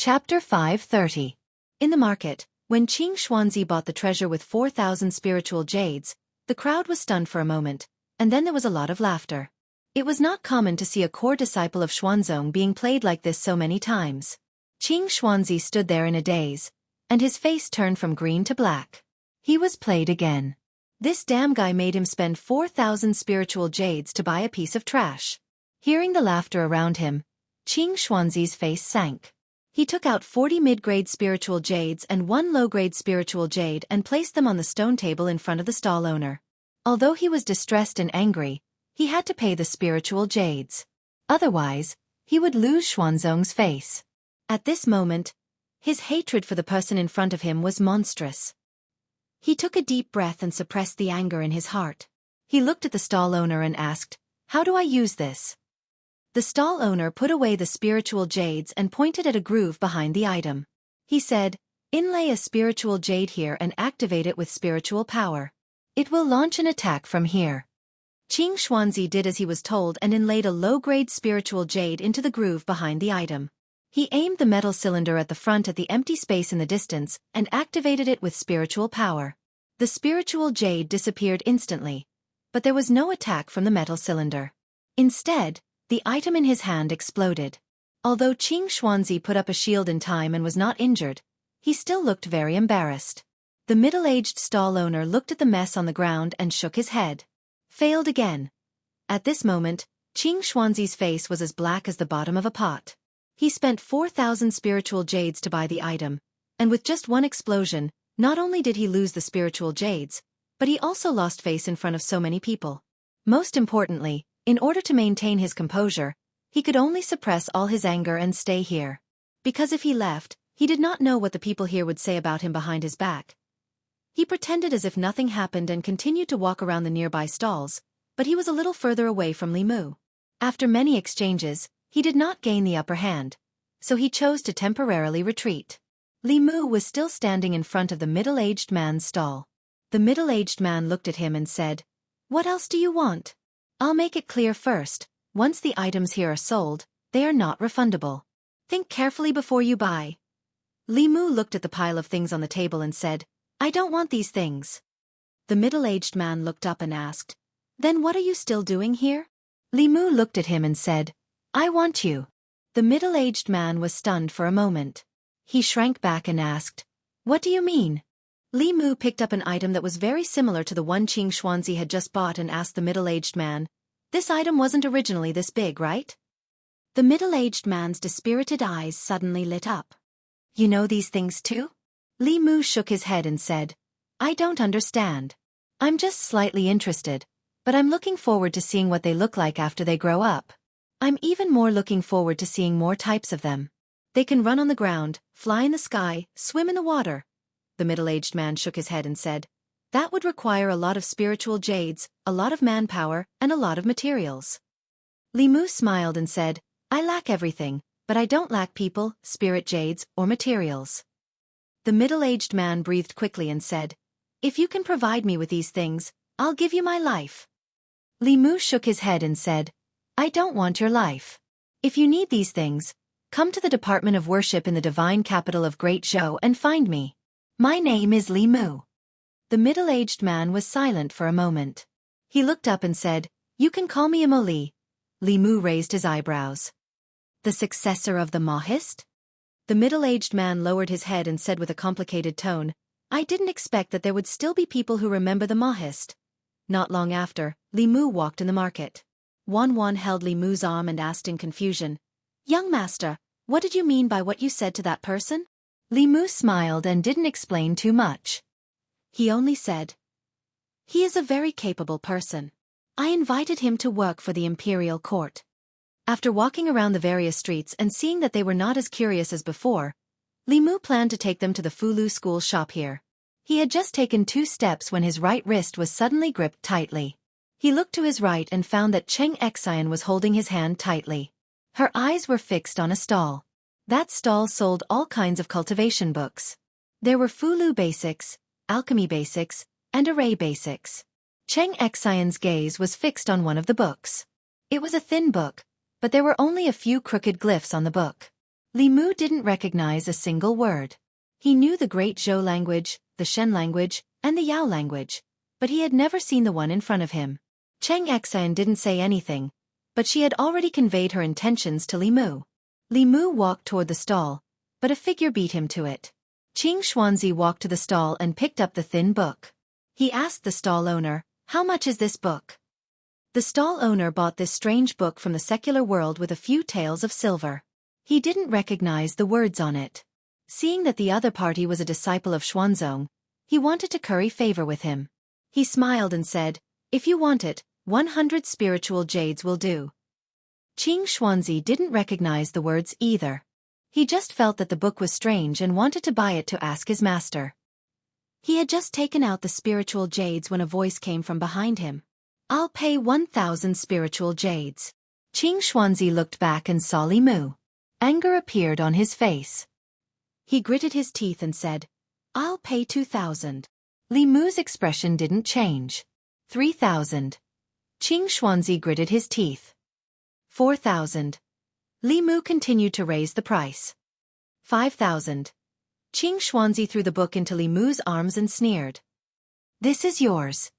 Chapter 530. In the market, when Qing Xuanzi bought the treasure with 4,000 spiritual jades, the crowd was stunned for a moment, and then there was a lot of laughter. It was not common to see a core disciple of Xuanzong being played like this so many times. Qing Xuanzi stood there in a daze, and his face turned from green to black. He was played again. This damn guy made him spend 4,000 spiritual jades to buy a piece of trash. Hearing the laughter around him, Qing Xuanzi's face sank. He took out 40 mid-grade spiritual jades and 1 low-grade spiritual jade and placed them on the stone table in front of the stall owner. Although he was distressed and angry, he had to pay the spiritual jades. Otherwise, he would lose Xuanzong's face. At this moment, his hatred for the person in front of him was monstrous. He took a deep breath and suppressed the anger in his heart. He looked at the stall owner and asked, "How do I use this?" The stall owner put away the spiritual jades and pointed at a groove behind the item. He said, "Inlay a spiritual jade here and activate it with spiritual power. It will launch an attack from here." Qing Xuanzi did as he was told and inlaid a low-grade spiritual jade into the groove behind the item. He aimed the metal cylinder at the front at the empty space in the distance and activated it with spiritual power. The spiritual jade disappeared instantly, but there was no attack from the metal cylinder. Instead, the item in his hand exploded. Although Qing Xuanzi put up a shield in time and was not injured, he still looked very embarrassed. The middle-aged stall owner looked at the mess on the ground and shook his head. Failed again. At this moment, Qing Xuanzi's face was as black as the bottom of a pot. He spent 4,000 spiritual jades to buy the item, and with just one explosion, not only did he lose the spiritual jades, but he also lost face in front of so many people. Most importantly, in order to maintain his composure, he could only suppress all his anger and stay here. Because if he left, he did not know what the people here would say about him behind his back. He pretended as if nothing happened and continued to walk around the nearby stalls, but he was a little further away from Li Mu. After many exchanges, he did not gain the upper hand, so he chose to temporarily retreat. Li Mu was still standing in front of the middle-aged man's stall. The middle-aged man looked at him and said, "What else do you want? I'll make it clear first, once the items here are sold, they are not refundable. Think carefully before you buy." Li Mu looked at the pile of things on the table and said, "I don't want these things." The middle-aged man looked up and asked, "Then what are you still doing here?" Li Mu looked at him and said, "I want you." The middle-aged man was stunned for a moment. He shrank back and asked, "What do you mean?" Li Mu picked up an item that was very similar to the one Qing Xuanzi had just bought and asked the middle-aged man, "This item wasn't originally this big, right?" The middle-aged man's dispirited eyes suddenly lit up. "You know these things too?" Li Mu shook his head and said, "I don't understand. I'm just slightly interested, but I'm looking forward to seeing what they look like after they grow up. I'm even more looking forward to seeing more types of them. They can run on the ground, fly in the sky, swim in the water." The middle-aged man shook his head and said, "That would require a lot of spiritual jades, a lot of manpower, and a lot of materials." Li Mu smiled and said, "I lack everything, but I don't lack people, spirit jades, or materials." The middle-aged man breathed quickly and said, "If you can provide me with these things, I'll give you my life." Li Mu shook his head and said, "I don't want your life. If you need these things, come to the Department of Worship in the divine capital of Great Zhou and find me. My name is Li Mu." The middle-aged man was silent for a moment. He looked up and said, "You can call me Li." Li Mu raised his eyebrows. "The successor of the Mahist?" The middle-aged man lowered his head and said with a complicated tone, "I didn't expect that there would still be people who remember the Mahist." Not long after, Li Mu walked in the market. Wan held Li Mu's arm and asked in confusion, "Young master, what did you mean by what you said to that person?" Li Mu smiled and didn't explain too much. He only said, "He is a very capable person. I invited him to work for the imperial court." After walking around the various streets and seeing that they were not as curious as before, Li Mu planned to take them to the Fulu school shop here. He had just taken 2 steps when his right wrist was suddenly gripped tightly. He looked to his right and found that Cheng Xiaofan was holding his hand tightly. Her eyes were fixed on a stall. That stall sold all kinds of cultivation books. There were Fulu basics, alchemy basics, and array basics. Cheng Xiaofan's gaze was fixed on one of the books. It was a thin book, but there were only a few crooked glyphs on the book. Li Mu didn't recognize a single word. He knew the Great Zhou language, the Shen language, and the Yao language, but he had never seen the one in front of him. Cheng Xian didn't say anything, but she had already conveyed her intentions to Li Mu. Li Mu walked toward the stall, but a figure beat him to it. Qing Xuanzi walked to the stall and picked up the thin book. He asked the stall owner, "How much is this book?" The stall owner bought this strange book from the secular world with a few taels of silver. He didn't recognize the words on it. Seeing that the other party was a disciple of Xuanzong, he wanted to curry favor with him. He smiled and said, "If you want it, 100 spiritual jades will do." Qing Xuanzi didn't recognize the words either. He just felt that the book was strange and wanted to buy it to ask his master. He had just taken out the spiritual jades when a voice came from behind him. "I'll pay 1,000 spiritual jades." Qing Xuanzi looked back and saw Li Mu. Anger appeared on his face. He gritted his teeth and said, "I'll pay 2,000. Li Mu's expression didn't change. 3,000. Qing Xuanzi gritted his teeth. 4,000. Li Mu continued to raise the price. 5,000. Qing Xuanzi threw the book into Li Mu's arms and sneered. "This is yours."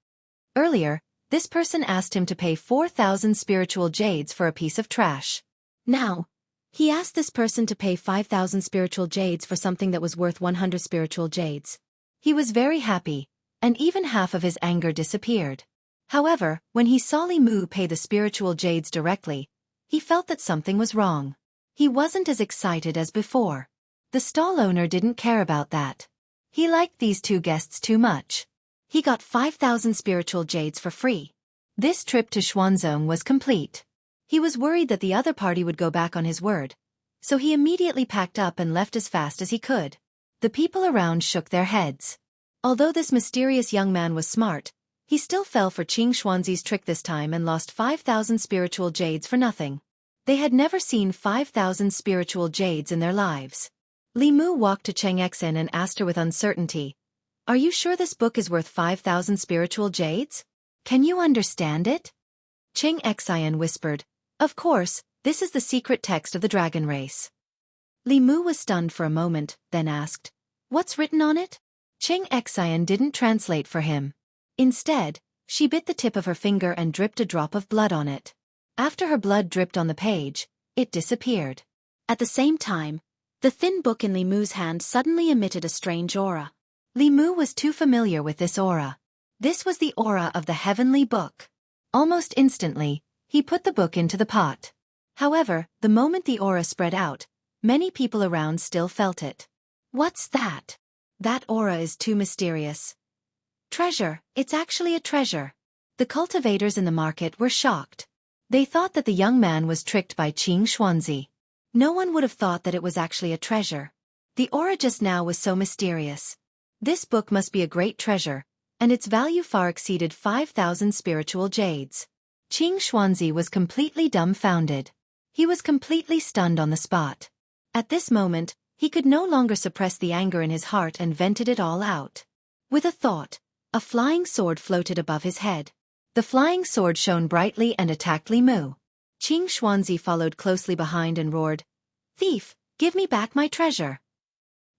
Earlier, this person asked him to pay 4,000 spiritual jades for a piece of trash. Now, he asked this person to pay 5,000 spiritual jades for something that was worth 100 spiritual jades. He was very happy, and even half of his anger disappeared. However, when he saw Li Mu pay the spiritual jades directly, he felt that something was wrong. He wasn't as excited as before. The stall owner didn't care about that. He liked these two guests too much. He got 5,000 spiritual jades for free. This trip to Xuanzong was complete. He was worried that the other party would go back on his word, so he immediately packed up and left as fast as he could. The people around shook their heads. Although this mysterious young man was smart, he still fell for Qing Xuanzi's trick this time and lost 5,000 spiritual jades for nothing. They had never seen 5,000 spiritual jades in their lives. Li Mu walked to Cheng Xian and asked her with uncertainty, "Are you sure this book is worth 5,000 spiritual jades? Can you understand it?" Cheng Xian whispered, "Of course, this is the secret text of the dragon race." Li Mu was stunned for a moment, then asked, "What's written on it?" Cheng Xian didn't translate for him. Instead, she bit the tip of her finger and dripped a drop of blood on it. After her blood dripped on the page, it disappeared. At the same time, the thin book in Li Mu's hand suddenly emitted a strange aura. Li Mu was too familiar with this aura. This was the aura of the heavenly book. Almost instantly, he put the book into the pot. However, the moment the aura spread out, many people around still felt it. "What's that? That aura is too mysterious." "Treasure, it's actually a treasure." The cultivators in the market were shocked. They thought that the young man was tricked by Qing Xuanzi. No one would have thought that it was actually a treasure. The aura just now was so mysterious. This book must be a great treasure, and its value far exceeded 5,000 spiritual jades. Qing Xuanzi was completely dumbfounded. He was completely stunned on the spot. At this moment, he could no longer suppress the anger in his heart and vented it all out. With a thought, a flying sword floated above his head. The flying sword shone brightly and attacked Li Mu. Qing Xuanzi followed closely behind and roared, "Thief, give me back my treasure."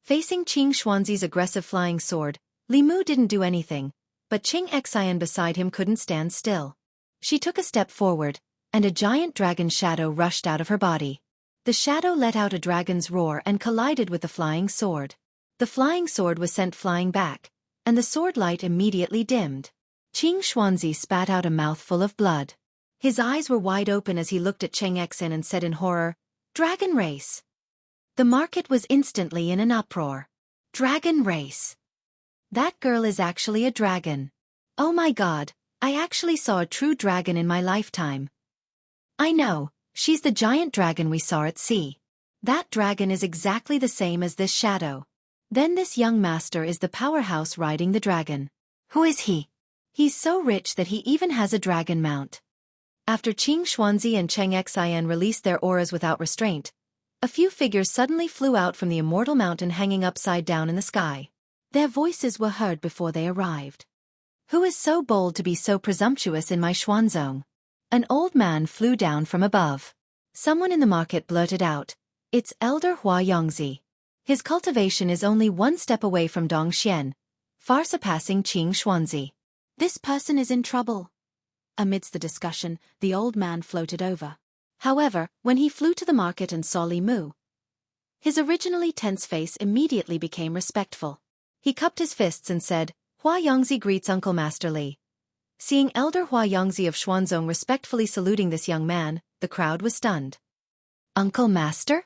Facing Qing Xuanzi's aggressive flying sword, Li Mu didn't do anything, but Qing Xian beside him couldn't stand still. She took a step forward, and a giant dragon shadow rushed out of her body. The shadow let out a dragon's roar and collided with the flying sword. The flying sword was sent flying back, and the sword light immediately dimmed. Qing Xuanzi spat out a mouthful of blood. His eyes were wide open as he looked at Cheng Xian and said in horror, "Dragon race!" The market was instantly in an uproar. Dragon race! That girl is actually a dragon. Oh my god, I actually saw a true dragon in my lifetime. I know, she's the giant dragon we saw at sea. That dragon is exactly the same as this shadow. Then this young master is the powerhouse riding the dragon. Who is he? He's so rich that he even has a dragon mount. After Qing Xuanzi and Cheng Xian released their auras without restraint, a few figures suddenly flew out from the immortal mountain hanging upside down in the sky. Their voices were heard before they arrived. "Who is so bold to be so presumptuous in my Xuanzong?" An old man flew down from above. Someone in the market blurted out, It's Elder Hua Yongzi. His cultivation is only one step away from Dongxian, far surpassing Qing Xuanzi. This person is in trouble. Amidst the discussion, the old man floated over. However, when he flew to the market and saw Li Mu, his originally tense face immediately became respectful. He cupped his fists and said, Hua Yongzi greets Uncle Master Li. Seeing Elder Hua Yongzi of Xuanzong respectfully saluting this young man, the crowd was stunned. Uncle Master?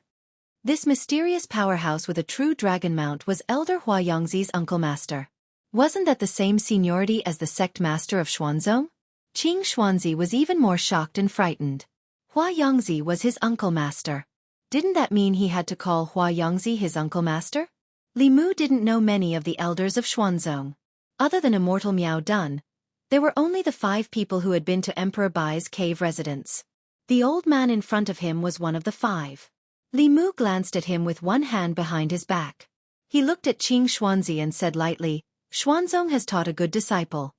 This mysterious powerhouse with a true dragon mount was Elder Hua Yongzi's Uncle Master. Wasn't that the same seniority as the sect master of Xuanzong? Qing Xuanzi was even more shocked and frightened. Hua Yongzi was his Uncle Master. Didn't that mean he had to call Hua Yongzi his Uncle Master? Li Mu didn't know many of the elders of Xuanzong. Other than Immortal Miao Dun, there were only the 5 people who had been to Emperor Bai's cave residence. The old man in front of him was one of the 5. Li Mu glanced at him with one hand behind his back. He looked at Qing Xuanzi and said lightly, Xuanzong has taught a good disciple.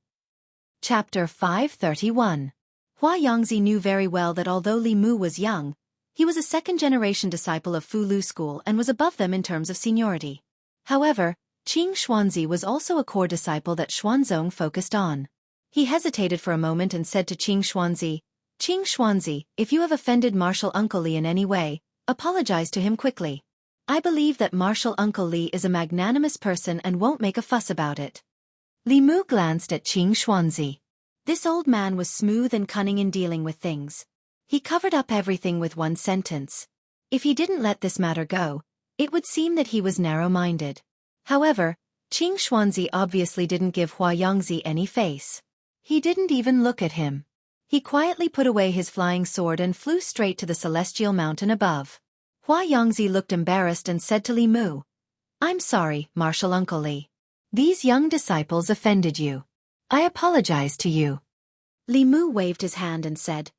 Chapter 531. Hua Yongzi knew very well that although Li Mu was young, he was a second-generation disciple of Fu Lu School and was above them in terms of seniority. However, Qing Xuanzi was also a core disciple that Xuanzong focused on. He hesitated for a moment and said to Qing Xuanzi, if you have offended Martial Uncle Li in any way, apologize to him quickly. I believe that Martial Uncle Li is a magnanimous person and won't make a fuss about it. Li Mu glanced at Qing Xuanzi. This old man was smooth and cunning in dealing with things. He covered up everything with one sentence. If he didn't let this matter go, it would seem that he was narrow-minded. However, Qing Xuanzi obviously didn't give Hua Yongzi any face. He didn't even look at him. He quietly put away his flying sword and flew straight to the celestial mountain above. Hua Yongzi looked embarrassed and said to Li Mu, I'm sorry, Martial Uncle Li. These young disciples offended you. I apologize to you. Li Mu waved his hand and said,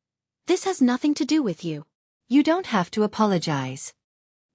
This has nothing to do with you. You don't have to apologize.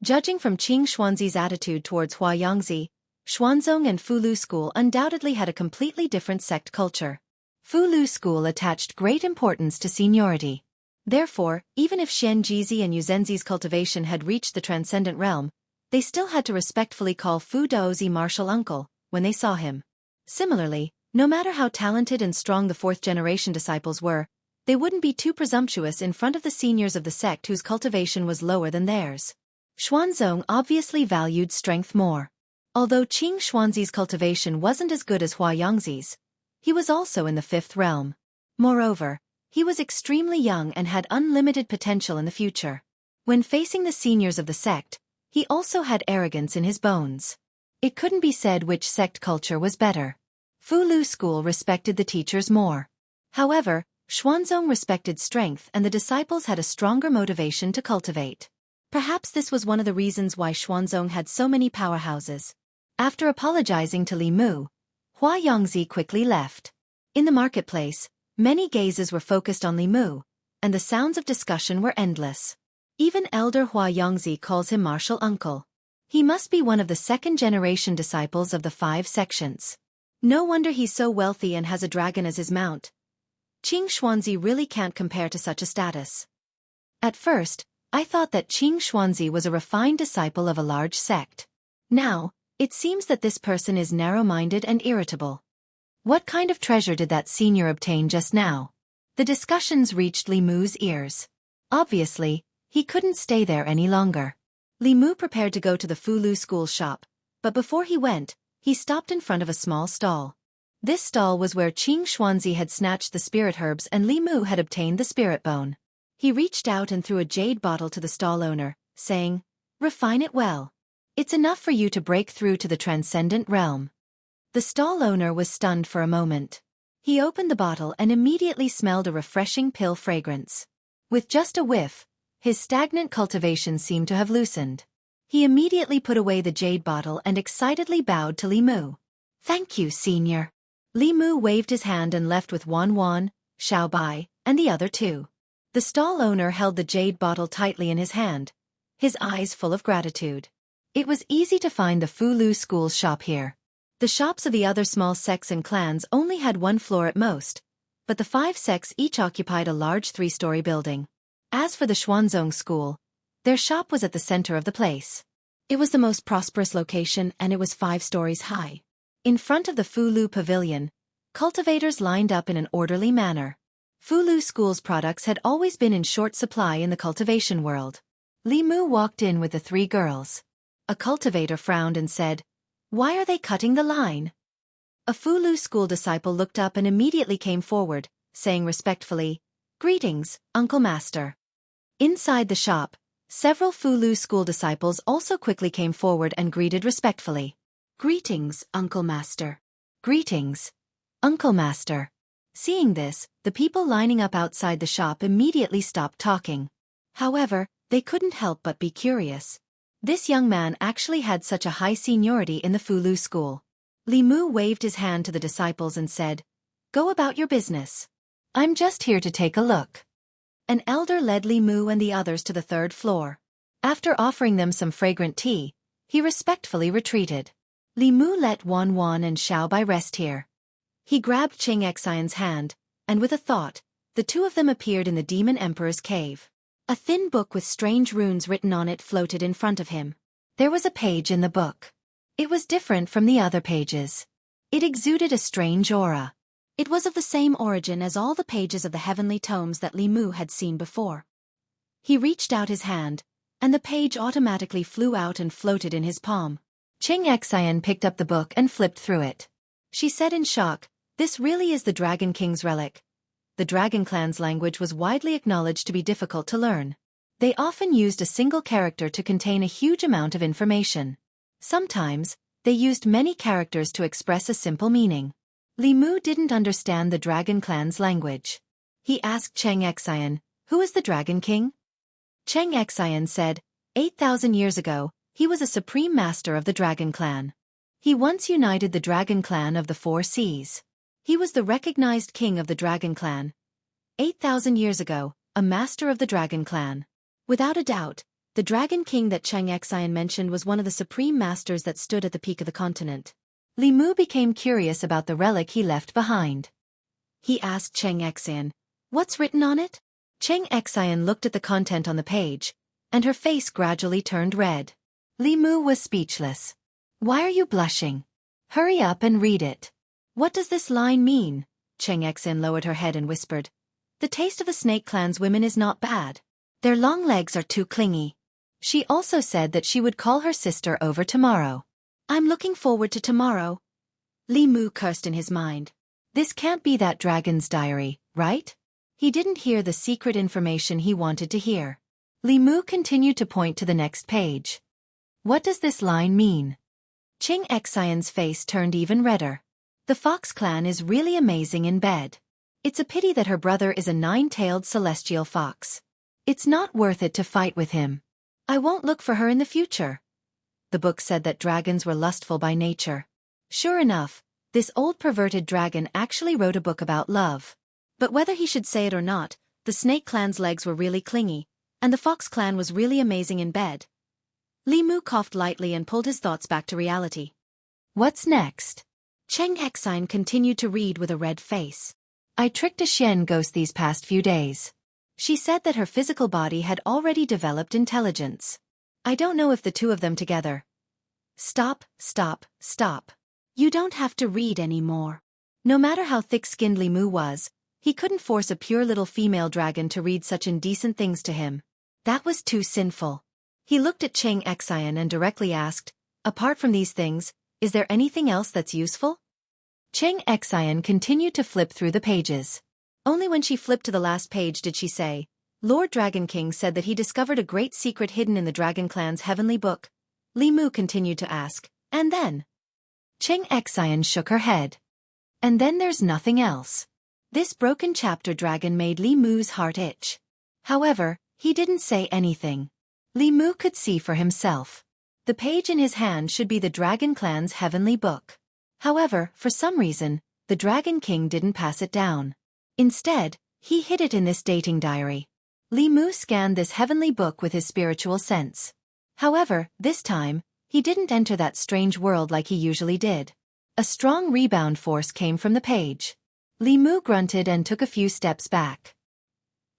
Judging from Qing Xuanzi's attitude towards Hua Yongzi, Xuanzong and Fu Lu School undoubtedly had a completely different sect culture. Fu Lu School attached great importance to seniority. Therefore, even if Xian Jizi and Yuzenzi's cultivation had reached the transcendent realm, they still had to respectfully call Fu Daozi martial uncle when they saw him. Similarly, no matter how talented and strong the fourth-generation disciples were, they wouldn't be too presumptuous in front of the seniors of the sect whose cultivation was lower than theirs. Xuanzong obviously valued strength more. Although Qing Xuanzi's cultivation wasn't as good as Hua Yongzi's, he was also in the 5th realm. Moreover, he was extremely young and had unlimited potential in the future. When facing the seniors of the sect, he also had arrogance in his bones. It couldn't be said which sect culture was better. Fu Lu School respected the teachers more. However, Xuanzong respected strength and the disciples had a stronger motivation to cultivate. Perhaps this was one of the reasons why Xuanzong had so many powerhouses. After apologizing to Li Mu, Hua Yongzi quickly left. In the marketplace, many gazes were focused on Li Mu, and the sounds of discussion were endless. Even Elder Hua Yongzi calls him martial uncle. He must be one of the second-generation disciples of the 5 sections. No wonder he's so wealthy and has a dragon as his mount. Qing Xuanzi really can't compare to such a status. At first, I thought that Qing Xuanzi was a refined disciple of a large sect. Now, it seems that this person is narrow-minded and irritable. What kind of treasure did that senior obtain just now? The discussions reached Li Mu's ears. Obviously, he couldn't stay there any longer. Li Mu prepared to go to the Fu Lu School shop, but before he went, he stopped in front of a small stall. This stall was where Qing Xuanzi had snatched the spirit herbs and Li Mu had obtained the spirit bone. He reached out and threw a jade bottle to the stall owner, saying, Refine it well. It's enough for you to break through to the transcendent realm. The stall owner was stunned for a moment. He opened the bottle and immediately smelled a refreshing pill fragrance. With just a whiff, his stagnant cultivation seemed to have loosened. He immediately put away the jade bottle and excitedly bowed to Li Mu. Thank you, senior. Li Mu waved his hand and left with Wan, Xiaobai, and the other 2. The stall owner held the jade bottle tightly in his hand, his eyes full of gratitude. It was easy to find the Fu Lu School's shop here. The shops of the other small sects and clans only had 1 floor at most, but the 5 sects each occupied a large 3-story building. As for the Xuanzong School, Their shop was at the center of the place. It was the most prosperous location and it was 5 stories high. In front of the Fulu Pavilion, cultivators lined up in an orderly manner. Fulu School's products had always been in short supply in the cultivation world. Li Mu walked in with the 3 girls. A cultivator frowned and said, "Why are they cutting the line?" A Fulu School disciple looked up and immediately came forward, saying respectfully, "Greetings, Uncle Master." Inside the shop, several Fulu School disciples also quickly came forward and greeted respectfully. "Greetings, Uncle Master." "Greetings, Uncle Master." Seeing this, the people lining up outside the shop immediately stopped talking. However, they couldn't help but be curious. This young man actually had such a high seniority in the Fulu School. Li Mu waved his hand to the disciples and said, "Go about your business. I'm just here to take a look." An elder led Li Mu and the others to the 3rd floor. After offering them some fragrant tea, he respectfully retreated. Li Mu let Wan Wan and Xiao Bai rest here. He grabbed Cheng Xian's hand, and with a thought, the 2 of them appeared in the Demon Emperor's cave. A thin book with strange runes written on it floated in front of him. There was a page in the book. It was different from the other pages. It exuded a strange aura. It was of the same origin as all the pages of the heavenly tomes that Li Mu had seen before. He reached out his hand, and the page automatically flew out and floated in his palm. Cheng Xian picked up the book and flipped through it. She said in shock, "This really is the Dragon King's relic." The Dragon Clan's language was widely acknowledged to be difficult to learn. They often used a single character to contain a huge amount of information. Sometimes, they used many characters to express a simple meaning. Li Mu didn't understand the Dragon Clan's language. He asked Cheng Xian, "Who is the Dragon King?" Cheng Xian said, 8,000 years ago, he was a supreme master of the Dragon Clan. He once united the Dragon Clan of the 4 seas. He was the recognized king of the Dragon Clan. 8,000 years ago, a master of the Dragon Clan. Without a doubt, the Dragon King that Cheng Xian mentioned was one of the supreme masters that stood at the peak of the continent. Li Mu became curious about the relic he left behind. He asked Cheng Xian, "What's written on it?" Cheng Xian looked at the content on the page, and her face gradually turned red. Li Mu was speechless. "Why are you blushing? Hurry up and read it." "What does this line mean?" Cheng Xian lowered her head and whispered. "The taste of the Snake Clan's women is not bad. Their long legs are too clingy." She also said that she would call her sister over tomorrow. "I'm looking forward to tomorrow." Li Mu cursed in his mind. This can't be that dragon's diary, right? He didn't hear the secret information he wanted to hear. Li Mu continued to point to the next page. "What does this line mean?" Cheng Xian's face turned even redder. "The Fox Clan is really amazing in bed. It's a pity that her brother is a 9-tailed celestial fox. It's not worth it to fight with him. I won't look for her in the future." The book said that dragons were lustful by nature. Sure enough, this old perverted dragon actually wrote a book about love. But whether he should say it or not, the Snake Clan's legs were really clingy, and the Fox Clan was really amazing in bed. Li Mu coughed lightly and pulled his thoughts back to reality. "What's next?" Cheng Xian continued to read with a red face. "I tricked a Xian ghost these past few days. She said that her physical body had already developed intelligence. I don't know if the 2 of them together." "Stop, stop, stop. You don't have to read anymore." No matter how thick-skinned Li Mu was, he couldn't force a pure little female dragon to read such indecent things to him. That was too sinful. He looked at Cheng Xian and directly asked, "Apart from these things, is there anything else that's useful?" Cheng Xian continued to flip through the pages. Only when she flipped to the last page did she say, "Lord Dragon King said that he discovered a great secret hidden in the Dragon Clan's heavenly book." Li Mu continued to ask, "And then?" Cheng Xian shook her head. "And then there's nothing else." This broken chapter dragon made Li Mu's heart itch. However, he didn't say anything. Li Mu could see for himself. The page in his hand should be the Dragon Clan's heavenly book. However, for some reason, the Dragon King didn't pass it down. Instead, he hid it in this dating diary. Li Mu scanned this heavenly book with his spiritual sense. However, this time, he didn't enter that strange world like he usually did. A strong rebound force came from the page. Li Mu grunted and took a few steps back.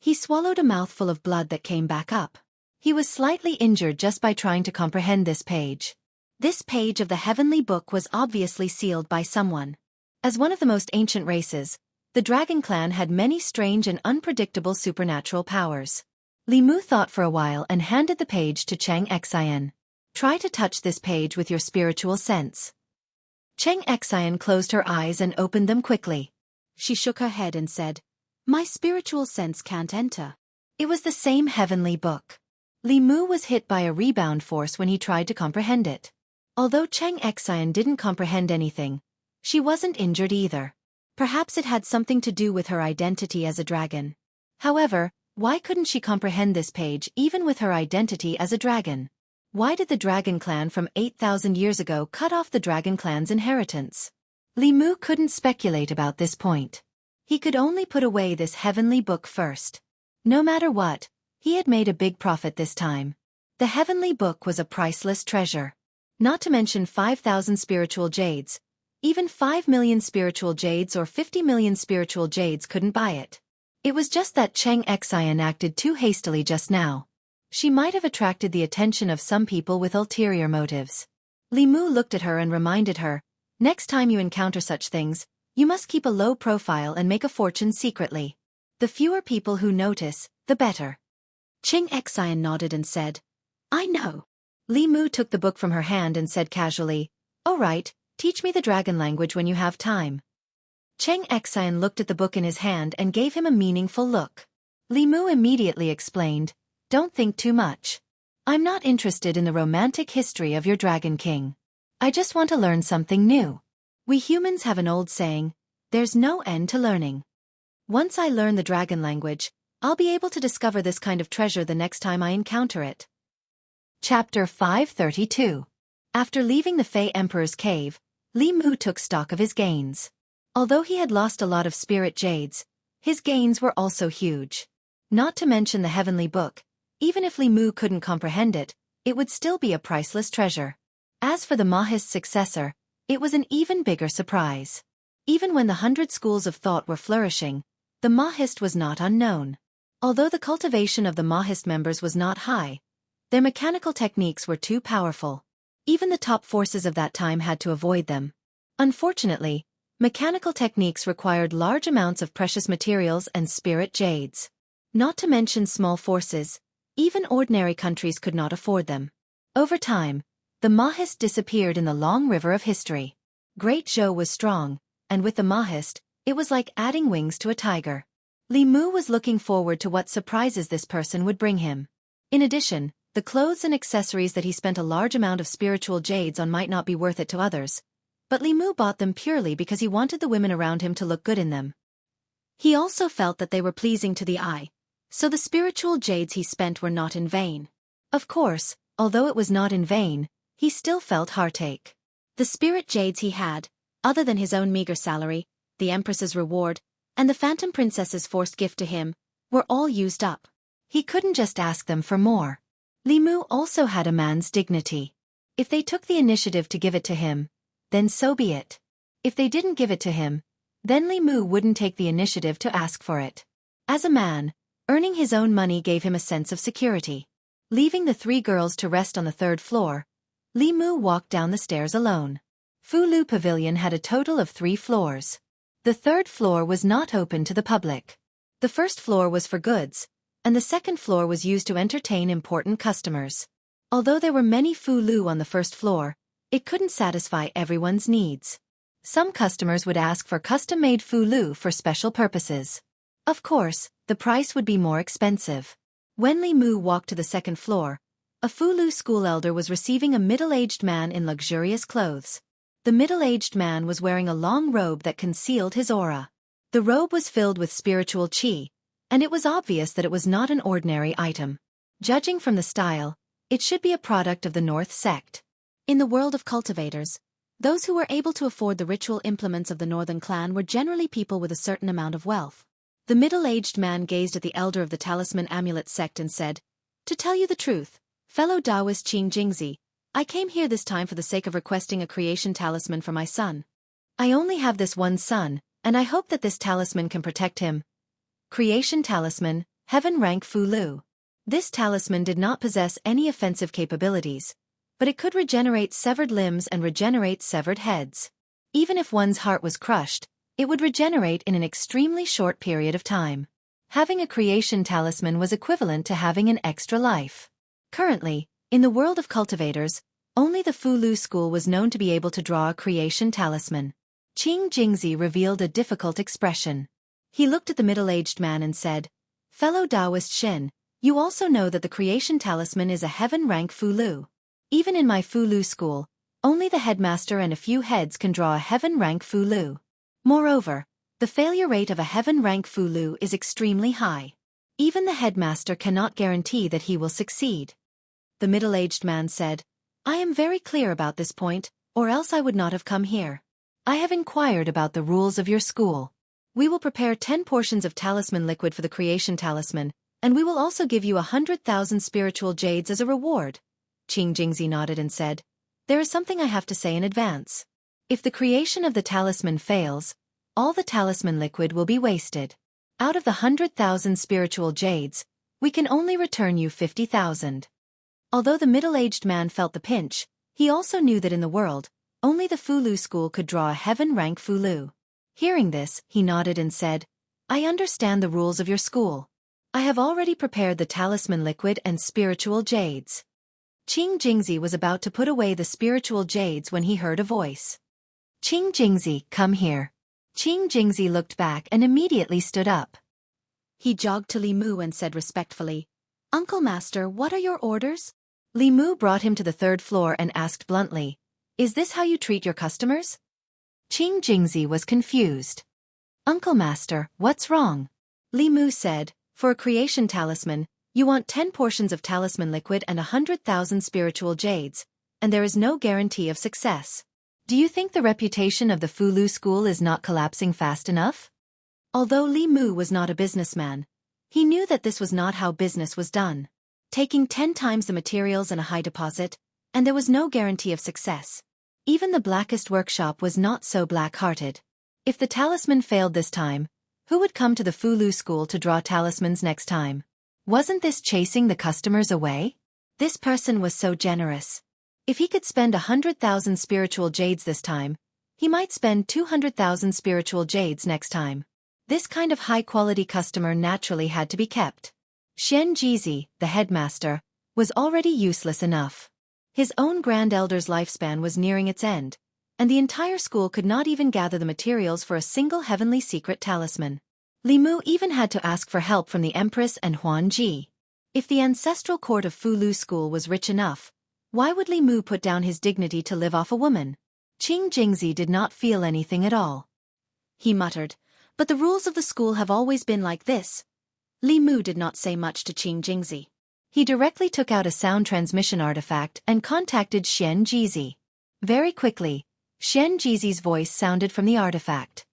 He swallowed a mouthful of blood that came back up. He was slightly injured just by trying to comprehend this page. This page of the heavenly book was obviously sealed by someone. As one of the most ancient races, the Dragon Clan had many strange and unpredictable supernatural powers. Li Mu thought for a while and handed the page to Cheng Xian. Try to touch this page with your spiritual sense. Cheng Xian closed her eyes and opened them quickly. She shook her head and said, "My spiritual sense can't enter." It was the same heavenly book. Li Mu was hit by a rebound force when he tried to comprehend it. Although Cheng Xian didn't comprehend anything, she wasn't injured either. Perhaps it had something to do with her identity as a dragon. However, why couldn't she comprehend this page even with her identity as a dragon? Why did the Dragon Clan from 8,000 years ago cut off the Dragon Clan's inheritance? Li Mu couldn't speculate about this point. He could only put away this heavenly book first. No matter what, he had made a big profit this time. The heavenly book was a priceless treasure. Not to mention 5,000 spiritual jades. Even 5 million spiritual jades or 50 million spiritual jades couldn't buy it. It was just that Cheng Xian acted too hastily just now. She might have attracted the attention of some people with ulterior motives. Li Mu looked at her and reminded her, "Next time you encounter such things, you must keep a low profile and make a fortune secretly. The fewer people who notice, the better." Cheng Xian nodded and said, "I know." Li Mu took the book from her hand and said casually, "All right, teach me the dragon language when you have time." Cheng Xian looked at the book in his hand and gave him a meaningful look. Li Mu immediately explained, "Don't think too much. I'm not interested in the romantic history of your Dragon King. I just want to learn something new. We humans have an old saying, there's no end to learning. Once I learn the dragon language, I'll be able to discover this kind of treasure the next time I encounter it." Chapter 532. After leaving the Fey Emperor's cave, Li Mu took stock of his gains. Although he had lost a lot of spirit jades, his gains were also huge. Not to mention the heavenly book, even if Li Mu couldn't comprehend it, it would still be a priceless treasure. As for the Mahist's successor, it was an even bigger surprise. Even when the 100 schools of thought were flourishing, the Mahist was not unknown. Although the cultivation of the Mahist members was not high, their mechanical techniques were too powerful. Even the top forces of that time had to avoid them. Unfortunately, mechanical techniques required large amounts of precious materials and spirit jades. Not to mention small forces, even ordinary countries could not afford them. Over time, the Mahist disappeared in the long river of history. Great Zhou was strong, and with the Mahist, it was like adding wings to a tiger. Li Mu was looking forward to what surprises this person would bring him. In addition, the clothes and accessories that he spent a large amount of spiritual jades on might not be worth it to others, but Li Mu bought them purely because he wanted the women around him to look good in them. He also felt that they were pleasing to the eye, so the spiritual jades he spent were not in vain. Of course, although it was not in vain, he still felt heartache. The spirit jades he had, other than his own meager salary, the Empress's reward, and the Phantom Princess's forced gift to him, were all used up. He couldn't just ask them for more. Li Mu also had a man's dignity. If they took the initiative to give it to him, then so be it. If they didn't give it to him, then Li Mu wouldn't take the initiative to ask for it. As a man, earning his own money gave him a sense of security. Leaving the 3 girls to rest on the 3rd floor, Li Mu walked down the stairs alone. Fu Lu Pavilion had a total of 3 floors. The 3rd floor was not open to the public. The 1st floor was for goods, and the 2nd floor was used to entertain important customers. Although there were many Fu Lu on the 1st floor, it couldn't satisfy everyone's needs. Some customers would ask for custom-made Fu Lu for special purposes. Of course, the price would be more expensive. When Li Mu walked to the 2nd floor, a Fu Lu school elder was receiving a middle-aged man in luxurious clothes. The middle-aged man was wearing a long robe that concealed his aura. The robe was filled with spiritual qi, and it was obvious that it was not an ordinary item. Judging from the style, it should be a product of the North sect. In the world of cultivators, those who were able to afford the ritual implements of the Northern clan were generally people with a certain amount of wealth. The middle-aged man gazed at the elder of the Talisman Amulet sect and said, "To tell you the truth, fellow Taoist Qing Jingzi, I came here this time for the sake of requesting a creation talisman for my son. I only have this one son, and I hope that this talisman can protect him." Creation talisman, heaven rank Fu Lu. This talisman did not possess any offensive capabilities, but it could regenerate severed limbs and regenerate severed heads. Even if one's heart was crushed, it would regenerate in an extremely short period of time. Having a creation talisman was equivalent to having an extra life. Currently, in the world of cultivators, only the Fu Lu school was known to be able to draw a creation talisman. Qing Jingzi revealed a difficult expression. He looked at the middle-aged man and said, "Fellow Taoist Shen, you also know that the creation talisman is a heaven-rank Fu Lu. Even in my Fu Lu school, only the headmaster and a few heads can draw a heaven-rank Fu Lu. Moreover, the failure rate of a heaven-rank Fu Lu is extremely high. Even the headmaster cannot guarantee that he will succeed." The middle-aged man said, "I am very clear about this point, or else I would not have come here. I have inquired about the rules of your school. We will prepare 10 portions of talisman liquid for the creation talisman, and we will also give you 100,000 spiritual jades as a reward." Qing Jingzi nodded and said, "There is something I have to say in advance. If the creation of the talisman fails, all the talisman liquid will be wasted. Out of the 100,000 spiritual jades, we can only return you 50,000. Although the middle-aged man felt the pinch, he also knew that in the world, only the Fu Lu school could draw a heaven-rank Fu Lu. Hearing this, he nodded and said, "I understand the rules of your school. I have already prepared the talisman liquid and spiritual jades." Qing Jingzi was about to put away the spiritual jades when he heard a voice. "Qing Jingzi, come here." Qing Jingzi looked back and immediately stood up. He jogged to Li Mu and said respectfully, "Uncle Master, what are your orders?" Li Mu brought him to the 3rd floor and asked bluntly, "Is this how you treat your customers?" Qing Jingzi was confused. "Uncle Master, what's wrong?" Li Mu said, "For a creation talisman, you want 10 portions of talisman liquid and 100,000 spiritual jades, and there is no guarantee of success. Do you think the reputation of the Fu Lu school is not collapsing fast enough?" Although Li Mu was not a businessman, he knew that this was not how business was done. Taking 10 times the materials and a high deposit, and there was no guarantee of success. Even the blackest workshop was not so black-hearted. If the talisman failed this time, who would come to the Fu Lu school to draw talismans next time? Wasn't this chasing the customers away? This person was so generous. If he could spend 100,000 spiritual jades this time, he might spend 200,000 spiritual jades next time. This kind of high-quality customer naturally had to be kept. Xian Jizi, the headmaster, was already useless enough. His own grand elder's lifespan was nearing its end, and the entire school could not even gather the materials for a single heavenly secret talisman. Li Mu even had to ask for help from the Empress and Huan Ji. If the ancestral court of Fu Lu school was rich enough, why would Li Mu put down his dignity to live off a woman? Qing Jingzi did not feel anything at all. He muttered, "But the rules of the school have always been like this." Li Mu did not say much to Qing Jingzi. He directly took out a sound transmission artifact and contacted Xian Jizi. Very quickly, Xian Jizi's voice sounded from the artifact.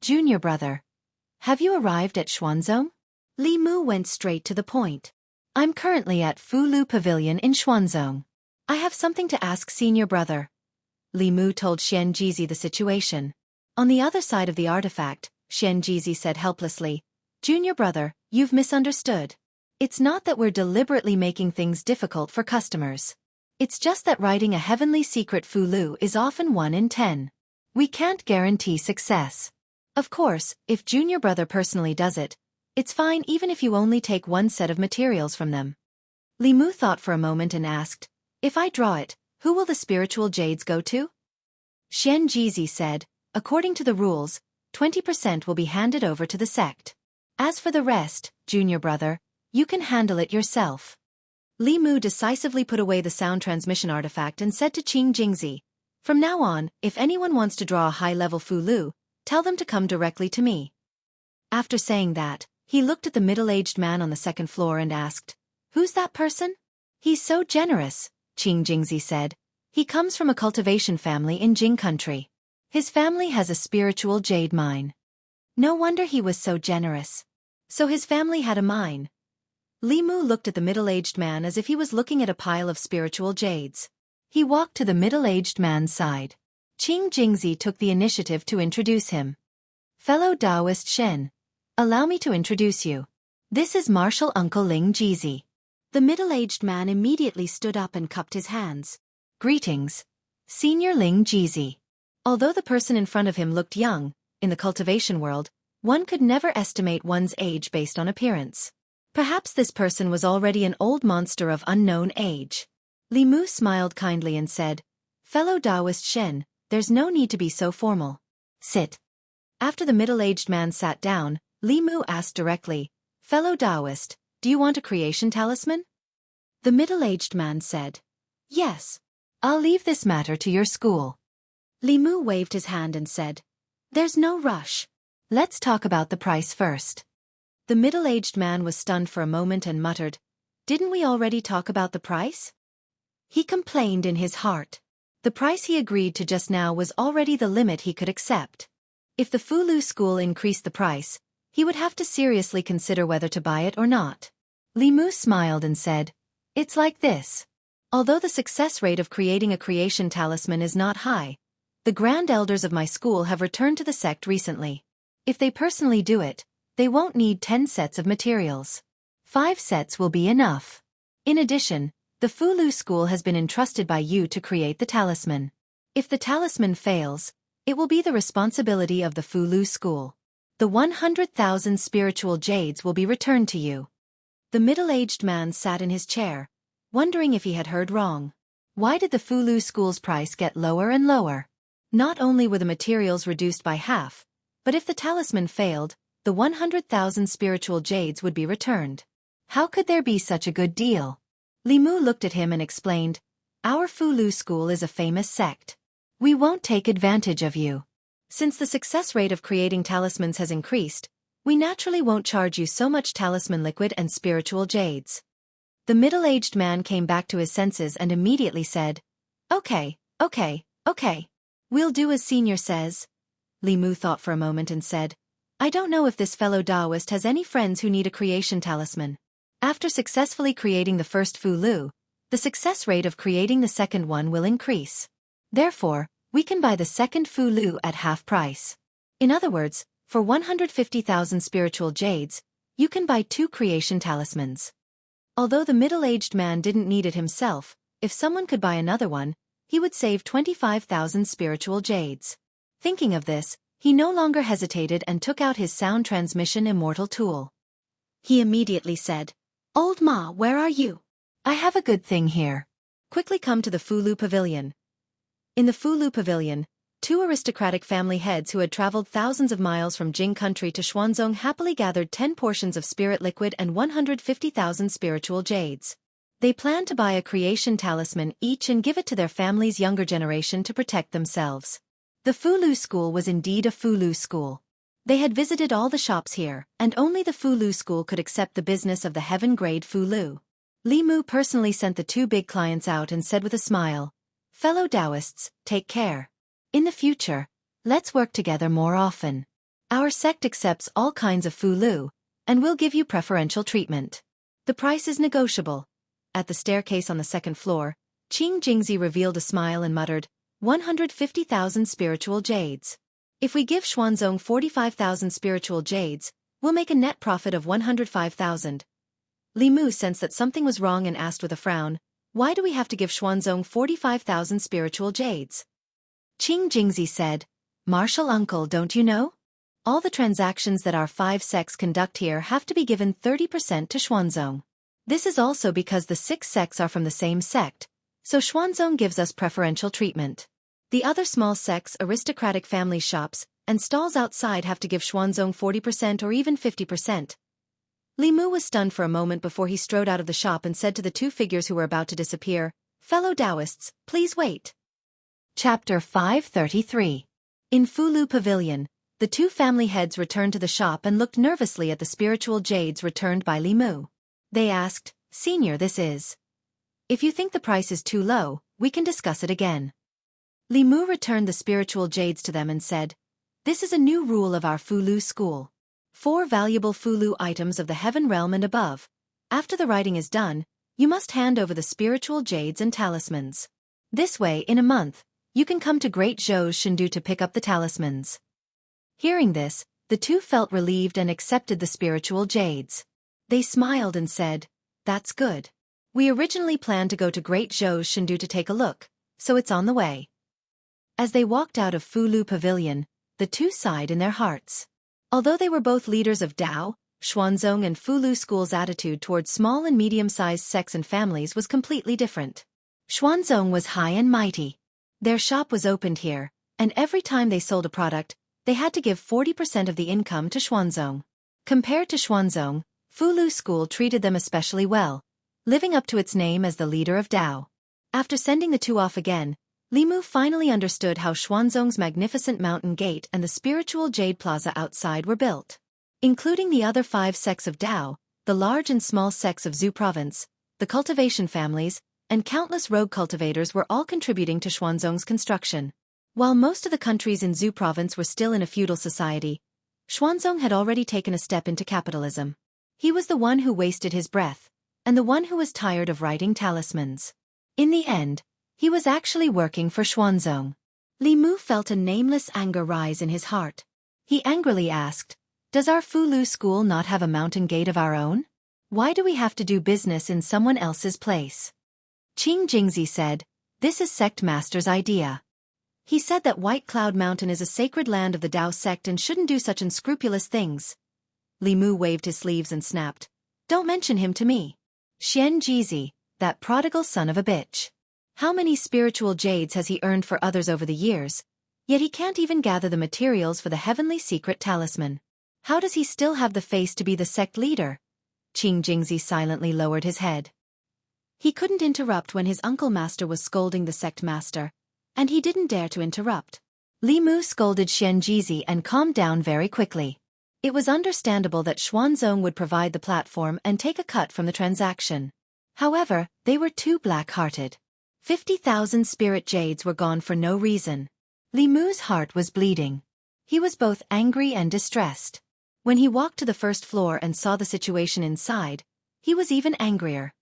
"Junior brother, have you arrived at Xuanzong?" Li Mu went straight to the point. "I'm currently at Fu Lu Pavilion in Xuanzong. I have something to ask senior brother." Li Mu told Xian Jizi the situation. On the other side of the artifact, Xian Jizi said helplessly, "Junior brother, you've misunderstood. It's not that we're deliberately making things difficult for customers. It's just that writing a heavenly secret Fu Lu is often 1 in 10. We can't guarantee success. Of course, if junior brother personally does it, it's fine even if you only take 1 set of materials from them." Li Mu thought for a moment and asked, "If I draw it, who will the spiritual jades go to?" Xian Jizi said, "According to the rules, 20% will be handed over to the sect. As for the rest, junior brother, you can handle it yourself." Li Mu decisively put away the sound transmission artifact and said to Qing Jingzi, "From now on, if anyone wants to draw a high-level Fu Lu, tell them to come directly to me." After saying that, he looked at the middle-aged man on the 2nd floor and asked, "Who's that person?" "He's so generous," Qing Jingzi said. "He comes from a cultivation family in Jing country. His family has a spiritual jade mine. No wonder he was so generous. So his family had a mine." Li Mu looked at the middle-aged man as if he was looking at a pile of spiritual jades. He walked to the middle-aged man's side. Qing Jingzi took the initiative to introduce him. "Fellow Taoist Shen, allow me to introduce you. This is Martial Uncle Ling Jizi. The middle-aged man immediately stood up and cupped his hands. Greetings, Senior Ling Jizi. Although the person in front of him looked young, in the cultivation world, one could never estimate one's age based on appearance. Perhaps this person was already an old monster of unknown age. Li Mu smiled kindly and said, "Fellow Taoist Shen, there's no need to be so formal. Sit." After the middle-aged man sat down, Li Mu asked directly, "Fellow Taoist, do you want a creation talisman?" The middle-aged man said, "Yes. I'll leave this matter to your school." Li Mu waved his hand and said, "There's no rush. Let's talk about the price first." The middle-aged man was stunned for a moment and muttered, "Didn't we already talk about the price?" He complained in his heart. The price he agreed to just now was already the limit he could accept. If the Fulu school increased the price, he would have to seriously consider whether to buy it or not. Li Mu smiled and said, "It's like this. Although the success rate of creating a creation talisman is not high, the grand elders of my school have returned to the sect recently. If they personally do it, they won't need 10 sets of materials. 5 sets will be enough. In addition, the Fulu school has been entrusted by you to create the talisman. If the talisman fails, it will be the responsibility of the Fulu school. The 100,000 spiritual jades will be returned to you." The middle-aged man sat in his chair, wondering if he had heard wrong. Why did the Fulu school's price get lower and lower? Not only were the materials reduced by half, but if the talisman failed, the 100,000 spiritual jades would be returned. How could there be such a good deal? Li Mu looked at him and explained, "Our Fulu school is a famous sect. We won't take advantage of you. Since the success rate of creating talismans has increased, we naturally won't charge you so much talisman liquid and spiritual jades." The middle-aged man came back to his senses and immediately said, Okay. We'll do as Senior says." Li Mu thought for a moment and said, "I don't know if this fellow Taoist has any friends who need a creation talisman. After successfully creating the first Fulu, the success rate of creating the second one will increase. Therefore, we can buy the second Fulu at half price. In other words, for 150,000 spiritual jades, you can buy 2 creation talismans." Although the middle-aged man didn't need it himself, if someone could buy another one, he would save 25,000 spiritual jades. Thinking of this, he no longer hesitated and took out his sound transmission immortal tool. He immediately said, "Old Ma, where are you? I have a good thing here. Quickly come to the Fulu Pavilion." In the Fulu Pavilion, 2 aristocratic family heads who had traveled thousands of miles from Jing country to Xuanzong happily gathered 10 portions of spirit liquid and 150,000 spiritual jades. They planned to buy a creation talisman each and give it to their family's younger generation to protect themselves. The Fulu school was indeed a Fulu school. They had visited all the shops here, and only the Fulu school could accept the business of the heaven-grade Fulu. Li Mu personally sent the 2 big clients out and said with a smile, "Fellow Taoists, take care. In the future, let's work together more often. Our sect accepts all kinds of Fulu, and will give you preferential treatment. The price is negotiable." At the staircase on the 2nd floor, Qing Jingzi revealed a smile and muttered, 150,000 spiritual jades. If we give Xuanzong 45,000 spiritual jades, we'll make a net profit of 105,000. Li Mu sensed that something was wrong and asked with a frown, "Why do we have to give Xuanzong 45,000 spiritual jades?" Qing Jingzi said, "Martial uncle, don't you know? All the transactions that our 5 sects conduct here have to be given 30% to Xuanzong. This is also because the 6 sects are from the same sect, so Xuanzong gives us preferential treatment. The other small sects, aristocratic family shops, and stalls outside have to give Xuanzong 40% or even 50%. Li Mu was stunned for a moment before he strode out of the shop and said to the 2 figures who were about to disappear, "Fellow Taoists, please wait." Chapter 533. In Fulu Pavilion, the 2 family heads returned to the shop and looked nervously at the spiritual jades returned by Li Mu. They asked, "Senior, this is. If you think the price is too low, we can discuss it again." Li Mu returned the spiritual jades to them and said, "This is a new rule of our Fulu school. 4 valuable Fulu items of the heaven realm and above. After the writing is done, you must hand over the spiritual jades and talismans. This way, in a month, you can come to Great Zhou's Shindu to pick up the talismans." Hearing this, the 2 felt relieved and accepted the spiritual jades. They smiled and said, "That's good. We originally planned to go to Great Zhou's Shendu to take a look, so it's on the way. As they walked out of Fulu Pavilion, the two sighed in their hearts. Although they were both leaders of Dao, Xuanzong and Fulu School's attitude towards small and medium-sized sects and families was completely different. Xuanzong was high and mighty. Their shop was opened here, and every time they sold a product, they had to give 40% of the income to Xuanzong. Compared to Xuanzong, Fulu School treated them especially well, living up to its name as the leader of Dao. After sending the two off again, Limu finally understood how Xuanzong's magnificent mountain gate and the spiritual jade plaza outside were built. Including the other 5 sects of Dao, the large and small sects of Zhu province, the cultivation families, and countless rogue cultivators were all contributing to Xuanzong's construction. While most of the countries in Zhu province were still in a feudal society, Xuanzong had already taken a step into capitalism. He was the one who wasted his breath, and the one who was tired of writing talismans. In the end, he was actually working for Xuanzong. Limu felt a nameless anger rise in his heart. He angrily asked, "Does our Fulu school not have a mountain gate of our own? Why do we have to do business in someone else's place?" Qing Jingzi said, "This is sect master's idea. He said that White Cloud Mountain is a sacred land of the Dao sect and shouldn't do such unscrupulous things." Limu waved his sleeves and snapped, "Don't mention him to me. Xian Jizi, that prodigal son of a bitch. How many spiritual jades has he earned for others over the years, yet he can't even gather the materials for the heavenly secret talisman. How does he still have the face to be the sect leader?" Qing Jingzi silently lowered his head. He couldn't interrupt when his uncle master was scolding the sect master, and he didn't dare to interrupt. Limu scolded Xian Jizi and calmed down very quickly. It was understandable that Xuanzong would provide the platform and take a cut from the transaction. However, they were too black-hearted. 50,000 spirit jades were gone for no reason. Limu's heart was bleeding. He was both angry and distressed. When he walked to the first floor and saw the situation inside, he was even angrier.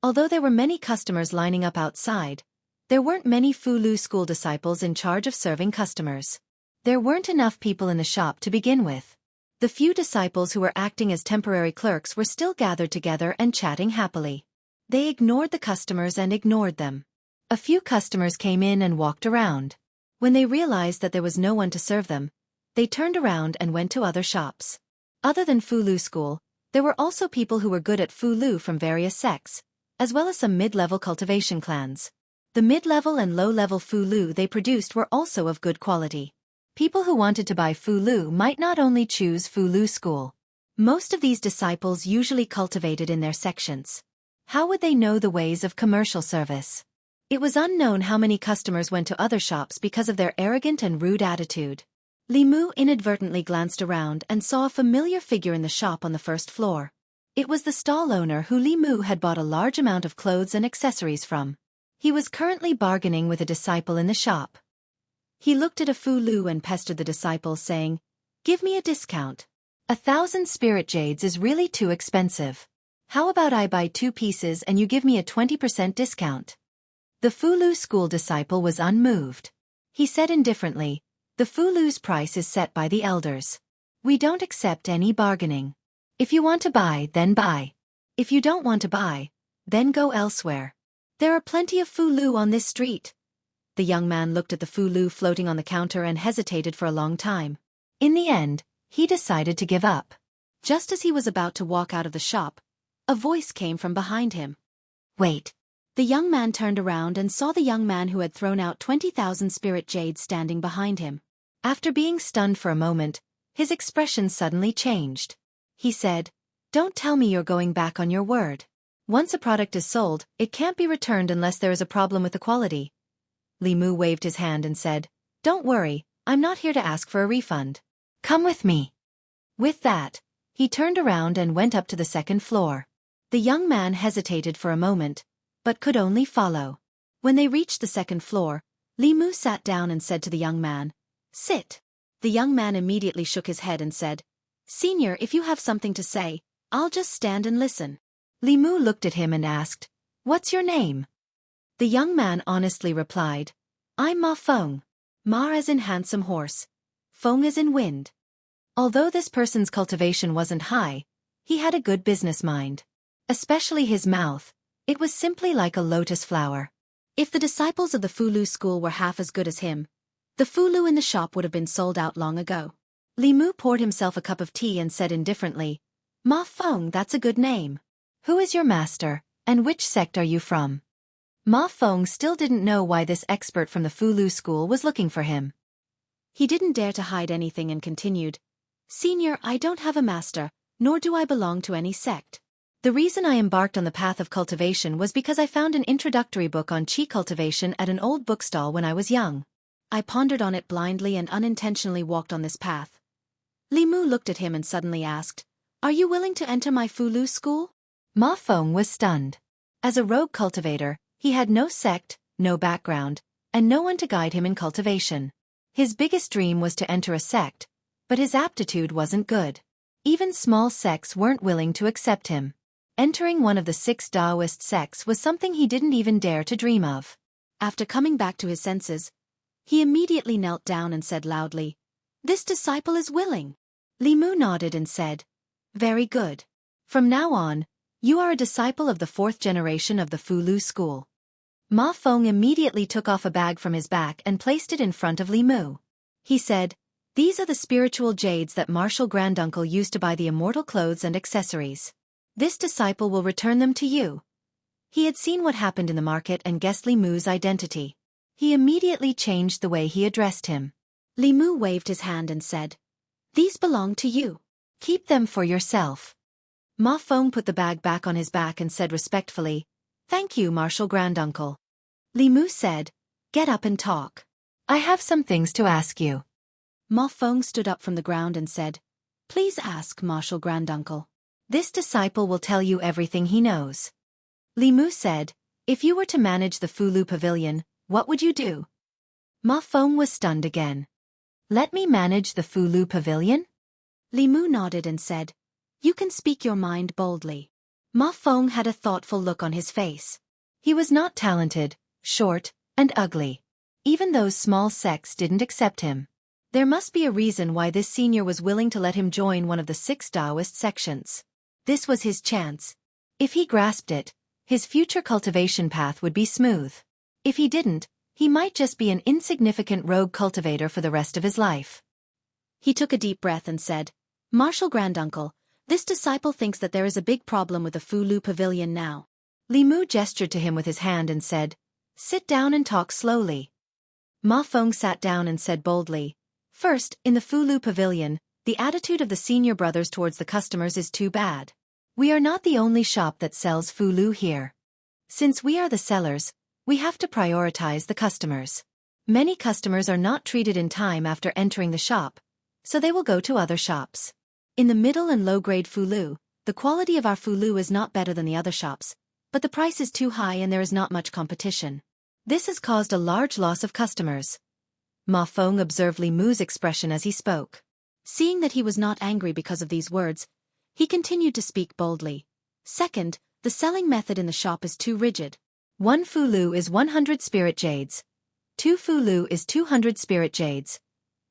Although there were many customers lining up outside, there weren't many Fulu school disciples in charge of serving customers. There weren't enough people in the shop to begin with. The few disciples who were acting as temporary clerks were still gathered together and chatting happily. They ignored the customers and ignored them. A few customers came in and walked around. When they realized that there was no one to serve them, they turned around and went to other shops. Other than Fulu school, there were also people who were good at Fulu from various sects, as well as some mid-level cultivation clans. The mid-level and low-level Fulu they produced were also of good quality. People who wanted to buy Fulu might not only choose Fulu school. Most of these disciples usually cultivated in their sections. How would they know the ways of commercial service? It was unknown how many customers went to other shops because of their arrogant and rude attitude. Limu inadvertently glanced around and saw a familiar figure in the shop on the first floor. It was the stall owner who Limu had bought a large amount of clothes and accessories from. He was currently bargaining with a disciple in the shop. He looked at a Fulu and pestered the disciple saying, "Give me a discount. 1,000 spirit jades is really too expensive. How about I buy 2 pieces and you give me a 20% discount?" The Fulu school disciple was unmoved. He said indifferently, "The Fulu's price is set by the elders. We don't accept any bargaining. If you want to buy, then buy. If you don't want to buy, then go elsewhere. There are plenty of Fulu on this street." The young man looked at the Fulu floating on the counter and hesitated for a long time. In the end, he decided to give up. Just as he was about to walk out of the shop, a voice came from behind him. "Wait." The young man turned around and saw the young man who had thrown out 20,000 spirit jades standing behind him. After being stunned for a moment, his expression suddenly changed. He said, "Don't tell me you're going back on your word. Once a product is sold, it can't be returned unless there is a problem with the quality." Limu waved his hand and said, "Don't worry, I'm not here to ask for a refund. Come with me." With that, he turned around and went up to the second floor. The young man hesitated for a moment, but could only follow. When they reached the second floor, Limu sat down and said to the young man, "Sit." The young man immediately shook his head and said, "Senior, if you have something to say, I'll just stand and listen." Limu looked at him and asked, "What's your name?" The young man honestly replied, "I'm Ma Feng. Ma as in handsome horse, Feng as in wind." Although this person's cultivation wasn't high, he had a good business mind. Especially his mouth, It was simply like a lotus flower. If the disciples of the Fulu school were half as good as him, the Fulu in the shop would have been sold out long ago. Li Mu poured himself a cup of tea and said indifferently, "Ma Feng, that's a good name. Who is your master, and which sect are you from?" Ma Feng still didn't know why this expert from the Fulu school was looking for him. He didn't dare to hide anything and continued, "Senior, I don't have a master, nor do I belong to any sect. The reason I embarked on the path of cultivation was because I found an introductory book on qi cultivation at an old bookstall when I was young. I pondered on it blindly and unintentionally walked on this path." Li Mu looked at him and suddenly asked, "Are you willing to enter my Fulu school?" Ma Feng was stunned. As a rogue cultivator, he had no sect, no background, and no one to guide him in cultivation. His biggest dream was to enter a sect, but his aptitude wasn't good. Even small sects weren't willing to accept him. Entering one of the 6 Taoist sects was something he didn't even dare to dream of. After coming back to his senses, he immediately knelt down and said loudly, "This disciple is willing." Li Mu nodded and said, "Very good. From now on, you are a disciple of the 4th generation of the Fulu school." Ma Feng immediately took off a bag from his back and placed it in front of Li Mu. He said, "These are the spiritual jades that Martial Granduncle used to buy the immortal clothes and accessories. This disciple will return them to you." He had seen what happened in the market and guessed Li Mu's identity. He immediately changed the way he addressed him. Li Mu waved his hand and said, "These belong to you. Keep them for yourself." Ma Feng put the bag back on his back and said respectfully, "Thank you, Martial Granduncle." Li Mu said, "Get up and talk. I have some things to ask you." Ma Feng stood up from the ground and said, "Please ask, Martial Granduncle. This disciple will tell you everything he knows." Li Mu said, "If you were to manage the Fulu Pavilion, what would you do?" Ma Feng was stunned again. "Let me manage the Fulu Pavilion?" Li Mu nodded and said, "You can speak your mind boldly." Ma Feng had a thoughtful look on his face. He was not talented, short, and ugly. Even those small sects didn't accept him. There must be a reason why this senior was willing to let him join one of the 6 Taoist sections. This was his chance. If he grasped it, his future cultivation path would be smooth. If he didn't, he might just be an insignificant rogue cultivator for the rest of his life. He took a deep breath and said, "Martial Granduncle, this disciple thinks that there is a big problem with the Fulu Pavilion now." Li Mu gestured to him with his hand and said, "Sit down and talk slowly." Ma Feng sat down and said boldly, "First, in the Fulu Pavilion, the attitude of the senior brothers towards the customers is too bad. We are not the only shop that sells Fulu here. Since we are the sellers, we have to prioritize the customers. Many customers are not treated in time after entering the shop, so they will go to other shops. In the middle and low-grade Fulu, the quality of our Fulu is not better than the other shops, but the price is too high and there is not much competition. This has caused a large loss of customers." Ma Feng observed Li Mu's expression as he spoke. Seeing that he was not angry because of these words, he continued to speak boldly. "Second, the selling method in the shop is too rigid. 1 Fulu is 100 spirit jades. 2 Fulu is 200 spirit jades.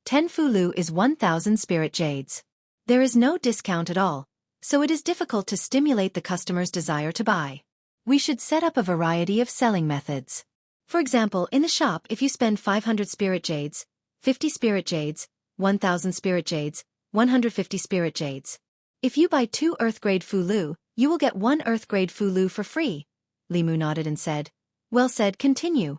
10 Fulu is 1,000 spirit jades. There is no discount at all, so it is difficult to stimulate the customer's desire to buy. We should set up a variety of selling methods. For example, in the shop, if you spend 500 spirit jades, 50 spirit jades, 1,000 spirit jades, 150 spirit jades. If you buy 2 earth-grade Fulu, you will get 1 earth-grade Fulu for free." Li Mu nodded and said, "Well said, continue."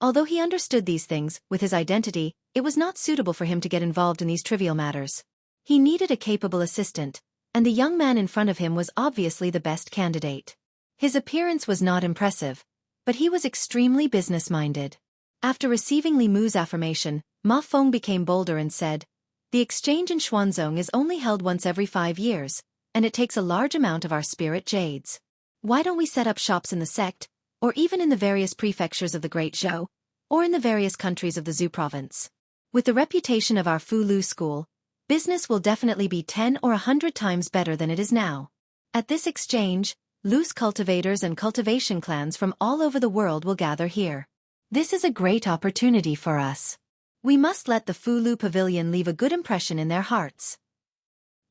Although he understood these things, with his identity, it was not suitable for him to get involved in these trivial matters. He needed a capable assistant, and the young man in front of him was obviously the best candidate. His appearance was not impressive, but he was extremely business-minded. After receiving Li Mu's affirmation, Ma Feng became bolder and said, "The exchange in Xuanzong is only held once every 5 years, and it takes a large amount of our spirit jades. Why don't we set up shops in the sect, or even in the various prefectures of the Great Zhou, or in the various countries of the Zhou province? With the reputation of our Fulu school, business will definitely be 10 or 100 times better than it is now. At this exchange, loose cultivators and cultivation clans from all over the world will gather here. This is a great opportunity for us. We must let the Fulu Pavilion leave a good impression in their hearts."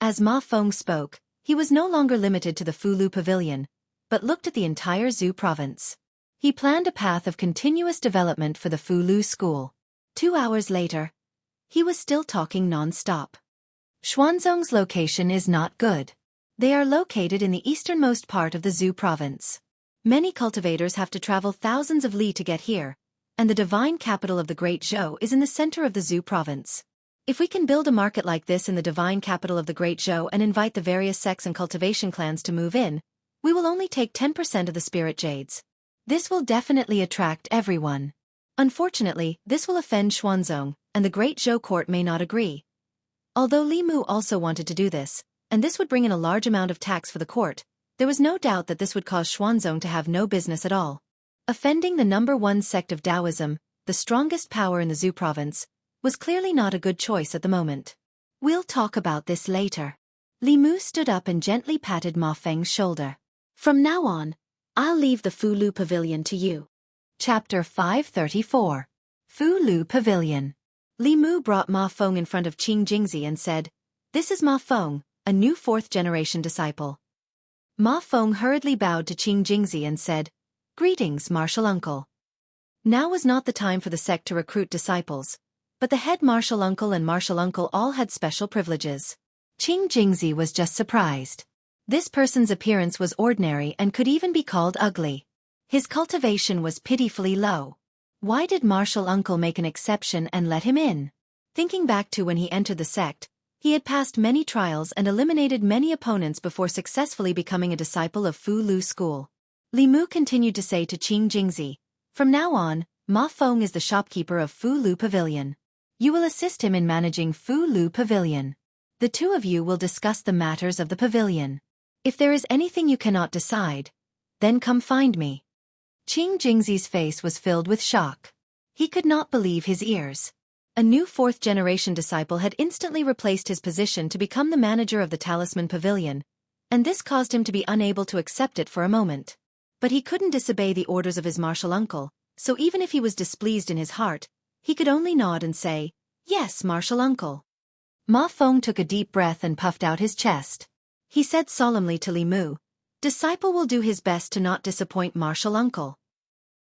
As Ma Feng spoke, he was no longer limited to the Fulu Pavilion, but looked at the entire Zhu province. He planned a path of continuous development for the Fulu school. 2 hours later, he was still talking non-stop. Xuanzong's location is not good. They are located in the easternmost part of the Zhu province. Many cultivators have to travel thousands of li to get here, and the divine capital of the Great Zhou is in the center of the Zhu province. If we can build a market like this in the divine capital of the Great Zhou and invite the various sects and cultivation clans to move in, we will only take 10% of the spirit jades. This will definitely attract everyone. Unfortunately, this will offend Xuanzong, and the Great Zhou court may not agree. Although Li Mu also wanted to do this, and this would bring in a large amount of tax for the court, there was no doubt that this would cause Xuanzong to have no business at all. Offending the #1 sect of Taoism, the strongest power in the Zhu province, was clearly not a good choice at the moment. We'll talk about this later. Li Mu stood up and gently patted Ma Feng's shoulder. From now on, I'll leave the Fulu Pavilion to you. Chapter 534. Fulu Pavilion. Li Mu brought Ma Feng in front of Qing Jingzi and said, "This is Ma Feng, a new 4th-generation disciple." Ma Feng hurriedly bowed to Qing Jingzi and said, "Greetings, martial uncle." Now was not the time for the sect to recruit disciples, but the head martial uncle and martial uncle all had special privileges. Qing Jingzi was just surprised. This person's appearance was ordinary and could even be called ugly. His cultivation was pitifully low. Why did martial uncle make an exception and let him in? Thinking back to when he entered the sect, he had passed many trials and eliminated many opponents before successfully becoming a disciple of Fu Lu school. Li Mu continued to say to Qing Jingzi, "From now on, Ma Feng is the shopkeeper of Fu Lu Pavilion. You will assist him in managing Fu Lu Pavilion. The two of you will discuss the matters of the pavilion. If there is anything you cannot decide, then come find me." Qing Jingzi's face was filled with shock. He could not believe his ears. A new 4th-generation disciple had instantly replaced his position to become the manager of the Talisman Pavilion, and this caused him to be unable to accept it for a moment. But he couldn't disobey the orders of his martial uncle, so even if he was displeased in his heart, he could only nod and say, "Yes, martial uncle." Ma Feng took a deep breath and puffed out his chest. He said solemnly to Li Mu, "Disciple will do his best to not disappoint martial uncle."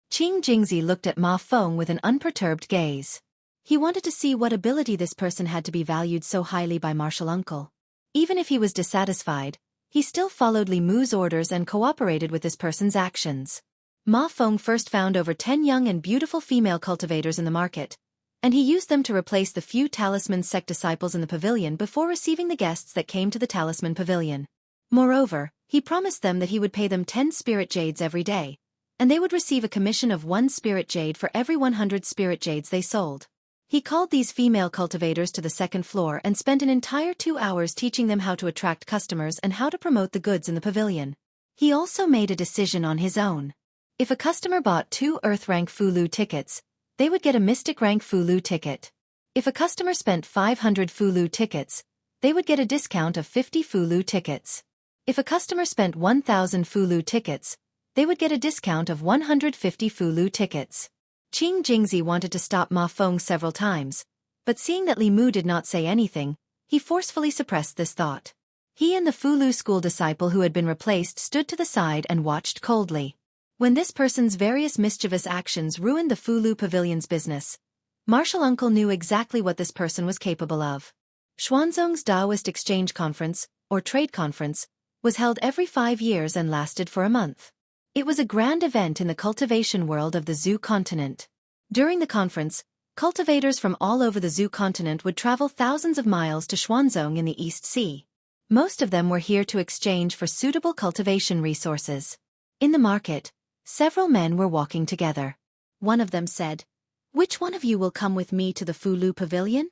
Qing Jingzi looked at Ma Feng with an unperturbed gaze. He wanted to see what ability this person had to be valued so highly by martial uncle. Even if he was dissatisfied, he still followed Li Mu's orders and cooperated with this person's actions. Ma Feng first found over 10 young and beautiful female cultivators in the market, and he used them to replace the few Talisman sect disciples in the pavilion before receiving the guests that came to the Talisman Pavilion. Moreover, he promised them that he would pay them 10 spirit jades every day, and they would receive a commission of 1 spirit jade for every 100 spirit jades they sold. He called these female cultivators to the 2nd floor and spent an entire 2 hours teaching them how to attract customers and how to promote the goods in the pavilion. He also made a decision on his own. If a customer bought 2 Earth Rank Fulu tickets, they would get a Mystic Rank Fulu ticket. If a customer spent 500 Fulu tickets, they would get a discount of 50 Fulu tickets. If a customer spent 1,000 Fulu tickets, they would get a discount of 150 Fulu tickets. Qing Jingzi wanted to stop Ma Feng several times, but seeing that Li Mu did not say anything, he forcefully suppressed this thought. He and the Fulu school disciple who had been replaced stood to the side and watched coldly. When this person's various mischievous actions ruined the Fulu Pavilion's business, martial uncle knew exactly what this person was capable of. Xuanzong's Taoist Exchange Conference, or Trade Conference, was held every 5 years and lasted for a month. It was a grand event in the cultivation world of the Zhu continent. During the conference, cultivators from all over the Zhu continent would travel thousands of miles to Xuanzong in the East Sea. Most of them were here to exchange for suitable cultivation resources. In the market, several men were walking together. One of them said, "Which one of you will come with me to the Fulu Pavilion?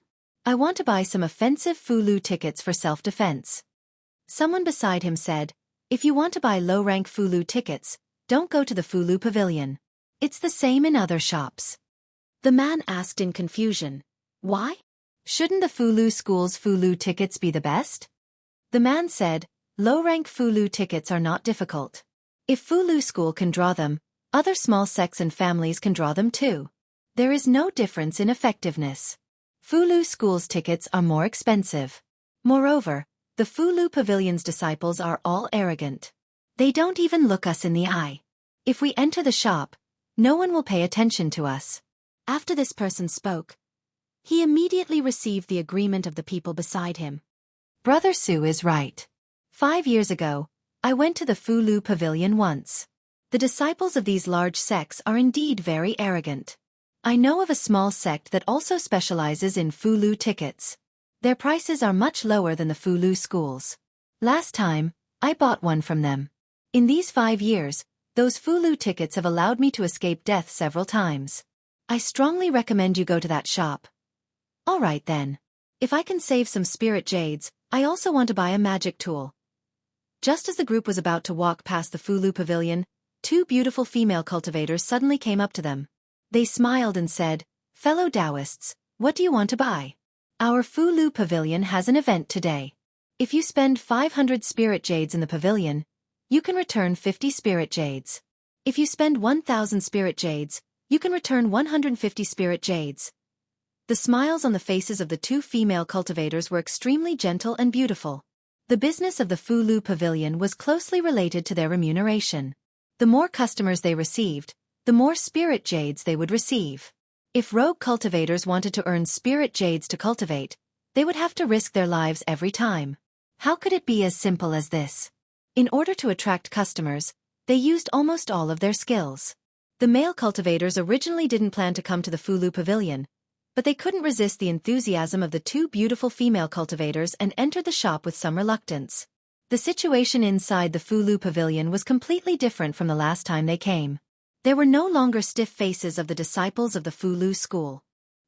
I want to buy some offensive Fulu tickets for self-defense." Someone beside him said, "If you want to buy low-rank Fulu tickets, don't go to the Fulu Pavilion. It's the same in other shops." The man asked in confusion, "Why? Shouldn't the Fulu school's Fulu tickets be the best?" The man said, "Low-rank Fulu tickets are not difficult. If Fulu school can draw them, other small sects and families can draw them too. There is no difference in effectiveness. Fulu school's tickets are more expensive. Moreover, the Fulu Pavilion's disciples are all arrogant. They don't even look us in the eye. If we enter the shop, no one will pay attention to us. After this person spoke, he immediately received the agreement of the people beside him. Brother Su is right. 5 years ago, I went to the Fulu Pavilion once. The disciples of these large sects are indeed very arrogant. I know of a small sect that also specializes in Fulu tickets. Their prices are much lower than the Fulu schools. Last time, I bought one from them. In these 5 years, those Fulu tickets have allowed me to escape death several times. I strongly recommend you go to that shop. Alright then. If I can save some spirit jades, I also want to buy a magic tool. Just as the group was about to walk past the Fulu Pavilion, 2 beautiful female cultivators suddenly came up to them. They smiled and said, "Fellow Taoists, what do you want to buy? Our Fulu Pavilion has an event today. If you spend 500 spirit jades in the pavilion, you can return 50 spirit jades. If you spend 1,000 spirit jades, you can return 150 spirit jades." The smiles on the faces of the 2 female cultivators were extremely gentle and beautiful. The business of the Fulu Pavilion was closely related to their remuneration. The more customers they received, the more spirit jades they would receive. If rogue cultivators wanted to earn spirit jades to cultivate, they would have to risk their lives every time. How could it be as simple as this? In order to attract customers, they used almost all of their skills. The male cultivators originally didn't plan to come to the Fulu Pavilion, but they couldn't resist the enthusiasm of the 2 beautiful female cultivators and entered the shop with some reluctance. The situation inside the Fulu Pavilion was completely different from the last time they came. There were no longer stiff faces of the disciples of the Fulu school.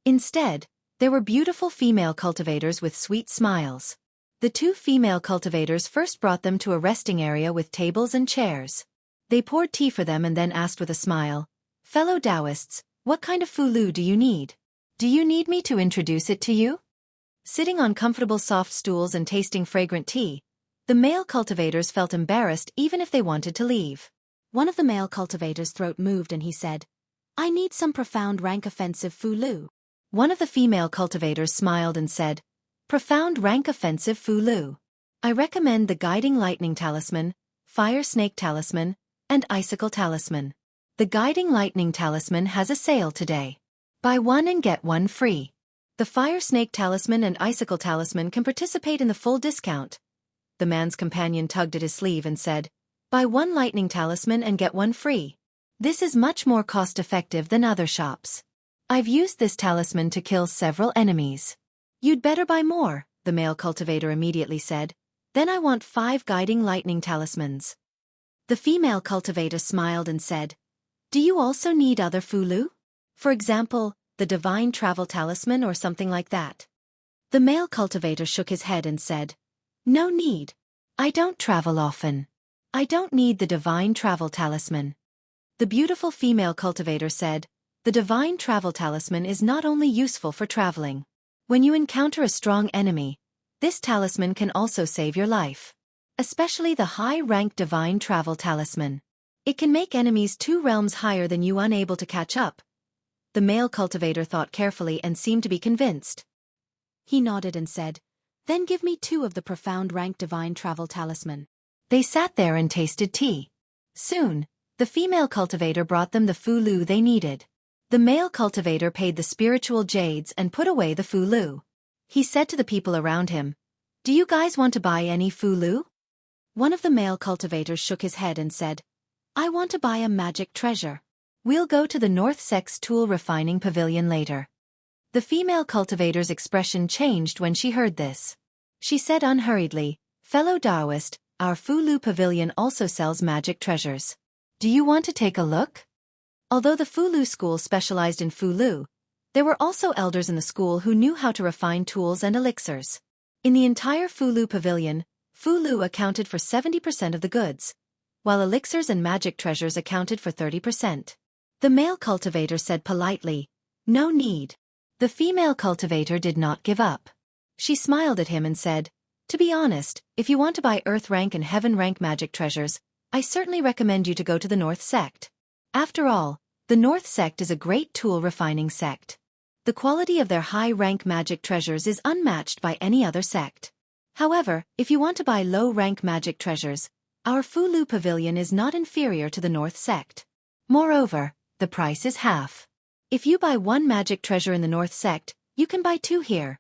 Instead, there were beautiful female cultivators with sweet smiles. The 2 female cultivators first brought them to a resting area with tables and chairs. They poured tea for them and then asked with a smile, "Fellow Taoists, what kind of Fulu do you need? Do you need me to introduce it to you?" Sitting on comfortable soft stools and tasting fragrant tea, the male cultivators felt embarrassed even if they wanted to leave. One of the male cultivators' throat moved and he said, "I need some profound rank offensive Fulu." One of the female cultivators smiled and said, "Profound rank offensive Fulu. I recommend the Guiding Lightning Talisman, Fire Snake Talisman, and Icicle Talisman. The Guiding Lightning Talisman has a sale today. Buy one and get one free. The Fire Snake Talisman and Icicle Talisman can participate in the full discount." The man's companion tugged at his sleeve and said, "Buy one Lightning Talisman and get one free. This is much more cost-effective than other shops. I've used this talisman to kill several enemies." "You'd better buy more," the male cultivator immediately said. "Then I want 5 Guiding Lightning Talismans." The female cultivator smiled and said, "Do you also need other Fulu? For example, the Divine Travel Talisman or something like that?" The male cultivator shook his head and said, "No need. I don't travel often. I don't need the Divine Travel Talisman." The beautiful female cultivator said, "The Divine Travel Talisman is not only useful for traveling. When you encounter a strong enemy, this talisman can also save your life. Especially the high-rank Divine Travel Talisman. It can make enemies 2 realms higher than you unable to catch up." The male cultivator thought carefully and seemed to be convinced. He nodded and said, "Then give me 2 of the profound rank Divine Travel Talisman." They sat there and tasted tea. Soon, the female cultivator brought them the Fulu they needed. The male cultivator paid the spiritual jades and put away the Fulu. He said to the people around him, "Do you guys want to buy any Fulu?" One of the male cultivators shook his head and said, "I want to buy a magic treasure. We'll go to the North Sex Tool Refining Pavilion later." The female cultivator's expression changed when she heard this. She said unhurriedly, "Fellow Taoist, our Fulu Pavilion also sells magic treasures. Do you want to take a look?" Although the Fulu school specialized in Fulu, there were also elders in the school who knew how to refine tools and elixirs. In the entire Fulu Pavilion, Fulu accounted for 70% of the goods, while elixirs and magic treasures accounted for 30%. The male cultivator said politely, "No need." The female cultivator did not give up. She smiled at him and said, "To be honest, if you want to buy Earth rank and Heaven rank magic treasures, I certainly recommend you to go to the North Sect. After all, the North Sect is a great tool refining sect. The quality of their high-rank magic treasures is unmatched by any other sect. However, if you want to buy low-rank magic treasures, Our Fulu Pavilion is not inferior to the North Sect. Moreover, the price is half. If you buy one magic treasure in the North Sect, you can buy two here.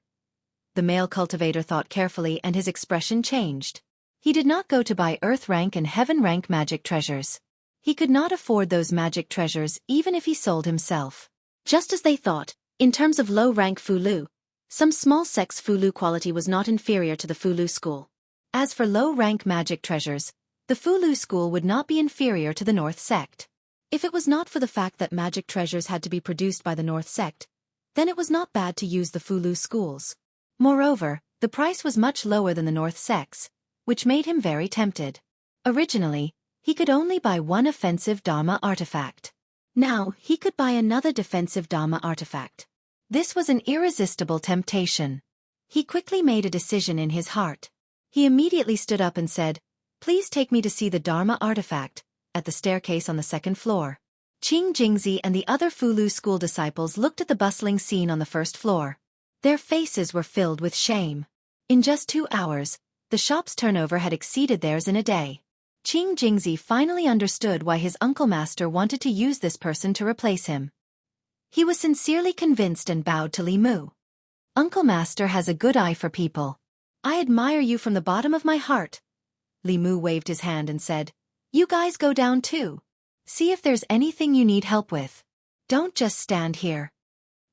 The male cultivator thought carefully and his expression changed. He did not go to buy Earth rank and Heaven rank magic treasures. He could not afford those magic treasures even if he sold himself. Just as they thought, in terms of low-rank Fulu, some small sect's Fulu quality was not inferior to the Fulu school. As for low-rank magic treasures, the Fulu school would not be inferior to the North Sect. If it was not for the fact that magic treasures had to be produced by the North Sect, then it was not bad to use the Fulu schools. Moreover, the price was much lower than the North Sect's, which made him very tempted. Originally, he could only buy one offensive Dharma artifact. Now, he could buy another defensive Dharma artifact. This was an irresistible temptation. He quickly made a decision in his heart. He immediately stood up and said, "Please take me to see the Dharma artifact," at the staircase on the second floor. Qing Jingzi and the other Fulu school disciples looked at the bustling scene on the first floor. Their faces were filled with shame. In just 2 hours, the shop's turnover had exceeded theirs in a day. Qing Jingzi finally understood why his uncle master wanted to use this person to replace him. He was sincerely convinced and bowed to Li Mu. "Uncle master has a good eye for people. I admire you from the bottom of my heart." Li Mu waved his hand and said, "You guys go down too. See if there's anything you need help with. Don't just stand here."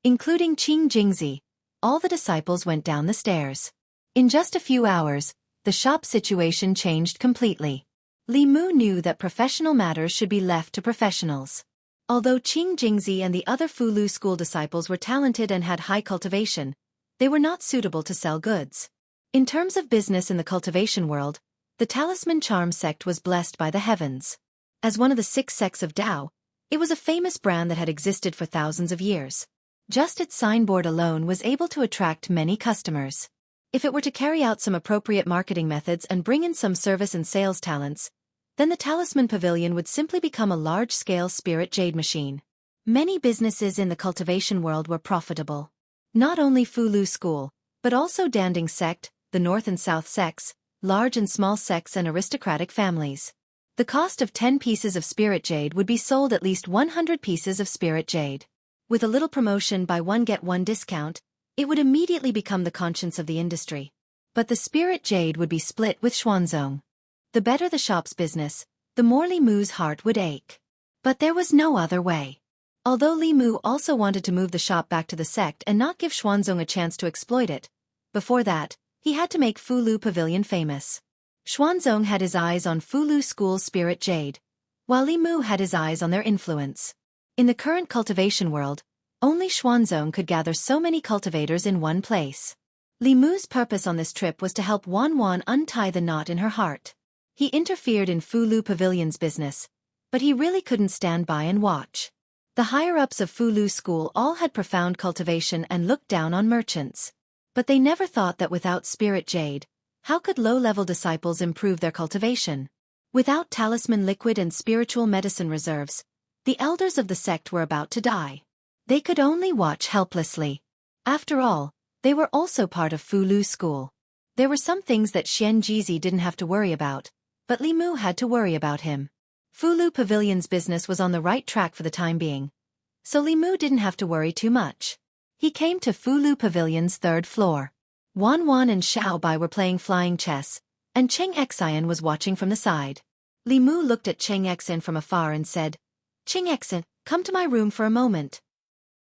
Including Qing Jingzi, all the disciples went down the stairs. In just a few hours, the shop situation changed completely. Li Mu knew that professional matters should be left to professionals. Although Qing Jingzi and the other Fulu school disciples were talented and had high cultivation, they were not suitable to sell goods. In terms of business in the cultivation world, the Talisman Charm sect was blessed by the heavens. As one of the 6 sects of Tao, it was a famous brand that had existed for thousands of years. Just its signboard alone was able to attract many customers. If it were to carry out some appropriate marketing methods and bring in some service and sales talents, then the Talisman Pavilion would simply become a large-scale spirit jade machine. Many businesses in the cultivation world were profitable. Not only Fulu School, but also Danding Sect, the North and South sects, large and small sects and aristocratic families. The cost of 10 pieces of spirit jade would be sold at least 100 pieces of spirit jade. With a little promotion buy one get one discount, it would immediately become the conscience of the industry. But the spirit jade would be split with Xuanzong. The better the shop's business, the more Li Mu's heart would ache. But there was no other way. Although Li Mu also wanted to move the shop back to the sect and not give Xuanzong a chance to exploit it, before that, he had to make Fulu Pavilion famous. Xuanzong had his eyes on Fulu School's spirit jade, while Li Mu had his eyes on their influence. In the current cultivation world, only Xuanzong could gather so many cultivators in one place. Li Mu's purpose on this trip was to help Wan Wan untie the knot in her heart. He interfered in Fulu Pavilion's business, but he really couldn't stand by and watch. The higher-ups of Fulu School all had profound cultivation and looked down on merchants. But they never thought that without spirit jade, how could low-level disciples improve their cultivation? Without talisman liquid and spiritual medicine reserves, the elders of the sect were about to die. They could only watch helplessly. After all, they were also part of Fulu School. There were some things that Xian Jizi didn't have to worry about, but Li Mu had to worry about him. Fulu Pavilion's business was on the right track for the time being, so Li Mu didn't have to worry too much. He came to Fulu Pavilion's 3rd floor. Wan Wan and Xiao Bai were playing flying chess, and Cheng Xian was watching from the side. Li Mu looked at Cheng Xian from afar and said, "Cheng Xian, come to my room for a moment."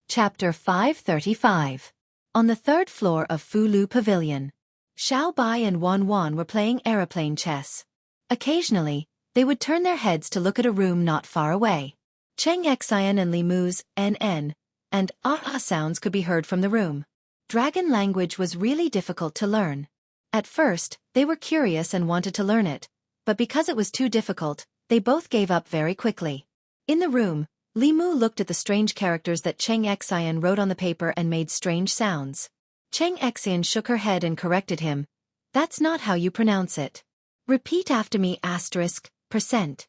Chapter 535. On the 3rd floor of Fulu Pavilion, Xiao Bai and Wan Wan were playing aeroplane chess. Occasionally, they would turn their heads to look at a room not far away. Cheng Xian and Li Mu's NN and ah sounds could be heard from the room. Dragon language was really difficult to learn. At first, they were curious and wanted to learn it, but because it was too difficult, they both gave up very quickly. In the room, Li Mu looked at the strange characters that Cheng Xian wrote on the paper and made strange sounds. Cheng Xian shook her head and corrected him. "That's not how you pronounce it. Repeat after me %."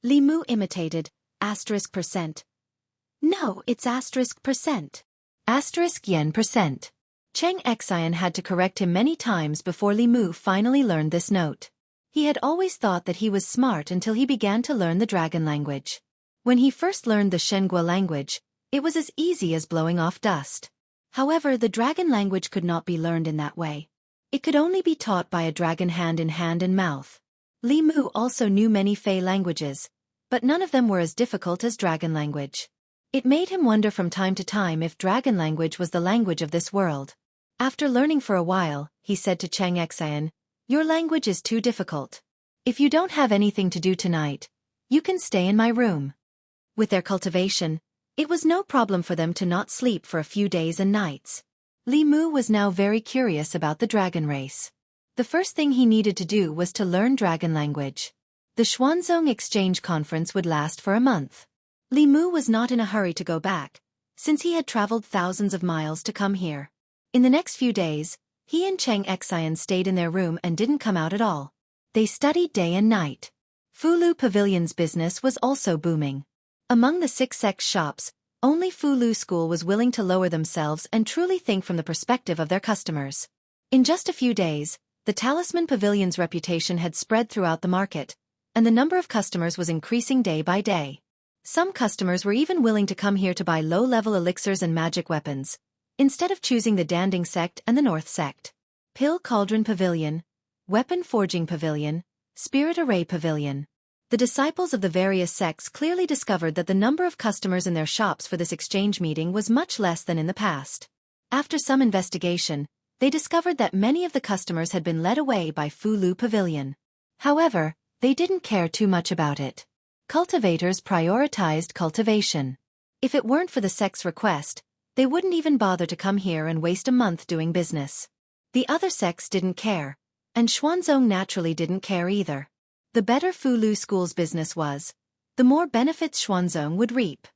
Li Mu imitated %. "No, it's %. %. Cheng Xian had to correct him many times before Li Mu finally learned this note. He had always thought that he was smart until he began to learn the dragon language. When he first learned the Shengua language, it was as easy as blowing off dust. However, the dragon language could not be learned in that way. It could only be taught by a dragon hand in hand and mouth. Li Mu also knew many Fey languages, but none of them were as difficult as dragon language. It made him wonder from time to time if dragon language was the language of this world. After learning for a while, he said to Cheng Xian, "Your language is too difficult. If you don't have anything to do tonight, you can stay in my room." With their cultivation, it was no problem for them to not sleep for a few days and nights. Li Mu was now very curious about the dragon race. The first thing he needed to do was to learn dragon language. The Xuanzong Exchange Conference would last for a month. Li Mu was not in a hurry to go back, since he had traveled thousands of miles to come here. In the next few days, he and Cheng Xian stayed in their room and didn't come out at all. They studied day and night. Fulu Pavilion's business was also booming. Among the 6X shops, only Fulu School was willing to lower themselves and truly think from the perspective of their customers. In just a few days, the Talisman Pavilion's reputation had spread throughout the market, and the number of customers was increasing day by day. Some customers were even willing to come here to buy low-level elixirs and magic weapons, instead of choosing the Danding sect and the North sect. Pill Cauldron Pavilion, Weapon Forging Pavilion, Spirit Array Pavilion. The disciples of the various sects clearly discovered that the number of customers in their shops for this exchange meeting was much less than in the past. After some investigation, they discovered that many of the customers had been led away by Fulu Pavilion. However, they didn't care too much about it. Cultivators prioritized cultivation. If it weren't for the sect's request, they wouldn't even bother to come here and waste a month doing business. The other sects didn't care, and Xuanzong naturally didn't care either. The better Fulu School's business was, the more benefits Xuanzong would reap.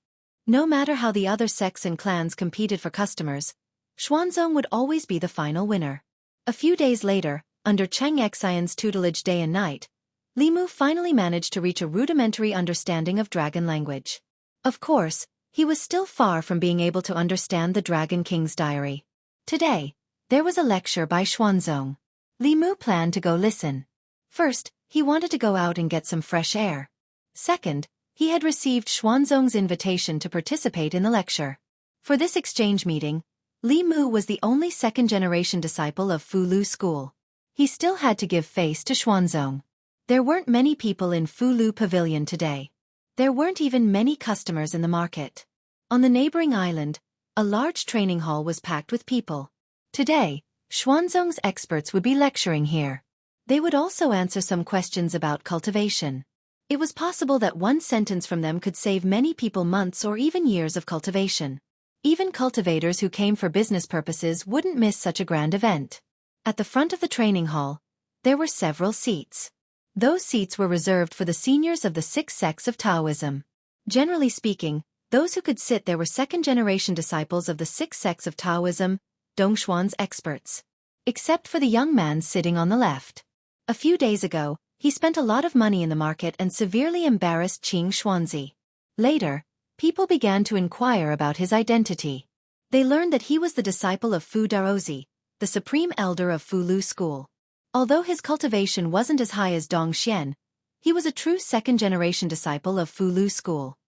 No matter how the other sects and clans competed for customers, Xuanzong would always be the final winner. A few days later, under Cheng Xian's tutelage day and night, Li Mu finally managed to reach a rudimentary understanding of dragon language. Of course, he was still far from being able to understand the Dragon King's diary. Today, there was a lecture by Xuanzong. Li Mu planned to go listen. First, he wanted to go out and get some fresh air. Second, he had received Xuanzong's invitation to participate in the lecture. For this exchange meeting, Li Mu was the only second-generation disciple of Fulu School. He still had to give face to Xuanzong. There weren't many people in Fulu Pavilion today. There weren't even many customers in the market. On the neighboring island, a large training hall was packed with people. Today, Xuanzong's experts would be lecturing here. They would also answer some questions about cultivation. It was possible that one sentence from them could save many people months or even years of cultivation. Even cultivators who came for business purposes wouldn't miss such a grand event. At the front of the training hall, there were several seats. Those seats were reserved for the seniors of the 6 sects of Taoism. Generally speaking, those who could sit there were second-generation disciples of the 6 sects of Taoism, Dongshuan's experts. Except for the young man sitting on the left. A few days ago, he spent a lot of money in the market and severely embarrassed Qing Xuanzi. Later, people began to inquire about his identity. They learned that he was the disciple of Fu Daozi, the supreme elder of Fulu School. Although his cultivation wasn't as high as Dong Xian, he was a true second-generation disciple of Fulu School.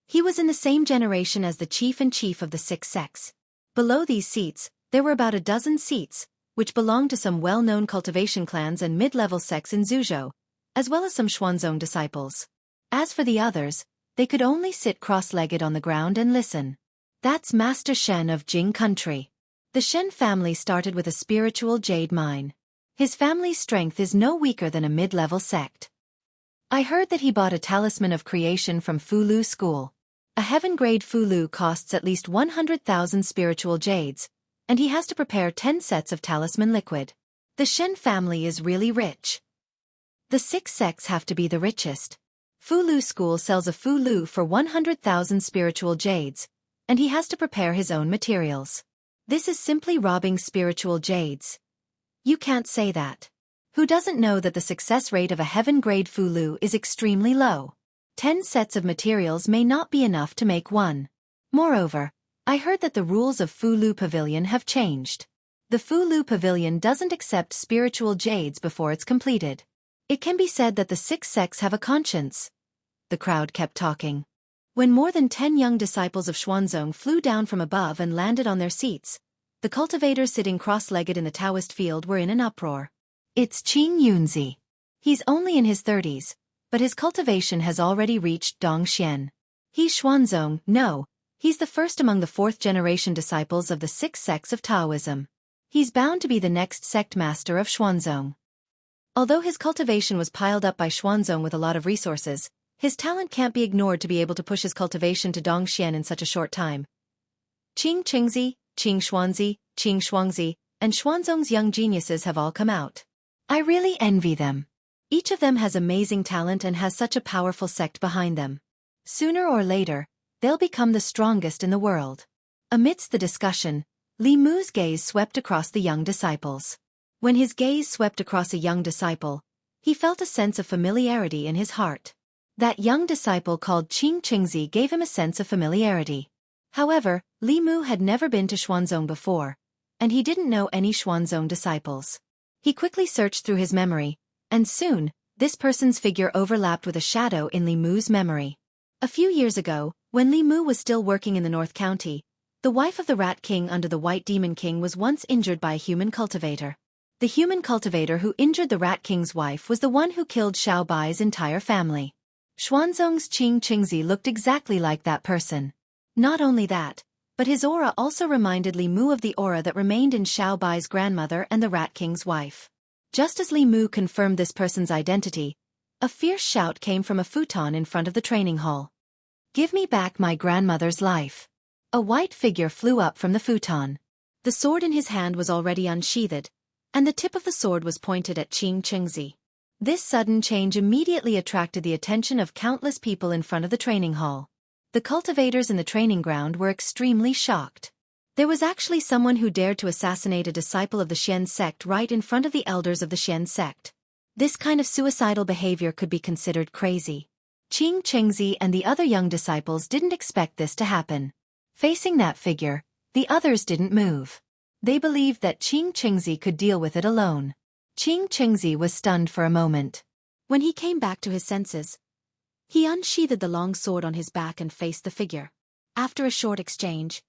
He was in the same generation as the chief of the 6 sects. Below these seats, there were about a dozen seats, which belonged to some well-known cultivation clans and mid-level sects in Zhuzhou, as well as some Xuanzong disciples. As for the others, they could only sit cross-legged on the ground and listen. That's Master Shen of Jing Country. The Shen family started with a spiritual jade mine. His family's strength is no weaker than a mid-level sect. I heard that he bought a talisman of creation from Fulu School. A heaven-grade Fulu costs at least 100,000 spiritual jades, and he has to prepare 10 sets of talisman liquid. The Shen family is really rich. The 6 sects have to be the richest. Fulu School sells a Fulu for 100,000 spiritual jades, and he has to prepare his own materials. This is simply robbing spiritual jades. You can't say that. Who doesn't know that the success rate of a heaven-grade Fulu is extremely low? 10 sets of materials may not be enough to make one. Moreover, I heard that the rules of Fulu Pavilion have changed. The Fulu Pavilion doesn't accept spiritual jades before it's completed. It can be said that the 6 sects have a conscience. The crowd kept talking. When more than 10 young disciples of Xuanzong flew down from above and landed on their seats, the cultivators sitting cross-legged in the Taoist field were in an uproar. It's Qing Yunzi. He's only in his 30s, but his cultivation has already reached Dongxian. He's Xuanzong, no, he's the first among the 4th-generation disciples of the 6 sects of Taoism. He's bound to be the next sect master of Xuanzong. Although his cultivation was piled up by Xuanzong with a lot of resources, his talent can't be ignored to be able to push his cultivation to Dongxian in such a short time. Qing Qingzi, Qing Shuangzi, and Xuanzong's young geniuses have all come out. I really envy them. Each of them has amazing talent and has such a powerful sect behind them. Sooner or later, they'll become the strongest in the world. Amidst the discussion, Li Mu's gaze swept across the young disciples. When his gaze swept across a young disciple, he felt a sense of familiarity in his heart. That young disciple called Qing Qingzi gave him a sense of familiarity. However, Li Mu had never been to Xuanzong before, and he didn't know any Xuanzong disciples. He quickly searched through his memory, and soon, this person's figure overlapped with a shadow in Li Mu's memory. A few years ago, when Li Mu was still working in the North County, the wife of the Rat King under the White Demon King was once injured by a human cultivator. The human cultivator who injured the Rat King's wife was the one who killed Xiao Bai's entire family. Xuanzong's Qing Qingzi looked exactly like that person. Not only that, but his aura also reminded Li Mu of the aura that remained in Xiao Bai's grandmother and the Rat King's wife. Just as Li Mu confirmed this person's identity, a fierce shout came from a futon in front of the training hall. Give me back my grandmother's life. A white figure flew up from the futon. The sword in his hand was already unsheathed, and the tip of the sword was pointed at Qing Qingzi. This sudden change immediately attracted the attention of countless people in front of the training hall. The cultivators in the training ground were extremely shocked. There was actually someone who dared to assassinate a disciple of the Xian sect right in front of the elders of the Xian sect. This kind of suicidal behavior could be considered crazy. Qing Qingzi and the other young disciples didn't expect this to happen. Facing that figure, the others didn't move. They believed that Qing Qingzi could deal with it alone. Qing Qingzi was stunned for a moment. When he came back to his senses, he unsheathed the long sword on his back and faced the figure. After a short exchange,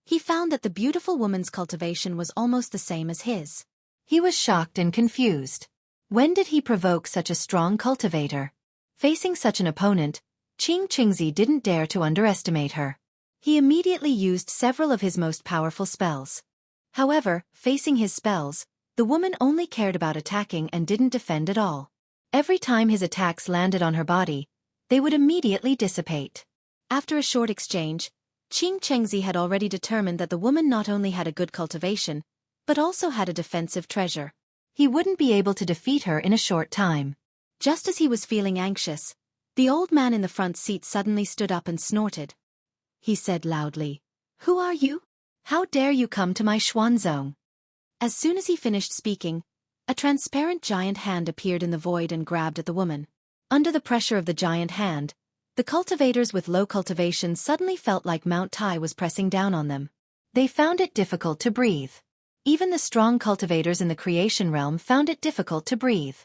he found that the beautiful woman's cultivation was almost the same as his. He was shocked and confused. When did he provoke such a strong cultivator? Facing such an opponent, Qing Qingzi didn't dare to underestimate her. He immediately used several of his most powerful spells. However, facing his spells, the woman only cared about attacking and didn't defend at all. Every time his attacks landed on her body, they would immediately dissipate. After a short exchange, Qing Qingzi had already determined that the woman not only had a good cultivation, but also had a defensive treasure. He wouldn't be able to defeat her in a short time. Just as he was feeling anxious, the old man in the front seat suddenly stood up and snorted. He said loudly, "Who are you? How dare you come to my Xuanzong?" As soon as he finished speaking, a transparent giant hand appeared in the void and grabbed at the woman. Under the pressure of the giant hand, the cultivators with low cultivation suddenly felt like Mount Tai was pressing down on them. They found it difficult to breathe. Even the strong cultivators in the creation realm found it difficult to breathe.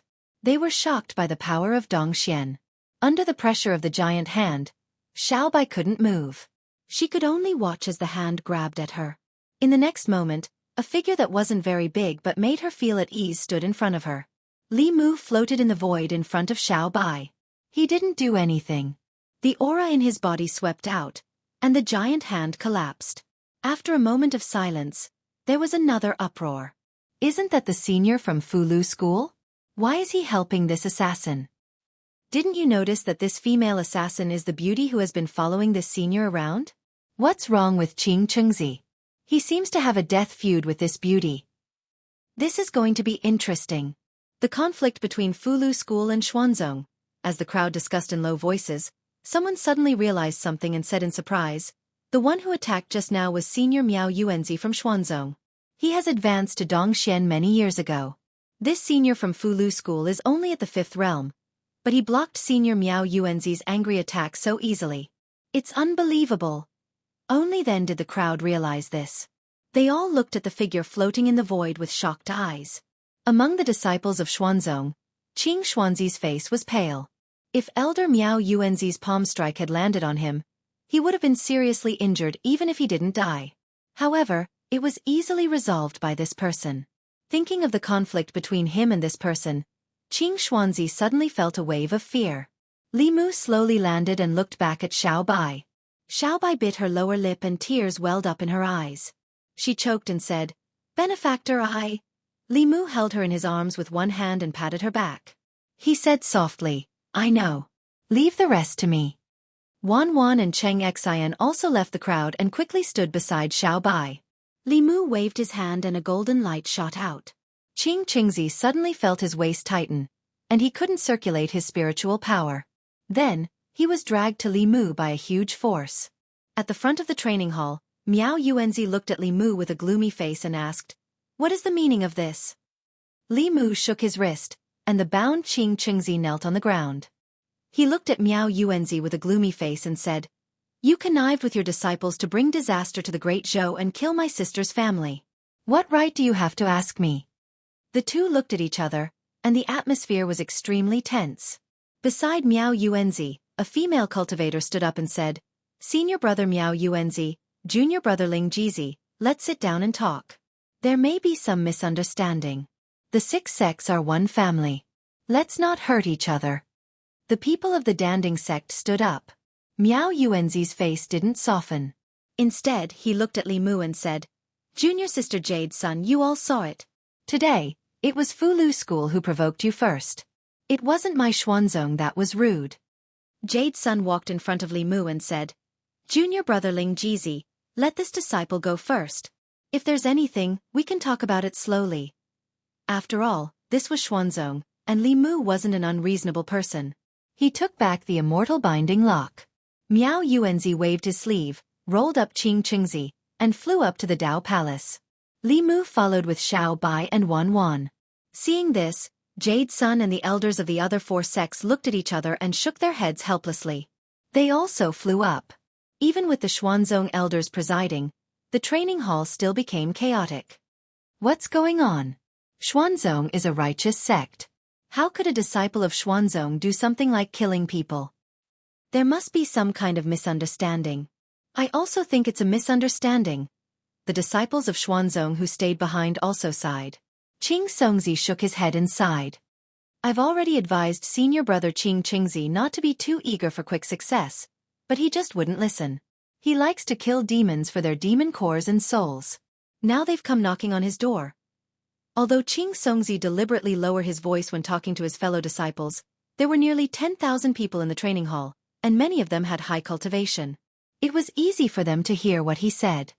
They were shocked by the power of Dongxian. Under the pressure of the giant hand, Xiao Bai couldn't move. She could only watch as the hand grabbed at her. In the next moment, a figure that wasn't very big but made her feel at ease stood in front of her. Li Mu floated in the void in front of Xiao Bai. He didn't do anything. The aura in his body swept out, and the giant hand collapsed. After a moment of silence, there was another uproar. Isn't that the senior from Fulu School? Why is he helping this assassin? Didn't you notice that this female assassin is the beauty who has been following this senior around? What's wrong with Qing Qingzi? He seems to have a death feud with this beauty. This is going to be interesting. The conflict between Fulu School and Xuanzong. As the crowd discussed in low voices, someone suddenly realized something and said in surprise, "The one who attacked just now was Senior Miao Yuanzi from Xuanzong. He has advanced to Dongxian many years ago. This senior from Fulu School is only at the 5th realm, but he blocked Senior Miao Yuanzi's angry attack so easily. It's unbelievable." Only then did the crowd realize this. They all looked at the figure floating in the void with shocked eyes. Among the disciples of Xuanzong, Qing Xuanzi's face was pale. If Elder Miao Yuanzi's palm strike had landed on him, he would have been seriously injured even if he didn't die. However, it was easily resolved by this person. Thinking of the conflict between him and this person, Qing Xuanzi suddenly felt a wave of fear. Li Mu slowly landed and looked back at Xiao Bai. Xiao Bai bit her lower lip and tears welled up in her eyes. She choked and said, "Benefactor, I..." Li Mu held her in his arms with one hand and patted her back. He said softly, "I know. Leave the rest to me." Wan Wan and Cheng Xian also left the crowd and quickly stood beside Xiao Bai. Li Mu waved his hand and a golden light shot out. Qing Qingzi suddenly felt his waist tighten, and he couldn't circulate his spiritual power. Then, he was dragged to Li Mu by a huge force. At the front of the training hall, Miao Yuanzi looked at Li Mu with a gloomy face and asked, "What is the meaning of this?" Li Mu shook his wrist, and the bound Qing Qingzi knelt on the ground. He looked at Miao Yuanzi with a gloomy face and said, "You connived with your disciples to bring disaster to the great Zhou and kill my sister's family. What right do you have to ask me?" The two looked at each other, and the atmosphere was extremely tense. Beside Miao Yuanzi, a female cultivator stood up and said, "Senior brother Miao Yuanzi, junior brother Ling Jizi, let's sit down and talk. There may be some misunderstanding. The 6 sects are one family. Let's not hurt each other." The people of the Danding sect stood up. Miao Yuanzi's face didn't soften. Instead, he looked at Li Mu and said, "Junior sister Jade's son, you all saw it. Today, it was Fulu School who provoked you first. It wasn't my Xuanzong that was rude." Jade's son walked in front of Li Mu and said, "Junior brother Ling Jizi, let this disciple go first. If there's anything, we can talk about it slowly." After all, this was Xuanzong, and Li Mu wasn't an unreasonable person. He took back the immortal binding lock. Miao Yuanzi waved his sleeve, rolled up Qing Qingzi, and flew up to the Dao Palace. Li Mu followed with Xiao Bai and Wan Wan. Seeing this, Jade's son and the elders of the other 4 sects looked at each other and shook their heads helplessly. They also flew up. Even with the Xuanzong elders presiding, the training hall still became chaotic. What's going on? Xuanzong is a righteous sect. How could a disciple of Xuanzong do something like killing people? There must be some kind of misunderstanding. I also think it's a misunderstanding. The disciples of Xuanzong who stayed behind also sighed. Qing Songzi shook his head and sighed. "I've already advised senior brother Qing Qingzi not to be too eager for quick success, but he just wouldn't listen. He likes to kill demons for their demon cores and souls. Now they've come knocking on his door." Although Qing Songzi deliberately lowered his voice when talking to his fellow disciples, there were nearly 10,000 people in the training hall, and many of them had high cultivation. It was easy for them to hear what he said.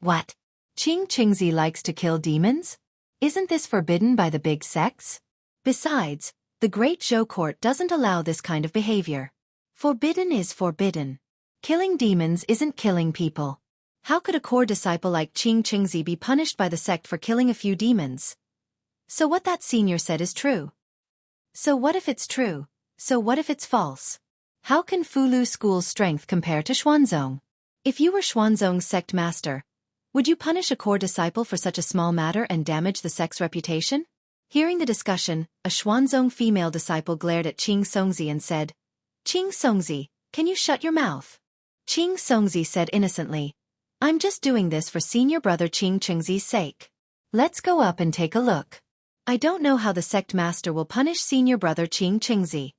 "What? Qing Qingzi likes to kill demons? Isn't this forbidden by the big sects? Besides, the Great Zhou Court doesn't allow this kind of behavior. Forbidden is forbidden. Killing demons isn't killing people. How could a core disciple like Qing Qingzi be punished by the sect for killing a few demons? So what that senior said is true. So what if it's true? So what if it's false? How can Fulu School's strength compare to Xuanzong? If you were Xuanzong's sect master, would you punish a core disciple for such a small matter and damage the sect's reputation?" Hearing the discussion, a Xuanzong female disciple glared at Qing Songzi and said, "Qing Songzi, can you shut your mouth?" Qing Songzi said innocently, "I'm just doing this for senior brother Qing Qingzi's sake. Let's go up and take a look. I don't know how the sect master will punish senior brother Qing Qingzi."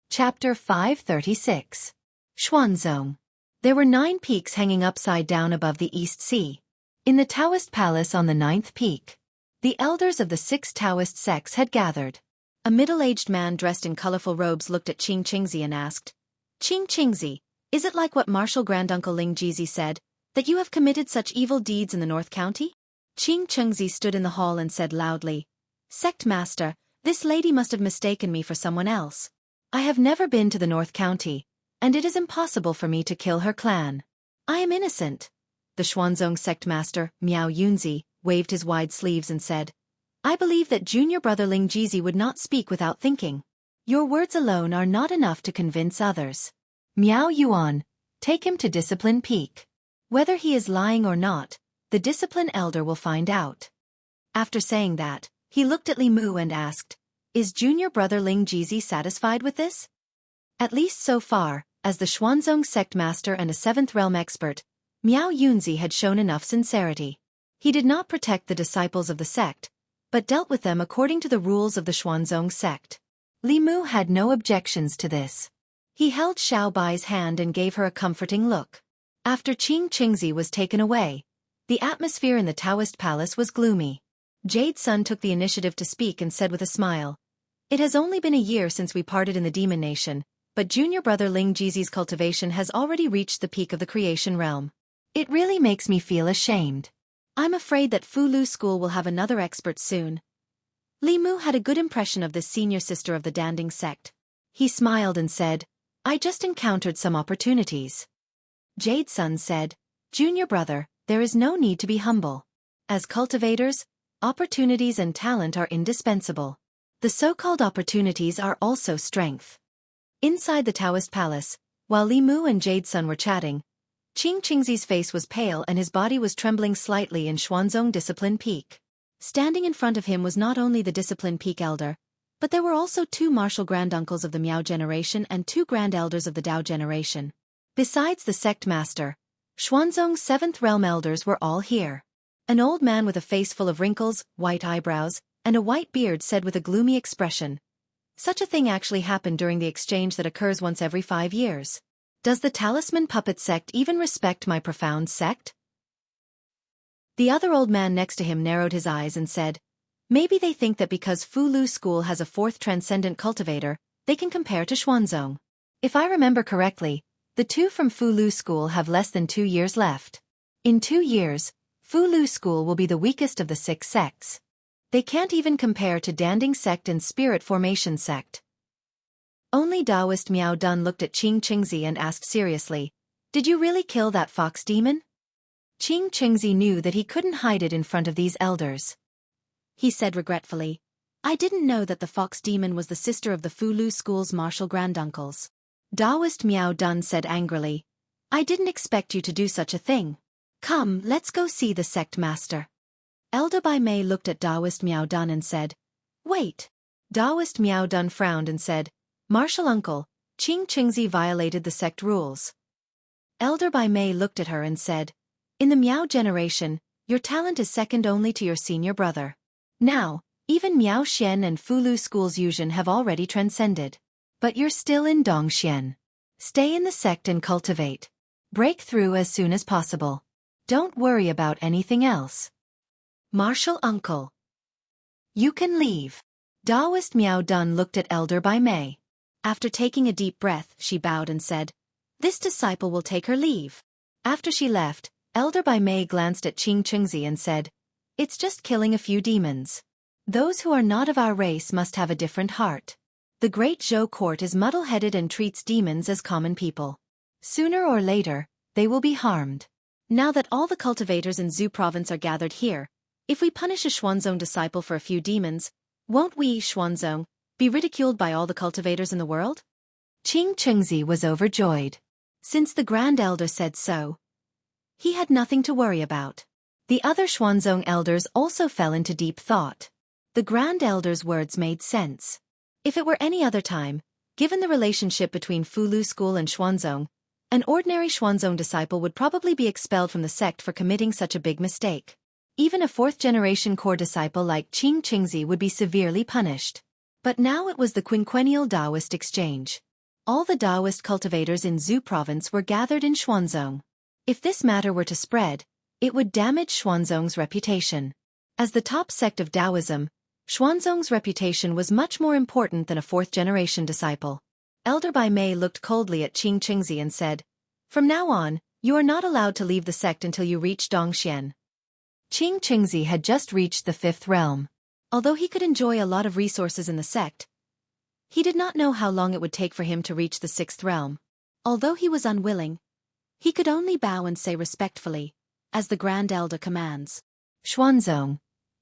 Chapter 536. Xuanzong. There were 9 peaks hanging upside down above the East Sea. In the Taoist palace on the 9th peak, the elders of the 6 Taoist sects had gathered. A middle-aged man dressed in colorful robes looked at Qing Qingzi and asked, "Qing Qingzi, is it like what Marshal Granduncle Ling Jizi said, that you have committed such evil deeds in the North County?" Qing Qingzi stood in the hall and said loudly, "Sect master, this lady must have mistaken me for someone else. I have never been to the North County, and it is impossible for me to kill her clan. I am innocent." The Xuanzong sect master, Miao Yunzi, waved his wide sleeves and said, "I believe that junior brother Ling Jizi would not speak without thinking. Your words alone are not enough to convince others. Miao Yuan, take him to Discipline Peak. Whether he is lying or not, the discipline elder will find out." After saying that, he looked at Li Mu and asked, Is junior brother Ling Jizi satisfied with this? At least so far, as the Xuanzong sect master and a 7th realm expert, Miao Yunzi had shown enough sincerity. He did not protect the disciples of the sect, but dealt with them according to the rules of the Xuanzong sect. Li Mu had no objections to this. He held Xiao Bai's hand and gave her a comforting look. After Qing Qingzi was taken away, the atmosphere in the Taoist palace was gloomy. Jade Sun took the initiative to speak and said with a smile, "It has only been a year since we parted in the Demon Nation, but junior brother Ling Jizi's cultivation has already reached the peak of the creation realm. It really makes me feel ashamed. I'm afraid that Fu Lu School will have another expert soon." Li Mu had a good impression of this senior sister of the Danding sect. He smiled and said, "I just encountered some opportunities." Jade Sun said, "Junior brother, there is no need to be humble. As cultivators, opportunities and talent are indispensable. The so-called opportunities are also strength." Inside the Taoist palace, while Li Mu and Jade Sun were chatting, Qing Qingzi's face was pale and his body was trembling slightly in Xuanzong Discipline Peak. Standing in front of him was not only the Discipline Peak elder, but there were also 2 martial granduncles of the Miao generation and 2 grand elders of the Dao generation. Besides the sect master, Xuanzong's 7th realm elders were all here. An old man with a face full of wrinkles, white eyebrows, and a white beard said with a gloomy expression, "Such a thing actually happened during the exchange that occurs once every 5 years. Does the Talisman Puppet sect even respect my profound sect?" The other old man next to him narrowed his eyes and said, "Maybe they think that because Fu Lu School has a 4th transcendent cultivator, they can compare to Xuanzong. If I remember correctly, the 2 from Fu Lu School have less than 2 years left. In 2 years, Fu Lu School will be the weakest of the 6 sects. They can't even compare to Danding sect and Spirit Formation sect." Only Taoist Miao Dun looked at Qing Qingzi and asked seriously, "Did you really kill that fox demon?" Qing Qingzi knew that he couldn't hide it in front of these elders. He said regretfully, "I didn't know that the fox demon was the sister of the Fu Lu School's martial granduncles." Taoist Miao Dun said angrily, "I didn't expect you to do such a thing. Come, let's go see the sect master." Elder Bai Mei looked at Taoist Miao Dun and said, "Wait." Taoist Miao Dun frowned and said, "Martial uncle, Qing Qingzi violated the sect rules." Elder Bai Mei looked at her and said, "In the Miao generation, your talent is second only to your senior brother. Now, even Miao Xian and Fu Lu School's Yuzhen have already transcended. But you're still in Dongxian. Stay in the sect and cultivate. Break through as soon as possible. Don't worry about anything else. Martial uncle. You can leave." Taoist Miao Dun looked at Elder Bai Mei. After taking a deep breath, she bowed and said, "This disciple will take her leave." After she left, Elder Bai Mei glanced at Qing Qingzi and said, "It's just killing a few demons. Those who are not of our race must have a different heart. The great Zhou court is muddle-headed and treats demons as common people. Sooner or later, they will be harmed. Now that all the cultivators in Zhu province are gathered here, if we punish a Xuanzong disciple for a few demons, won't we, Xuanzong, be ridiculed by all the cultivators in the world?" Qing Qingzi was overjoyed. Since the Grand Elder said so, he had nothing to worry about. The other Xuanzong elders also fell into deep thought. The Grand Elder's words made sense. If it were any other time, given the relationship between Fu Lu School and Xuanzong, an ordinary Xuanzong disciple would probably be expelled from the sect for committing such a big mistake. Even a 4th-generation core disciple like Qing Qingzi would be severely punished. But now it was the quinquennial Taoist exchange. All the Taoist cultivators in Zhu province were gathered in Xuanzong. If this matter were to spread, it would damage Xuanzong's reputation. As the top sect of Taoism, Xuanzong's reputation was much more important than a 4th-generation disciple. Elder Bai Mei looked coldly at Qing Qingzi and said, "From now on, you are not allowed to leave the sect until you reach Dongxian." Qing Qingzi had just reached the 5th realm. Although he could enjoy a lot of resources in the sect, he did not know how long it would take for him to reach the 6th realm. Although he was unwilling, he could only bow and say respectfully, "As the Grand Elder commands." Xuanzong,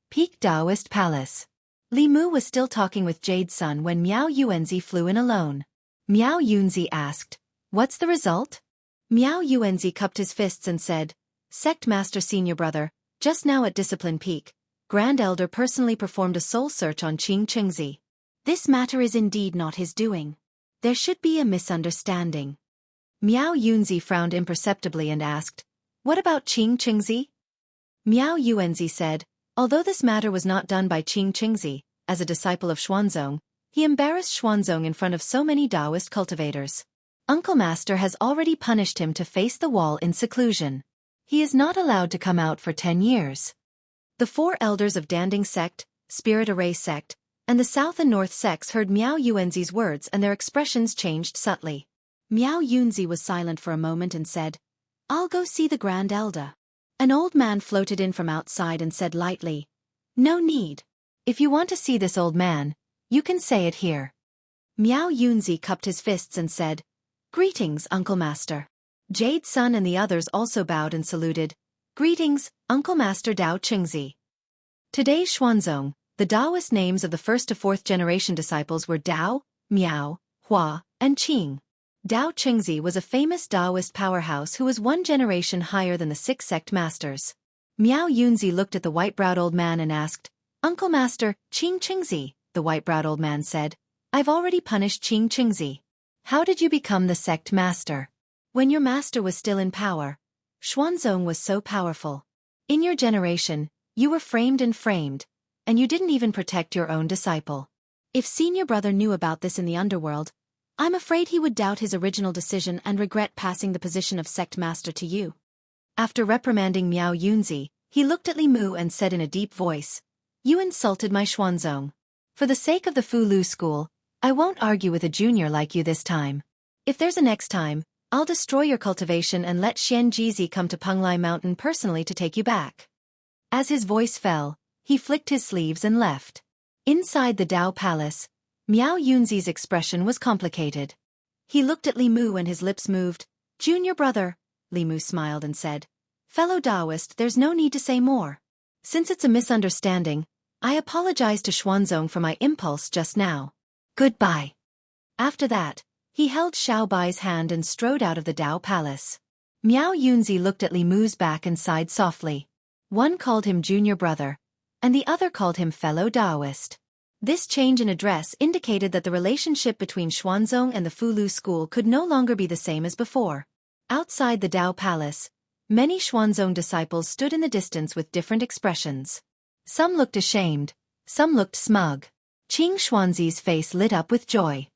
Peak Taoist Palace. Li Mu was still talking with Jade Sun when Miao Yuanzi flew in alone. Miao Yunzi asked, "What's the result?" Miao Yuanzi cupped his fists and said, "Sect Master Senior Brother, just now at Discipline Peak, Grand Elder personally performed a soul search on Qing Qingzi. This matter is indeed not his doing. There should be a misunderstanding. Miao Yunzi frowned imperceptibly and asked, "What about Qing Qingzi?" Miao Yuanzi said, although this matter was not done by Qing Qingzi, as a disciple of Xuanzong, he embarrassed Xuanzong in front of so many Taoist cultivators. Uncle Master has already punished him to face the wall in seclusion. He is not allowed to come out for 10 years. The 4 elders of Danding sect, Spirit Array sect, and the South and North sects heard Miao Yuanzi's words and their expressions changed subtly. Miao Yunzi was silent for a moment and said, "I'll go see the Grand Elder." An old man floated in from outside and said lightly, "No need. If you want to see this old man, you can say it here." Miao Yunzi cupped his fists and said, "Greetings, Uncle Master." Jade Sun and the others also bowed and saluted, "Greetings, Uncle Master Dao Qingzi." Today's Xuanzong, the Taoist names of the 1st to 4th generation disciples were Dao, Miao, Hua, and Qing. Dao Qingzi was a famous Taoist powerhouse who was 1 generation higher than the 6 sect masters. Miao Yunzi looked at the white-browed old man and asked, "Uncle Master, Qing Qingzi," the white-browed old man said, "I've already punished Qing Qingzi. How did you become the sect master?" "When your master was still in power. Xuanzong was so powerful. In your generation, you were framed, and you didn't even protect your own disciple. If senior brother knew about this in the underworld, I'm afraid he would doubt his original decision and regret passing the position of sect master to you." After reprimanding Miao Yunzi, he looked at Li Mu and said in a deep voice, "You insulted my Xuanzong. For the sake of the Fu Lu school, I won't argue with a junior like you this time. If there's a next time, I'll destroy your cultivation and let Xian Jizi come to Penglai Mountain personally to take you back." As his voice fell, he flicked his sleeves and left. Inside the Dao Palace, Miao Yunzi's expression was complicated. He looked at Li Mu and his lips moved. "Junior brother," Li Mu smiled and said, "Fellow Taoist, there's no need to say more. Since it's a misunderstanding, I apologize to Xuanzong for my impulse just now. Goodbye." After that, he held Xiao Bai's hand and strode out of the Dao Palace. Miao Yunzi looked at Li Mu's back and sighed softly. One called him junior brother, and the other called him fellow Taoist. This change in address indicated that the relationship between Xuanzong and the Fu Lu school could no longer be the same as before. Outside the Dao Palace, many Xuanzong disciples stood in the distance with different expressions. Some looked ashamed, some looked smug. Qing Xuanzi's face lit up with joy.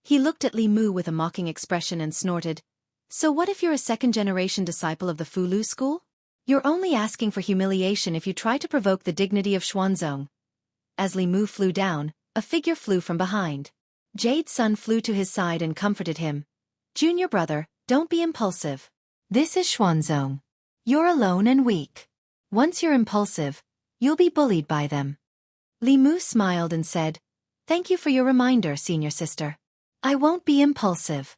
He looked at Li Mu with a mocking expression and snorted, "So what if you're a 2nd-generation disciple of the Fu Lu school? You're only asking for humiliation if you try to provoke the dignity of Xuanzong." As Li Mu flew down, a figure flew from behind. Jade Sun flew to his side and comforted him. "Junior brother, don't be impulsive. This is Xuanzong. You're alone and weak. Once you're impulsive, you'll be bullied by them." Li Mu smiled and said, "Thank you for your reminder, senior sister. I won't be impulsive."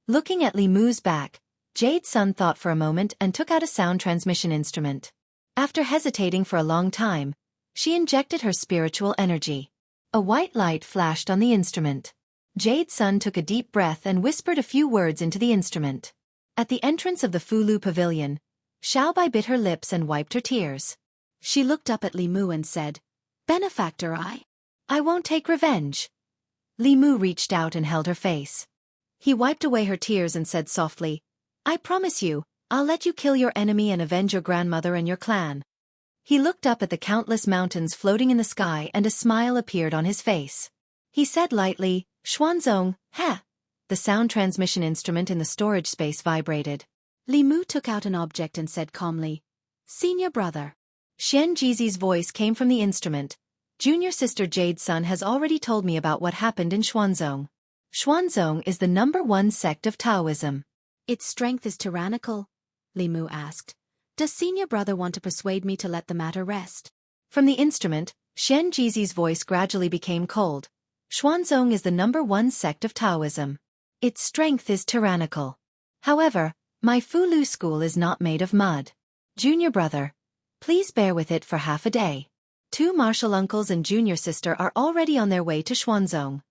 Looking at Li Mu's back, Jade Sun thought for a moment and took out a sound transmission instrument. After hesitating for a long time, she injected her spiritual energy. A white light flashed on the instrument. Jade Sun took a deep breath and whispered a few words into the instrument. At the entrance of the Fu Lu pavilion, Xiaobai bit her lips and wiped her tears. She looked up at Li Mu and said, "Benefactor, I won't take revenge." Li Mu reached out and held her face. He wiped away her tears and said softly, "I promise you, I'll let you kill your enemy and avenge your grandmother and your clan." He looked up at the countless mountains floating in the sky and a smile appeared on his face. He said lightly, "Xuanzong, ha!" The sound transmission instrument in the storage space vibrated. Li Mu took out an object and said calmly, "Senior brother." Xian Jizi's voice came from the instrument. "Junior sister Jade Sun has already told me about what happened in Xuanzong. Xuanzong is the #1 sect of Taoism." "Its strength is tyrannical?" Li Mu asked. "Does senior brother want to persuade me to let the matter rest?" From the instrument, Xian Jizi's voice gradually became cold. "Xuanzong is the #1 sect of Taoism. Its strength is tyrannical. However, my Fu Lu school is not made of mud. Junior brother, please bear with it for half a day. 2 martial uncles and junior sister are already on their way to Xuanzong."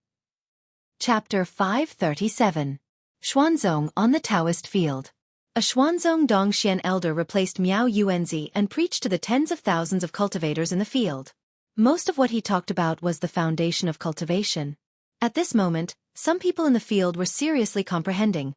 Chapter 537. Xuanzong on the Taoist Field. A Xuanzong Dongxian elder replaced Miao Yuanzi and preached to the tens of thousands of cultivators in the field. Most of what he talked about was the foundation of cultivation. At this moment, some people in the field were seriously comprehending,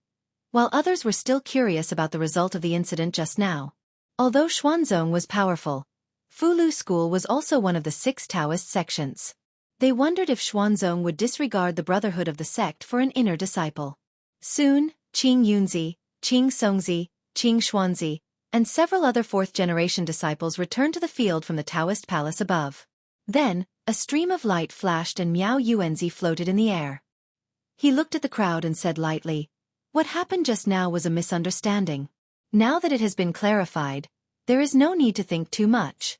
while others were still curious about the result of the incident just now. Although Xuanzong was powerful, Fulu School was also one of the 6 Taoist sections. They wondered if Xuanzong would disregard the brotherhood of the sect for an inner disciple. Soon, Qing Yunzi, Qing Songzi, Qing Xuanzi, and several other 4th-generation disciples returned to the field from the Taoist palace above. Then, a stream of light flashed and Miao Yuanzi floated in the air. He looked at the crowd and said lightly, "What happened just now was a misunderstanding. Now that it has been clarified, there is no need to think too much."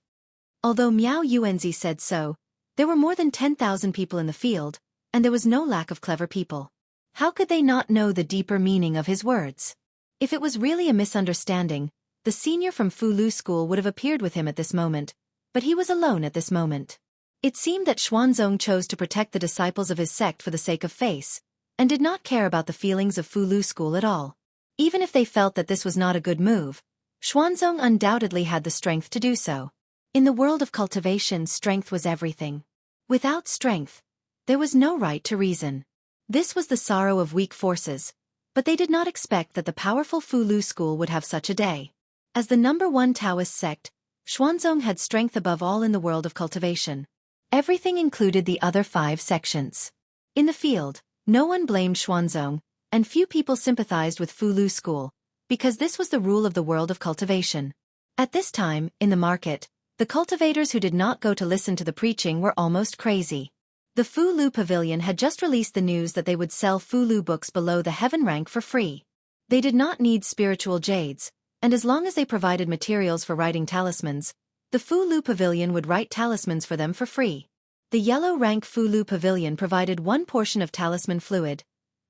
Although Miao Yuanzi said so, there were more than 10,000 people in the field, and there was no lack of clever people. How could they not know the deeper meaning of his words? If it was really a misunderstanding, the senior from Fulu School would have appeared with him at this moment, but he was alone at this moment. It seemed that Xuanzong chose to protect the disciples of his sect for the sake of face, and did not care about the feelings of Fulu School at all. Even if they felt that this was not a good move, Xuanzong undoubtedly had the strength to do so. In the world of cultivation, strength was everything. Without strength, there was no right to reason. This was the sorrow of weak forces, but they did not expect that the powerful Fulu School would have such a day. As the #1 Taoist sect, Xuanzong had strength above all in the world of cultivation. Everything included the other 5 sections. In the field, no one blamed Xuanzong, and few people sympathized with Fulu School, because this was the rule of the world of cultivation. At this time, in the market, the cultivators who did not go to listen to the preaching were almost crazy. The Fulu Pavilion had just released the news that they would sell Fulu books below the heaven rank for free. They did not need spiritual jades, and as long as they provided materials for writing talismans, the Fulu Pavilion would write talismans for them for free. The yellow rank Fulu Pavilion provided 1 portion of talisman fluid,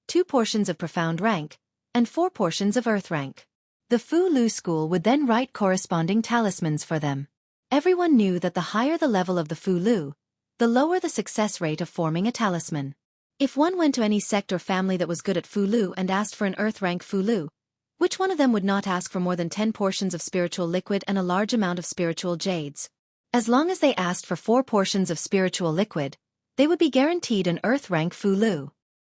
2 portions of profound rank, and 4 portions of earth rank. The Fulu School would then write corresponding talismans for them. Everyone knew that the higher the level of the Fulu, the lower the success rate of forming a talisman. If one went to any sect or family that was good at Fulu and asked for an earth rank Fulu, which one of them would not ask for more than 10 portions of spiritual liquid and a large amount of spiritual jades? As long as they asked for 4 portions of spiritual liquid, they would be guaranteed an earth rank Fulu.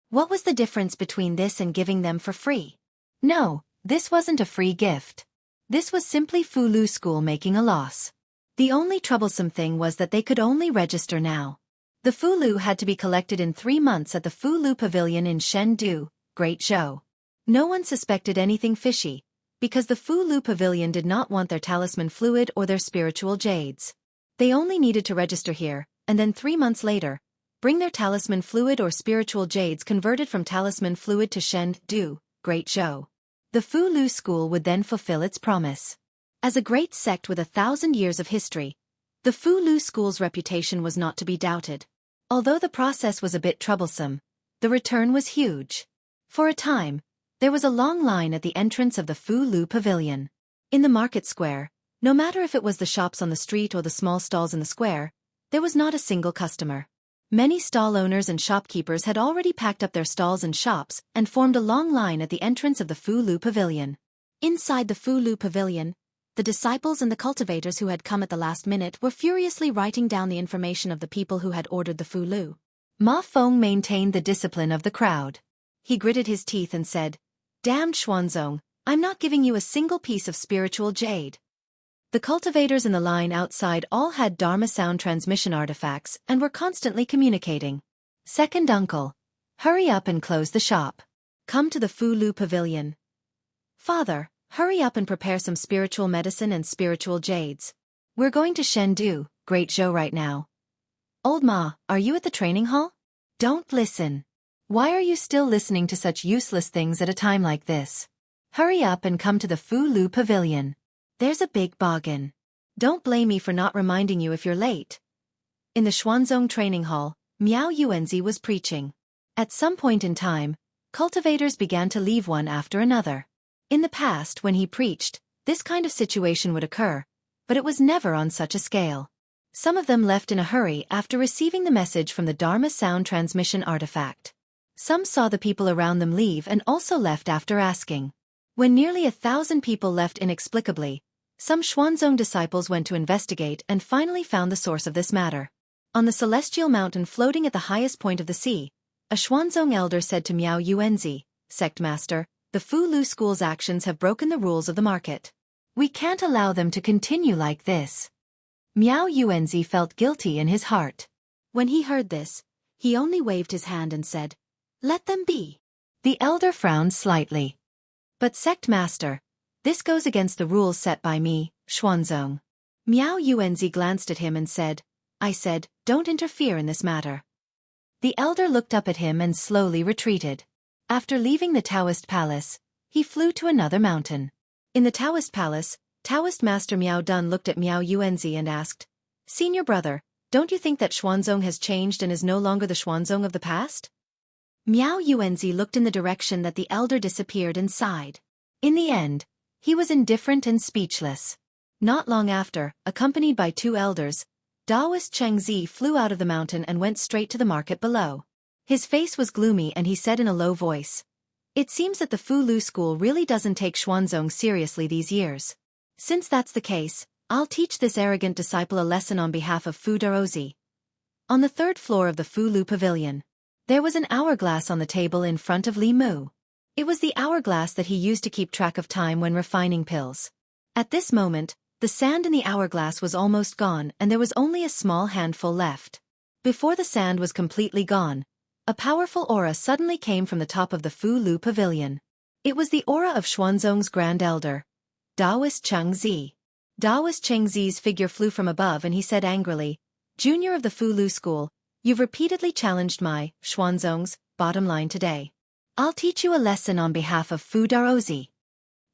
What was the difference between this and giving them for free? No, this wasn't a free gift. This was simply Fulu School making a loss. The only troublesome thing was that they could only register now. The Fulu had to be collected in 3 months at the Fulu Pavilion in Chengdu, Great Zhou. No one suspected anything fishy, because the Fulu Pavilion did not want their talisman fluid or their spiritual jades. They only needed to register here, and then 3 months later, bring their talisman fluid or spiritual jades converted from talisman fluid to Chengdu, Great Zhou. The Fulu School would then fulfill its promise. As a great sect with 1,000 years of history, the Fulu School's reputation was not to be doubted. Although the process was a bit troublesome, the return was huge. For a time, there was a long line at the entrance of the Fulu Pavilion. In the market square, no matter if it was the shops on the street or the small stalls in the square, there was not a single customer. Many stall owners and shopkeepers had already packed up their stalls and shops and formed a long line at the entrance of the Fulu Pavilion. Inside the Fulu Pavilion, the disciples and the cultivators who had come at the last minute were furiously writing down the information of the people who had ordered the Fulu. Ma Feng maintained the discipline of the crowd. He gritted his teeth and said, "Damned Xuanzong, I'm not giving you a single piece of spiritual jade." The cultivators in the line outside all had Dharma sound transmission artifacts and were constantly communicating. "Second uncle, hurry up and close the shop. Come to the Fulu Pavilion. Father, hurry up and prepare some spiritual medicine and spiritual jades. We're going to Chengdu, Great Zhou right now. Old Ma, are you at the training hall? Don't listen. Why are you still listening to such useless things at a time like this? Hurry up and come to the Fulu Pavilion. There's a big bargain. Don't blame me for not reminding you if you're late." In the Xuanzong training hall, Miao Yuanzi was preaching. At some point in time, cultivators began to leave one after another. In the past, when he preached, this kind of situation would occur, but it was never on such a scale. Some of them left in a hurry after receiving the message from the Dharma sound transmission artifact. Some saw the people around them leave and also left after asking. When nearly 1,000 people left inexplicably, some Xuanzong disciples went to investigate and finally found the source of this matter. On the celestial mountain floating at the highest point of the sea, a Xuanzong elder said to Miao Yuanzi, Sect Master, the Fu Lu school's actions have broken the rules of the market. We can't allow them to continue like this. Miao Yuanzi felt guilty in his heart. When he heard this, he only waved his hand and said, Let them be. The elder frowned slightly. But Sect Master, this goes against the rules set by me, Xuanzong. Miao Yuanzi glanced at him and said, I said, don't interfere in this matter. The elder looked up at him and slowly retreated. After leaving the Taoist palace, he flew to another mountain. In the Taoist palace, Taoist Master Miao Dun looked at Miao Yuanzi and asked, Senior brother, don't you think that Xuanzong has changed and is no longer the Xuanzong of the past? Miao Yuanzi looked in the direction that the elder disappeared and sighed. In the end, he was indifferent and speechless. Not long after, accompanied by two elders, Taoist Chengzi flew out of the mountain and went straight to the market below. His face was gloomy and he said in a low voice, It seems that the Fu Lu school really doesn't take Xuanzong seriously these years. Since that's the case, I'll teach this arrogant disciple a lesson on behalf of Fu Daozi. On the third floor of the Fu Lu pavilion, there was an hourglass on the table in front of Li Mu. It was the hourglass that he used to keep track of time when refining pills. At this moment, the sand in the hourglass was almost gone and there was only a small handful left. Before the sand was completely gone, a powerful aura suddenly came from the top of the Fu Lu pavilion. It was the aura of Xuanzong's Grand Elder, Taoist Chengzi. Taoist Chengzi's figure flew from above and he said angrily, Junior of the Fu Lu school, you've repeatedly challenged my, Xuanzong's, bottom line today. I'll teach you a lesson on behalf of Fu Daozi.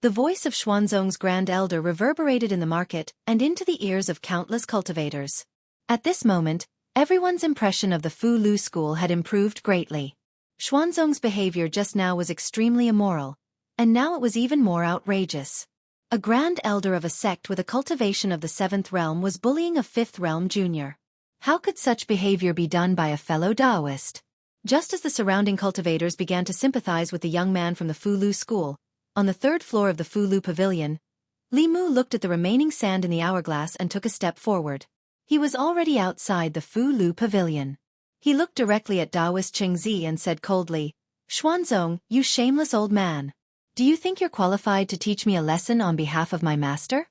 The voice of Xuanzong's Grand Elder reverberated in the market and into the ears of countless cultivators. At this moment, everyone's impression of the Fu Lu school had improved greatly. Xuanzong's behavior just now was extremely immoral, and now it was even more outrageous. A Grand Elder of a sect with a cultivation of the 7th realm was bullying a 5th realm junior. How could such behavior be done by a fellow Taoist? Just as the surrounding cultivators began to sympathize with the young man from the Fu Lu school, on the third floor of the Fu Lu pavilion, Li Mu looked at the remaining sand in the hourglass and took a step forward. He was already outside the Fu Lu pavilion. He looked directly at Taoist Chengzi and said coldly, Xuanzong, you shameless old man. Do you think you're qualified to teach me a lesson on behalf of my master?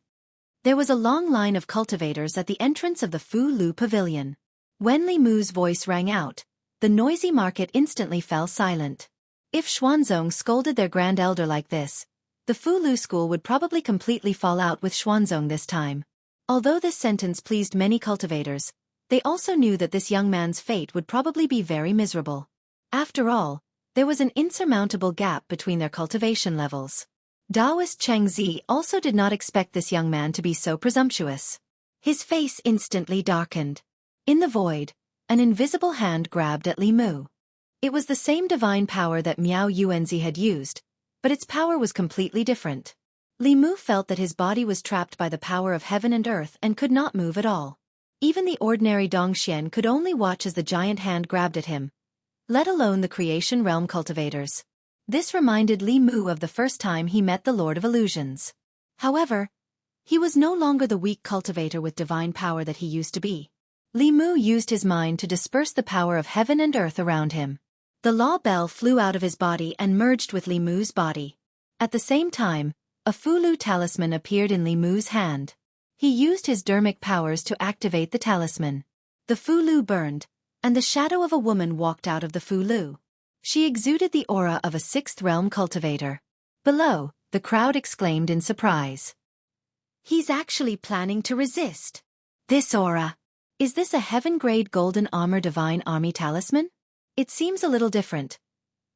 There was a long line of cultivators at the entrance of the Fu Lu pavilion. When Li Mu's voice rang out, the noisy market instantly fell silent. If Xuanzong scolded their Grand Elder like this, the Fu Lu school would probably completely fall out with Xuanzong this time. Although this sentence pleased many cultivators, they also knew that this young man's fate would probably be very miserable. After all, there was an insurmountable gap between their cultivation levels. Taoist Chengzi also did not expect this young man to be so presumptuous. His face instantly darkened. In the void, an invisible hand grabbed at Li Mu. It was the same divine power that Miao Yuanzi had used, but its power was completely different. Li Mu felt that his body was trapped by the power of heaven and earth and could not move at all. Even the ordinary Dongxian could only watch as the giant hand grabbed at him, let alone the creation realm cultivators. This reminded Li Mu of the first time he met the Lord of Illusions. However, he was no longer the weak cultivator with divine power that he used to be. Li Mu used his mind to disperse the power of heaven and earth around him. The law bell flew out of his body and merged with Li Mu's body. At the same time, a Fu Lu talisman appeared in Li Mu's hand. He used his dermic powers to activate the talisman. The Fu Lu burned, and the shadow of a woman walked out of the Fu Lu. She exuded the aura of a 6th realm cultivator. Below, the crowd exclaimed in surprise. He's actually planning to resist. This aura. Is this a heaven-grade golden armor divine army talisman? It seems a little different.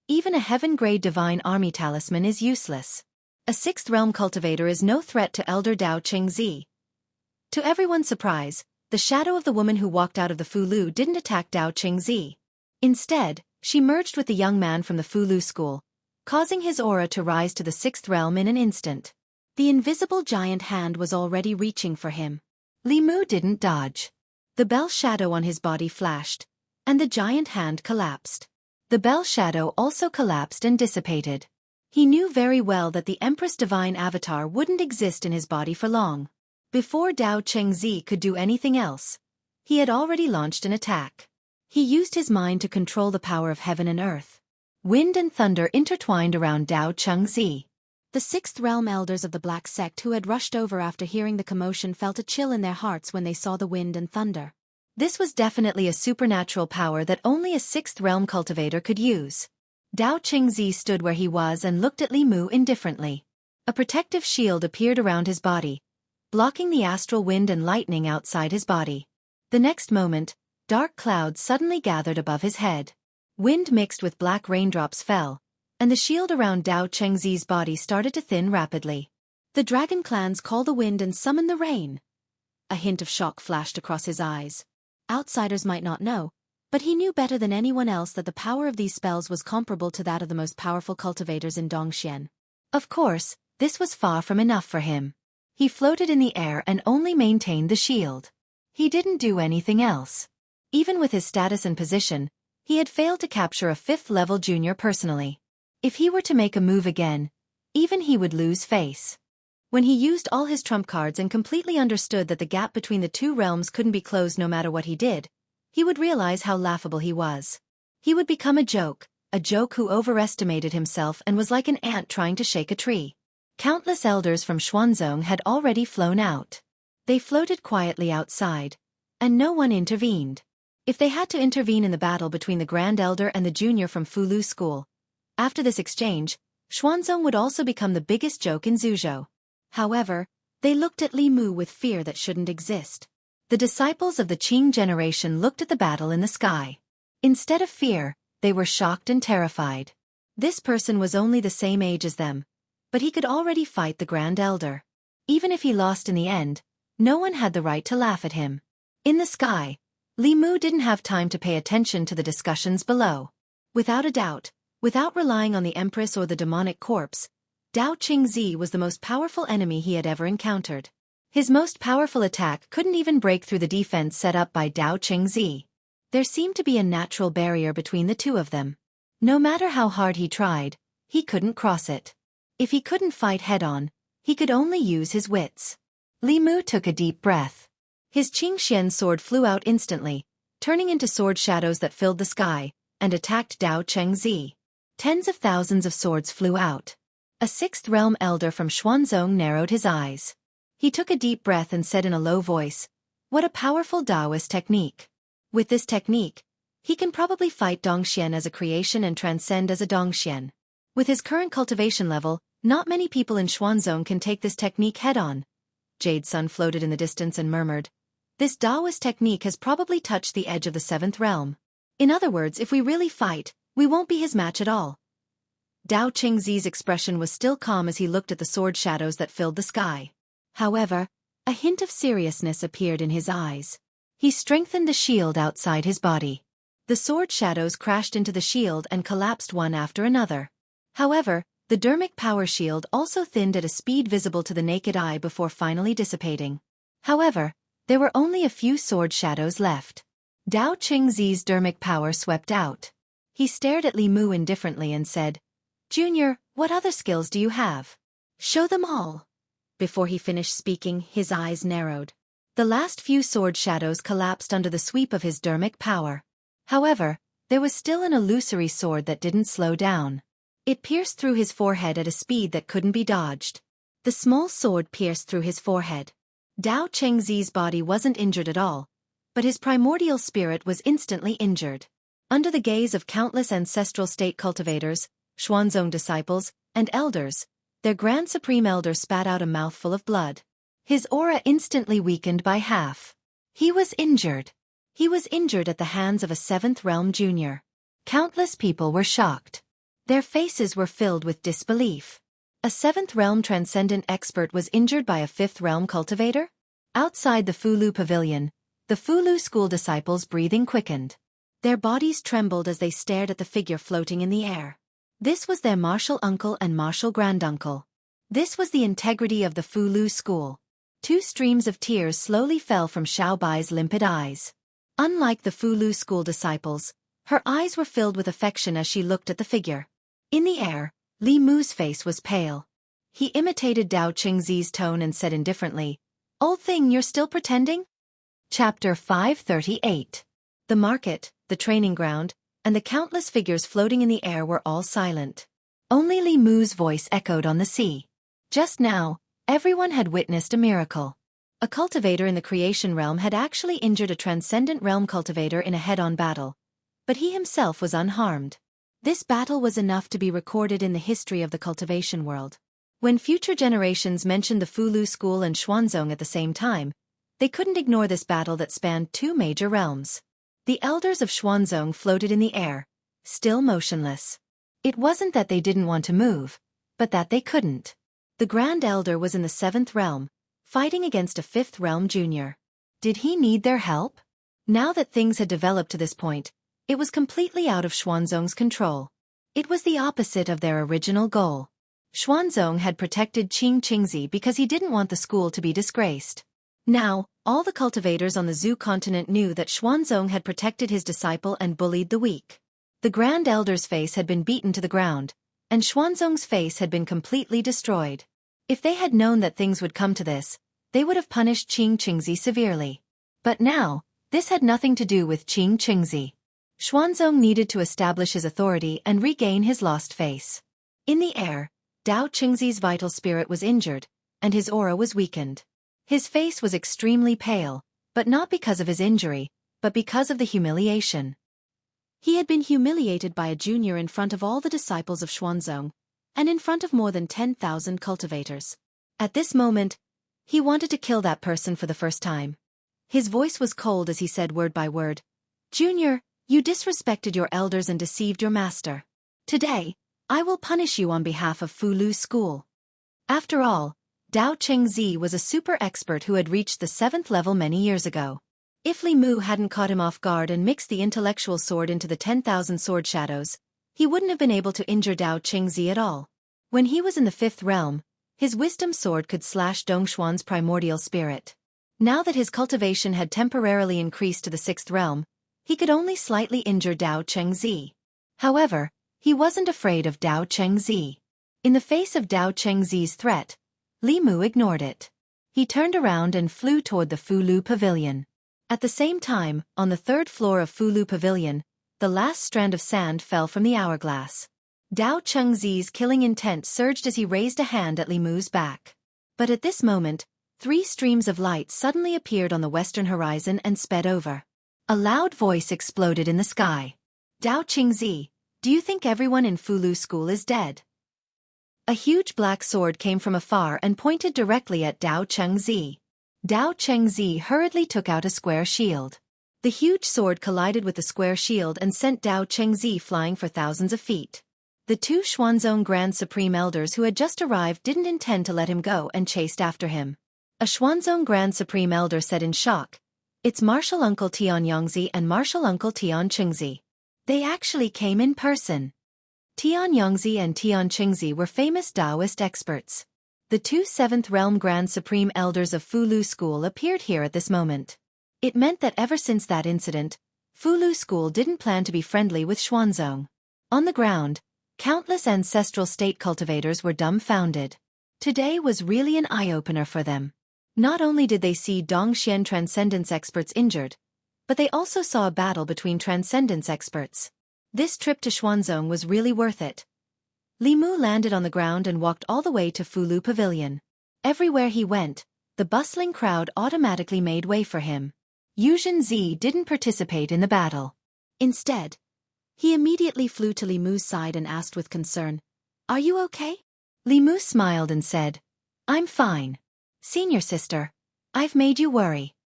Even a heaven-grade divine army talisman is useless. A 6th realm cultivator is no threat to Elder Dao Chengzi. To everyone's surprise, the shadow of the woman who walked out of the Fu Lu didn't attack Dao Chengzi. Instead, she merged with the young man from the Fu Lu school, causing his aura to rise to the 6th realm in an instant. The invisible giant hand was already reaching for him. Li Mu didn't dodge. The bell shadow on his body flashed, and the giant hand collapsed. The bell shadow also collapsed and dissipated. He knew very well that the Empress Divine Avatar wouldn't exist in his body for long. Before Dao Chengzi could do anything else, He had already launched an attack. He used his mind to control the power of heaven and earth. Wind and thunder intertwined around Dao Chengzi. The sixth realm elders of the Black Sect who had rushed over after hearing the commotion felt a chill in their hearts when they saw the wind and thunder. This was definitely a supernatural power that only a sixth realm cultivator could use. Dao Chengzi stood where he was and looked at Li Mu indifferently. A protective shield appeared around his body, blocking the astral wind and lightning outside his body. The next moment, dark clouds suddenly gathered above his head. Wind mixed with black raindrops fell, and the shield around Dao Chengzi's body started to thin rapidly. The dragon clans call the wind and summon the rain. A hint of shock flashed across his eyes. Outsiders might not know, but he knew better than anyone else that the power of these spells was comparable to that of the most powerful cultivators in Dongxian. Of course, this was far from enough for him. He floated in the air and only maintained the shield. He didn't do anything else. Even with his status and position, he had failed to capture a fifth-level junior personally. If he were to make a move again, even he would lose face. When he used all his trump cards and completely understood that the gap between the two realms couldn't be closed no matter what he did, he would realize how laughable he was. He would become a joke who overestimated himself and was like an ant trying to shake a tree. Countless elders from Xuanzong had already flown out. They floated quietly outside, and no one intervened. If they had to intervene in the battle between the Grand Elder and the junior from Fulu School, after this exchange, Xuanzong would also become the biggest joke in Zhuzhou. However, they looked at Li Mu with fear that shouldn't exist. The disciples of the Qing generation looked at the battle in the sky. Instead of fear, they were shocked and terrified. This person was only the same age as them, but he could already fight the Grand Elder. Even if he lost in the end, no one had the right to laugh at him. In the sky, Li Mu didn't have time to pay attention to the discussions below. Without a doubt, without relying on the Empress or the demonic corpse, Dao Chengzi was the most powerful enemy he had ever encountered. His most powerful attack couldn't even break through the defense set up by Dao Chengzi. There seemed to be a natural barrier between the two of them. No matter how hard he tried, he couldn't cross it. If he couldn't fight head-on, he could only use his wits. Li Mu took a deep breath. His Qingxian sword flew out instantly, turning into sword shadows that filled the sky, and attacked Dao Chengzi. Tens of thousands of swords flew out. A sixth realm elder from Xuanzong narrowed his eyes. He took a deep breath and said in a low voice, "What a powerful Taoist technique. With this technique, he can probably fight Dongxian as a creation and transcend as a Dongxian. With his current cultivation level, not many people in Xuanzong can take this technique head-on." Jade Sun floated in the distance and murmured, "This Taoist technique has probably touched the edge of the seventh realm. In other words, if we really fight, we won't be his match at all." Dao Chengzi's expression was still calm as he looked at the sword shadows that filled the sky. However, a hint of seriousness appeared in his eyes. He strengthened the shield outside his body. The sword shadows crashed into the shield and collapsed one after another. However, the dermic power shield also thinned at a speed visible to the naked eye before finally dissipating. However, there were only a few sword shadows left. Dao Chengzi's dermic power swept out. He stared at Li Mu indifferently and said, "Junior, what other skills do you have? Show them all." Before he finished speaking, his eyes narrowed. The last few sword shadows collapsed under the sweep of his dermic power. However, there was still an illusory sword that didn't slow down. It pierced through his forehead at a speed that couldn't be dodged. The small sword pierced through his forehead. Dao Chengzi's body wasn't injured at all, but his primordial spirit was instantly injured. Under the gaze of countless ancestral state cultivators, Xuanzong disciples, and elders, their Grand Supreme Elder spat out a mouthful of blood. His aura instantly weakened by half. He was injured. He was injured at the hands of a seventh realm junior. Countless people were shocked. Their faces were filled with disbelief. A seventh realm transcendent expert was injured by a fifth realm cultivator? Outside the Fulu pavilion, the Fulu school disciples' breathing quickened. Their bodies trembled as they stared at the figure floating in the air. This was their martial uncle and martial granduncle. This was the integrity of the Fulu school. Two streams of tears slowly fell from Xiao Bai's limpid eyes. Unlike the Fulu school disciples, her eyes were filled with affection as she looked at the figure. In the air, Li Mu's face was pale. He imitated Dao Chengzi's tone and said indifferently, "Old thing, you're still pretending?" Chapter 538. The market, the training ground, and the countless figures floating in the air were all silent. Only Li Mu's voice echoed on the sea. Just now, everyone had witnessed a miracle. A cultivator in the creation realm had actually injured a transcendent realm cultivator in a head-on battle, but he himself was unharmed. This battle was enough to be recorded in the history of the cultivation world. When future generations mentioned the Fulu school and Xuanzong at the same time, they couldn't ignore this battle that spanned two major realms. The elders of Xuanzong floated in the air, still motionless. It wasn't that they didn't want to move, but that they couldn't. The Grand Elder was in the 7th realm, fighting against a 5th realm junior. Did he need their help? Now that things had developed to this point, it was completely out of Xuanzong's control. It was the opposite of their original goal. Xuanzong had protected Qing Qingzi because he didn't want the school to be disgraced. Now, all the cultivators on the Zhu continent knew that Xuanzong had protected his disciple and bullied the weak. The Grand Elder's face had been beaten to the ground, and Xuanzong's face had been completely destroyed. If they had known that things would come to this, they would have punished Qing Qingzi severely. But now, this had nothing to do with Qing Qingzi. Xuanzong needed to establish his authority and regain his lost face. In the air, Dao Qingzi's vital spirit was injured, and his aura was weakened. His face was extremely pale, but not because of his injury, but because of the humiliation. He had been humiliated by a junior in front of all the disciples of Xuanzong, and in front of more than 10,000 cultivators. At this moment, he wanted to kill that person for the first time. His voice was cold as he said word by word, "Junior, you disrespected your elders and deceived your master. Today, I will punish you on behalf of Fulu School." After all, Dao Qingzi was a super expert who had reached the 7th level many years ago. If Li Mu hadn't caught him off guard and mixed the intellectual sword into the 10,000 sword shadows, he wouldn't have been able to injure Dao Qingzi at all. When he was in the 5th realm, his wisdom sword could slash Dongshuan's primordial spirit. Now that his cultivation had temporarily increased to the 6th realm, he could only slightly injure Dao Qingzi. However, he wasn't afraid of Dao Qingzi. In the face of Dao Qingzi's threat, Li Mu ignored it. He turned around and flew toward the Fulu Pavilion. At the same time, on the 3rd floor of Fulu Pavilion, the last strand of sand fell from the hourglass. Dao Qingzi's killing intent surged as he raised a hand at Li Mu's back. But at this moment, 3 streams of light suddenly appeared on the western horizon and sped over. A loud voice exploded in the sky. "Dao Qingzi, do you think everyone in Fulu School is dead?" A huge black sword came from afar and pointed directly at Dao Qingzi. Dao Qingzi hurriedly took out a square shield. The huge sword collided with the square shield and sent Dao Qingzi flying for thousands of feet. The 2 Xuanzong Grand Supreme Elders who had just arrived didn't intend to let him go and chased after him. A Xuanzong Grand Supreme Elder said in shock, "It's Martial Uncle Tian Yongzi and Martial Uncle Tian Qingzi. They actually came in person." Tian Yongzi and Tian Qingzi were famous Taoist experts. The 2 7th Realm Grand Supreme Elders of Fulu School appeared here at this moment. It meant that ever since that incident, Fulu School didn't plan to be friendly with Xuanzong. On the ground, countless ancestral state cultivators were dumbfounded. Today was really an eye-opener for them. Not only did they see Dongxian transcendence experts injured, but they also saw a battle between transcendence experts. This trip to Xuanzong was really worth it. Li Mu landed on the ground and walked all the way to Fulu Pavilion. Everywhere he went, the bustling crowd automatically made way for him. Yu Zhenzi didn't participate in the battle. Instead, he immediately flew to Li Mu's side and asked with concern, "Are you okay?" Li Mu smiled and said, "I'm fine. Senior sister, I've made you worry."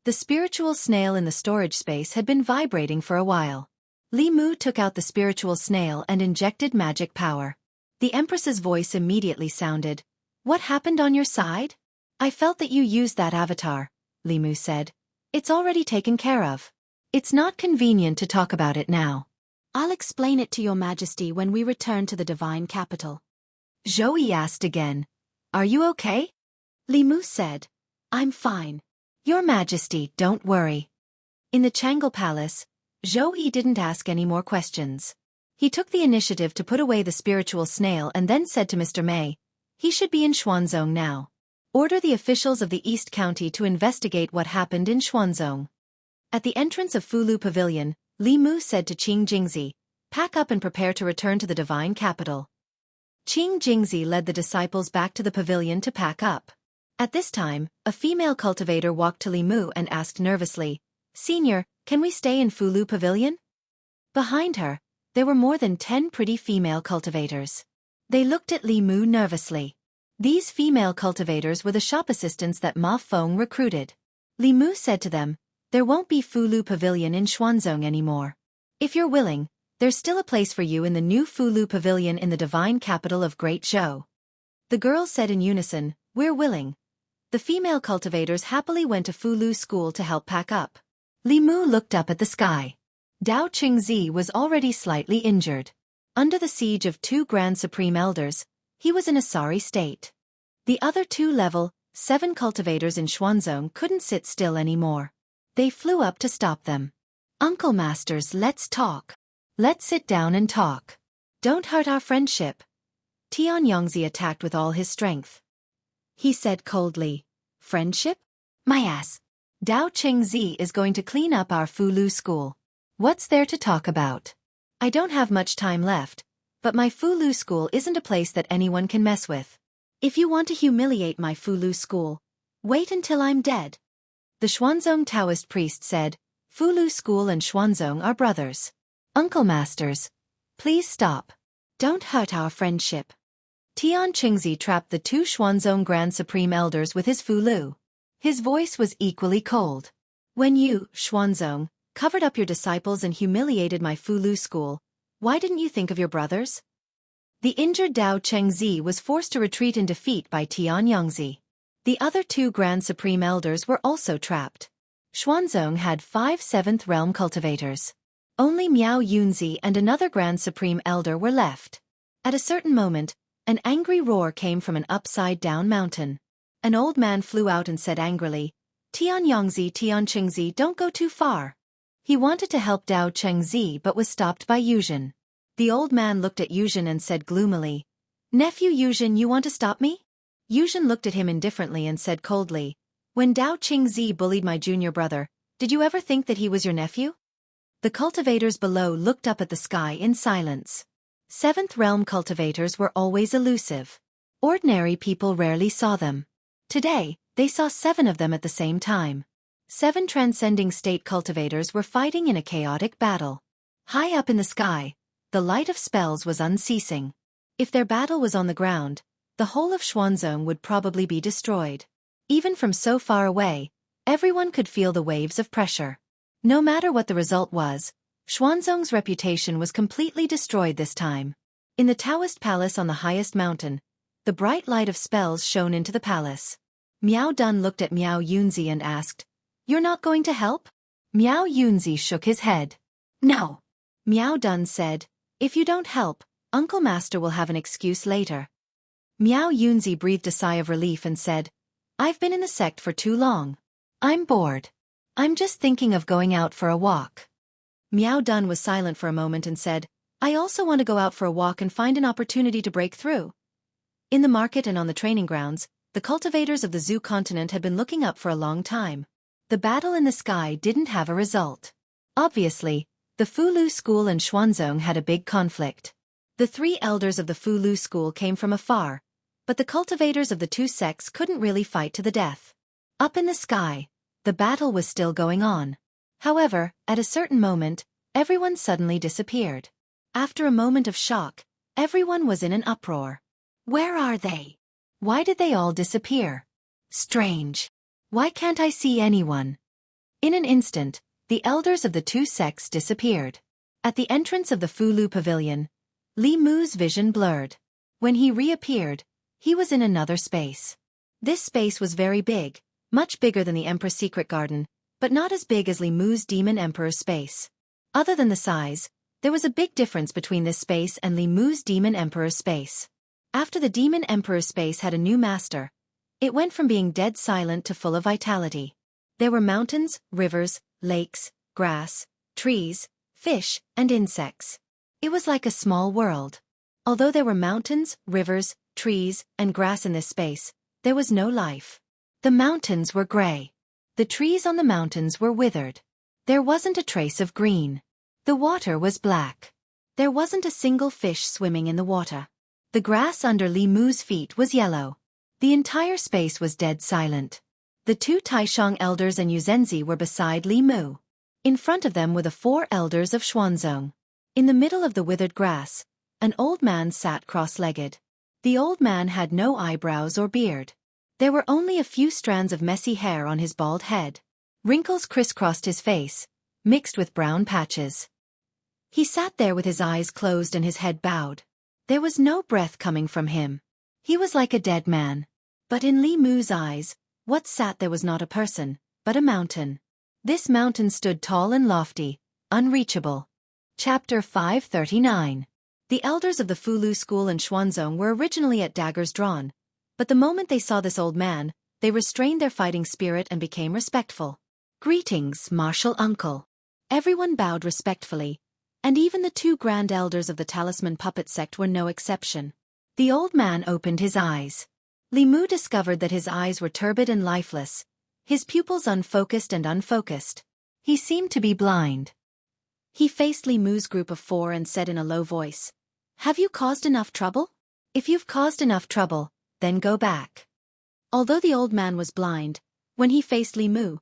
The spiritual snail in the storage space had been vibrating for a while. Li Mu took out the spiritual snail and injected magic power. The Empress's voice immediately sounded, "What happened on your side?" "I felt that you used that avatar," Li Mu said. "It's already taken care of. It's not convenient to talk about it now. I'll explain it to your majesty when we return to the divine capital." Zhou asked again, "Are you okay?" Li Mu said, "I'm fine. Your majesty, don't worry." In the Changle Palace, Zhou didn't ask any more questions. He took the initiative to put away the spiritual snail and then said to Mr. Mei, "He should be in Xuanzong now." Order the officials of the East County to investigate what happened in Xuanzong. At the entrance of Fulu Pavilion, Li Mu said to Qing Jingzi, "Pack up and prepare to return to the divine capital." Qing Jingzi led the disciples back to the pavilion to pack up. At this time, a female cultivator walked to Li Mu and asked nervously, "Senior, can we stay in Fulu Pavilion?" Behind her, there were more than 10 pretty female cultivators. They looked at Li Mu nervously. These female cultivators were the shop assistants that Ma Feng recruited. Li Mu said to them, "There won't be Fulu Pavilion in Xuanzong anymore. If you're willing, there's still a place for you in the new Fulu Pavilion in the divine capital of Great Zhou." The girls said in unison, "We're willing." The female cultivators happily went to Fulu school to help pack up. Li Mu looked up at the sky. Dao Qingzi was already slightly injured. Under the siege of 2 Grand Supreme Elders, he was in a sorry state. The other 2 level 7 cultivators in Xuanzong couldn't sit still anymore. They flew up to stop them. "Uncle Masters, let's talk. Let's sit down and talk. Don't hurt our friendship." Tian Yongzi attacked with all his strength. He said coldly, "Friendship? My ass. Dao Qingzi is going to clean up our Fulu school. What's there to talk about? I don't have much time left, but my Fulu school isn't a place that anyone can mess with. If you want to humiliate my Fulu school, wait until I'm dead." The Xuanzong Taoist priest said, "Fulu school and Xuanzong are brothers. Uncle Masters, please stop. Don't hurt our friendship." Tian Qingzi trapped the 2 Xuanzong Grand Supreme Elders with his Fulu. His voice was equally cold. "When you, Xuanzong, covered up your disciples and humiliated my Fulu school, why didn't you think of your brothers?" The injured Dao Qingzi was forced to retreat in defeat by Tian Yongzi. The other 2 Grand Supreme Elders were also trapped. Xuanzong had 5 7th Realm cultivators. Only Miao Yunzi and another Grand Supreme Elder were left. At a certain moment, an angry roar came from an upside-down mountain. An old man flew out and said angrily, "Tian Yongzi, Tian Qingzi, don't go too far." He wanted to help Dao Qingzi but was stopped by Yuzhen. The old man looked at Yuzhen and said gloomily, "Nephew Yuzhen, you want to stop me?" Yuzhen looked at him indifferently and said coldly, "When Dao Qingzi bullied my junior brother, did you ever think that he was your nephew?" The cultivators below looked up at the sky in silence. 7th Realm cultivators were always elusive. Ordinary people rarely saw them. Today, they saw 7 of them at the same time. 7 transcending state cultivators were fighting in a chaotic battle. High up in the sky, the light of spells was unceasing. If their battle was on the ground, the whole of Xuanzong would probably be destroyed. Even from so far away, everyone could feel the waves of pressure. No matter what the result was, Xuanzong's reputation was completely destroyed this time. In the Taoist palace on the highest mountain, the bright light of spells shone into the palace. Miao Dun looked at Miao Yunzi and asked, "You're not going to help?" Miao Yunzi shook his head. "No." Miao Dun said, "If you don't help, Uncle Master will have an excuse later." Miao Yunzi breathed a sigh of relief and said, "I've been in the sect for too long. I'm bored. I'm just thinking of going out for a walk." Miao Dun was silent for a moment and said, "I also want to go out for a walk and find an opportunity to break through." In the market and on the training grounds, the cultivators of the Zhu continent had been looking up for a long time. The battle in the sky didn't have a result. Obviously, the Fulu school and Xuanzong had a big conflict. The 3 elders of the Fulu school came from afar, but the cultivators of the 2 sects couldn't really fight to the death. Up in the sky, the battle was still going on. However, at a certain moment, everyone suddenly disappeared. After a moment of shock, everyone was in an uproar. Where are they? Why did they all disappear? Strange. Why can't I see anyone? In an instant, the elders of the 2 sects disappeared. At the entrance of the Fulu pavilion, Li Mu's vision blurred. When he reappeared, he was in another space. This space was very big, much bigger than the Emperor's secret garden, but not as big as Li Mu's Demon Emperor's space. Other than the size, there was a big difference between this space and Li Mu's Demon Emperor's space. After the Demon Emperor's space had a new master, it went from being dead silent to full of vitality. There were mountains, rivers, lakes, grass, trees, fish, and insects. It was like a small world. Although there were mountains, rivers, trees, and grass in this space, There was no life. The mountains were gray. The trees on the mountains were withered. There wasn't a trace of green. The water was black. There wasn't a single fish swimming in the water. The grass under Li Mu's feet was yellow. The entire space was dead silent. The two Taishang elders and Yuzenzi were beside Li Mu. In front of them were the 4 elders of Xuanzong. In the middle of the withered grass, an old man sat cross-legged. The old man had no eyebrows or beard. There were only a few strands of messy hair on his bald head. Wrinkles crisscrossed his face, mixed with brown patches. He sat there with his eyes closed and his head bowed. There was no breath coming from him. He was like a dead man. But in Li Mu's eyes, what sat there was not a person, but a mountain. This mountain stood tall and lofty, unreachable. Chapter 539. The elders of the Fulu school in Xuanzong were originally at daggers drawn, but the moment they saw this old man, they restrained their fighting spirit and became respectful. Greetings, martial uncle. Everyone bowed respectfully, and even the 2 grand elders of the talisman puppet sect were no exception. The old man opened his eyes. Li Mu discovered that his eyes were turbid and lifeless, his pupils unfocused and unfocused. He seemed to be blind. He faced Li Mu's group of 4 and said in a low voice, "Have you caused enough trouble? If you've caused enough trouble, then go back." Although the old man was blind, when he faced Li Mu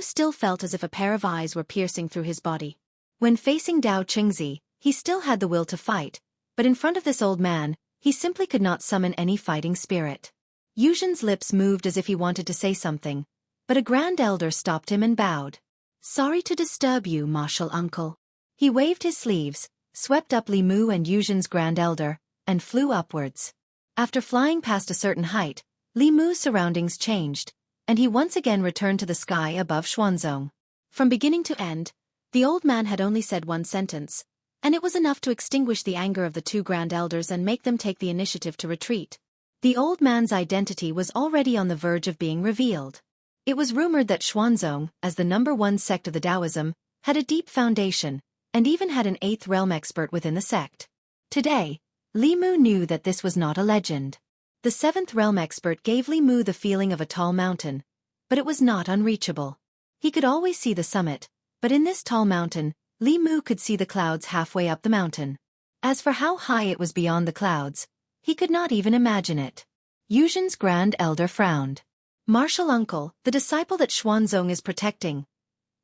still felt as if a pair of eyes were piercing through his body. When facing Dao Qingzi, he still had the will to fight, but in front of this old man, he simply could not summon any fighting spirit. Yuzhen's lips moved as if he wanted to say something, but a grand elder stopped him and bowed. "Sorry to disturb you, martial uncle." He waved his sleeves, swept up Li Mu and Yuzhen's grand elder, and flew upwards. After flying past a certain height, Li Mu's surroundings changed, and he once again returned to the sky above Xuanzong. From beginning to end, the old man had only said one sentence, and it was enough to extinguish the anger of the 2 grand elders and make them take the initiative to retreat. The old man's identity was already on the verge of being revealed. It was rumored that Xuanzong, as the #1 sect of the Taoism, had a deep foundation, and even had an 8th realm expert within the sect. Today, Li Mu knew that this was not a legend. The 7th realm expert gave Li Mu the feeling of a tall mountain, but it was not unreachable. He could always see the summit, but in this tall mountain, Li Mu could see the clouds halfway up the mountain. As for how high it was beyond the clouds, he could not even imagine it. Yuzhen's grand elder frowned. "Martial uncle, the disciple that Xuanzong is protecting."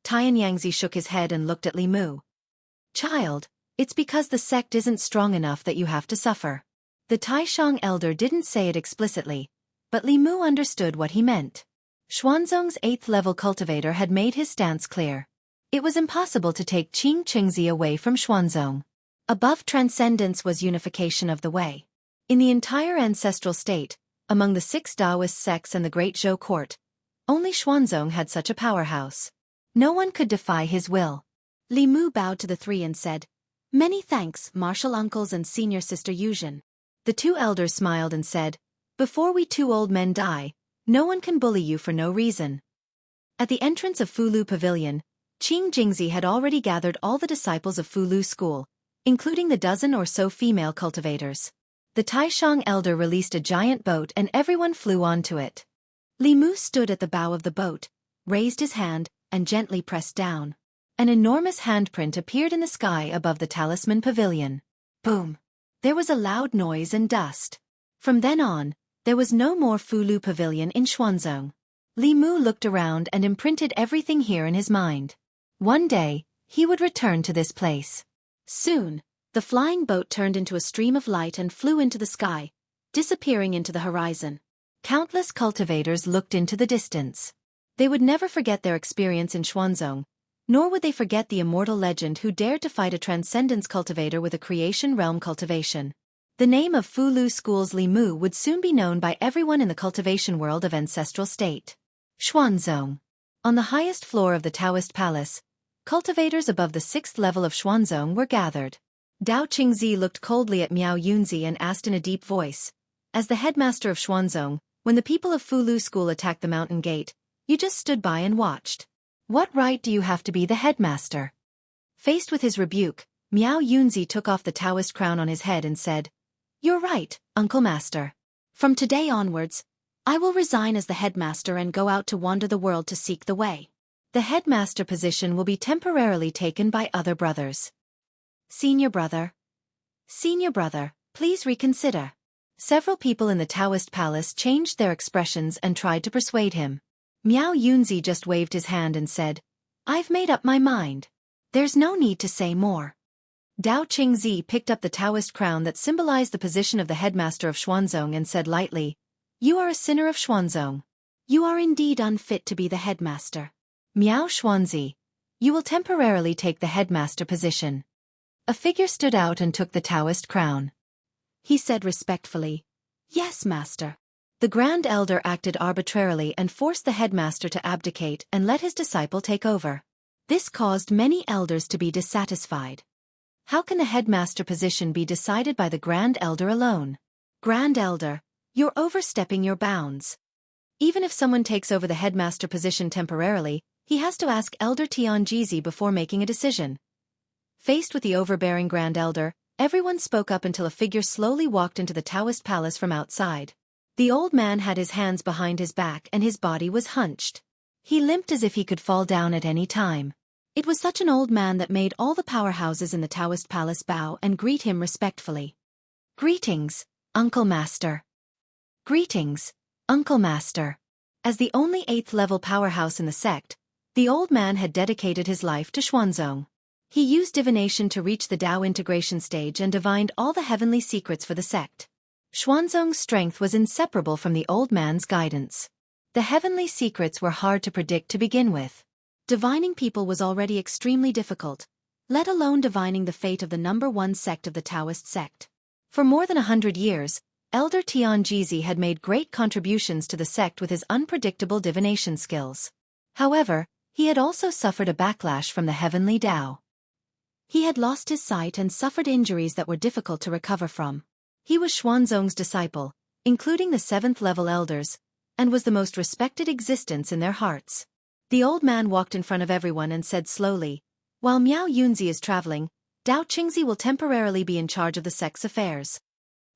Tianyangzi shook his head and looked at Li Mu. "Child, it's because the sect isn't strong enough that you have to suffer." The Taishang elder didn't say it explicitly, but Li Mu understood what he meant. Xuanzong's 8th level cultivator had made his stance clear. It was impossible to take Qing Qingzi away from Xuanzong. Above transcendence was unification of the way. In the entire ancestral state, among the 6 Taoist sects and the Great Zhou court, only Xuanzong had such a powerhouse. No one could defy his will. Li Mu bowed to the 3 and said, "Many thanks, martial uncles and senior sister Yuzhen." The 2 elders smiled and said, "Before we 2 old men die, no one can bully you for no reason." At the entrance of Fulu Pavilion, Qing Jingzi had already gathered all the disciples of Fulu school, including the dozen or so female cultivators. The Taishang elder released a giant boat and everyone flew onto it. Li Mu stood at the bow of the boat, raised his hand, and gently pressed down. An enormous handprint appeared in the sky above the talisman pavilion. Boom! There was a loud noise and dust. From then on, there was no more Fulu Pavilion in Xuanzong. Li Mu looked around and imprinted everything here in his mind. One day, he would return to this place. Soon, the flying boat turned into a stream of light and flew into the sky, disappearing into the horizon. Countless cultivators looked into the distance. They would never forget their experience in Xuanzong, nor would they forget the immortal legend who dared to fight a transcendence cultivator with a creation realm cultivation. The name of Fulu School's Li Mu would soon be known by everyone in the cultivation world of ancestral state. Xuanzong. On the highest floor of the Taoist palace, cultivators above the 6th level of Xuanzong were gathered. Dao Qingzi looked coldly at Miao Yunzi and asked in a deep voice, "As the headmaster of Xuanzong, when the people of Fulu School attacked the mountain gate, you just stood by and watched. What right do you have to be the headmaster?" Faced with his rebuke, Miao Yunzi took off the Taoist crown on his head and said, "You're right, Uncle Master. From today onwards, I will resign as the headmaster and go out to wander the world to seek the way. The headmaster position will be temporarily taken by other brothers. Senior brother, please reconsider. Several people in the Taoist palace changed their expressions and tried to persuade him. Miao Yunzi just waved his hand and said, I've made up my mind. There's no need to say more. Dao Qingzi picked up the Taoist crown that symbolized the position of the headmaster of Xuanzong and said lightly, You are a sinner of Xuanzong. You are indeed unfit to be the headmaster. Miao Xuanzi, you will temporarily take the headmaster position. A figure stood out and took the Taoist crown. He said respectfully, Yes, master. The Grand Elder acted arbitrarily and forced the headmaster to abdicate and let his disciple take over. This caused many elders to be dissatisfied. How can the headmaster position be decided by the Grand Elder alone? Grand Elder, you're overstepping your bounds. Even if someone takes over the headmaster position temporarily, he has to ask Elder Tianjizi before making a decision. Faced with the overbearing Grand Elder, everyone spoke up until a figure slowly walked into the Taoist palace from outside. The old man had his hands behind his back and his body was hunched. He limped as if he could fall down at any time. It was such an old man that made all the powerhouses in the Taoist palace bow and greet him respectfully. Greetings, Uncle Master. Greetings, Uncle Master. As the only 8th-level powerhouse in the sect, the old man had dedicated his life to Xuanzong. He used divination to reach the Dao integration stage and divined all the heavenly secrets for the sect. Xuanzong's strength was inseparable from the old man's guidance. The heavenly secrets were hard to predict to begin with. Divining people was already extremely difficult, let alone divining the fate of the #1 sect of the Taoist sect. For more than 100 years, Elder Tianjizi had made great contributions to the sect with his unpredictable divination skills. However, he had also suffered a backlash from the heavenly Dao. He had lost his sight and suffered injuries that were difficult to recover from. He was Xuanzong's disciple, including the 7th-level elders, and was the most respected existence in their hearts. The old man walked in front of everyone and said slowly, While Miao Yunzi is traveling, Dao Qingzi will temporarily be in charge of the sect's affairs.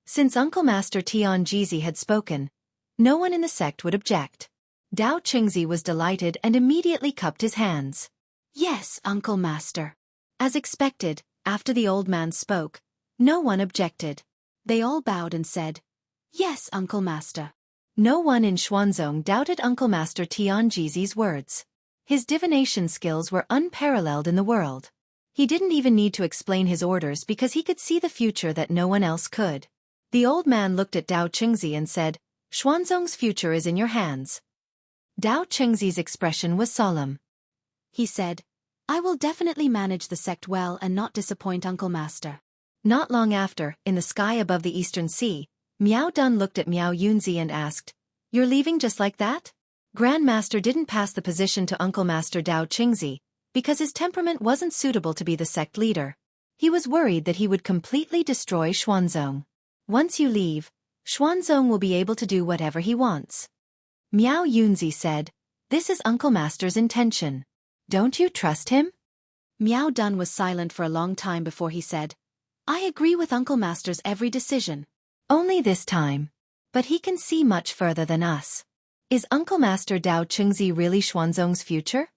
Since Uncle Master Tianjizi had spoken, no one in the sect would object. Dao Qingzi was delighted and immediately cupped his hands. Yes, Uncle Master. As expected, after the old man spoke, no one objected. They all bowed and said, Yes, Uncle Master. No one in Xuanzong doubted Uncle Master Tianjizi's words. His divination skills were unparalleled in the world. He didn't even need to explain his orders because he could see the future that no one else could. The old man looked at Dao Qingzi and said, Xuanzong's future is in your hands. Dao Qingzi's expression was solemn. He said, I will definitely manage the sect well and not disappoint Uncle Master. Not long after, in the sky above the Eastern Sea, Miao Dun looked at Miao Yunzi and asked, You're leaving just like that? Grand Master didn't pass the position to Uncle Master Dao Qingzi, because his temperament wasn't suitable to be the sect leader. He was worried that he would completely destroy Xuanzong. Once you leave, Xuanzong will be able to do whatever he wants. Miao Yunzi said, This is Uncle Master's intention. Don't you trust him? Miao Dun was silent for a long time before he said, I agree with Uncle Master's every decision. Only this time. But he can see much further than us. Is Uncle Master Dao Qingzi really Xuanzong's future?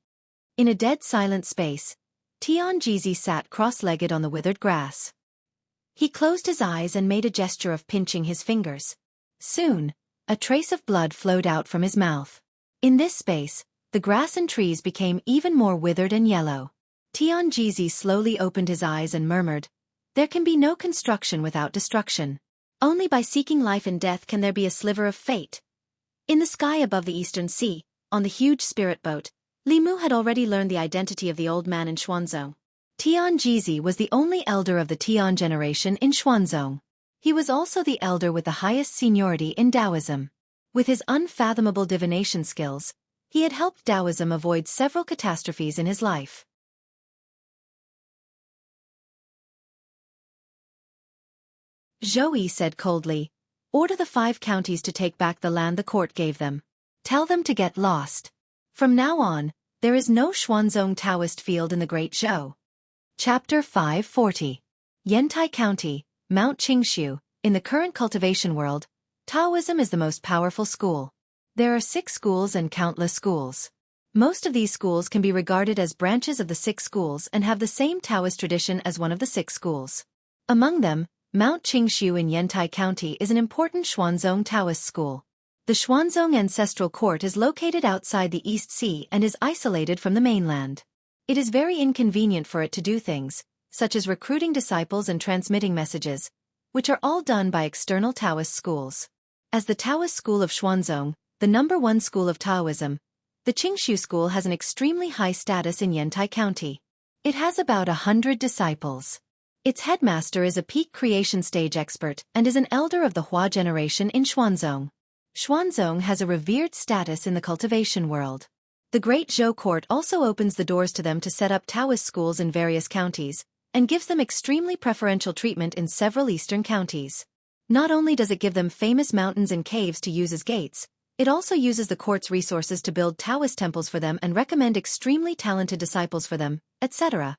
In a dead silent space, Tianjizi sat cross-legged on the withered grass. He closed his eyes and made a gesture of pinching his fingers. Soon, a trace of blood flowed out from his mouth. In this space, the grass and trees became even more withered and yellow. Tianjizi slowly opened his eyes and murmured, There can be no construction without destruction. Only by seeking life and death can there be a sliver of fate. In the sky above the Eastern Sea, on the huge spirit boat, Li Mu had already learned the identity of the old man in Xuanzong. Tianjizi was the only elder of the Tian generation in Xuanzong. He was also the elder with the highest seniority in Taoism. With his unfathomable divination skills, he had helped Taoism avoid several catastrophes in his life. Zhou said coldly, Order the 5 counties to take back the land the court gave them. Tell them to get lost. From now on, there is no Xuanzong Taoist field in the Great Zhou. Chapter 540. Yantai County, Mount Qingshu. In the current cultivation world, Taoism is the most powerful school. There are 6 schools and countless schools. Most of these schools can be regarded as branches of the 6 schools and have the same Taoist tradition as one of the 6 schools. Among them, Mount Qingshu in Yantai County is an important Xuanzong Taoist school. The Xuanzong Ancestral Court is located outside the East Sea and is isolated from the mainland. It is very inconvenient for it to do things, such as recruiting disciples and transmitting messages, which are all done by external Taoist schools. As the Taoist school of Xuanzong, the #1 school of Taoism, the Qingshu school has an extremely high status in Yantai County. It has about 100 disciples. Its headmaster is a peak creation stage expert and is an elder of the Hua generation in Xuanzong. Xuanzong has a revered status in the cultivation world. The Great Zhou Court also opens the doors to them to set up Taoist schools in various counties, and gives them extremely preferential treatment in several eastern counties. Not only does it give them famous mountains and caves to use as gates, it also uses the court's resources to build Taoist temples for them and recommend extremely talented disciples for them, etc.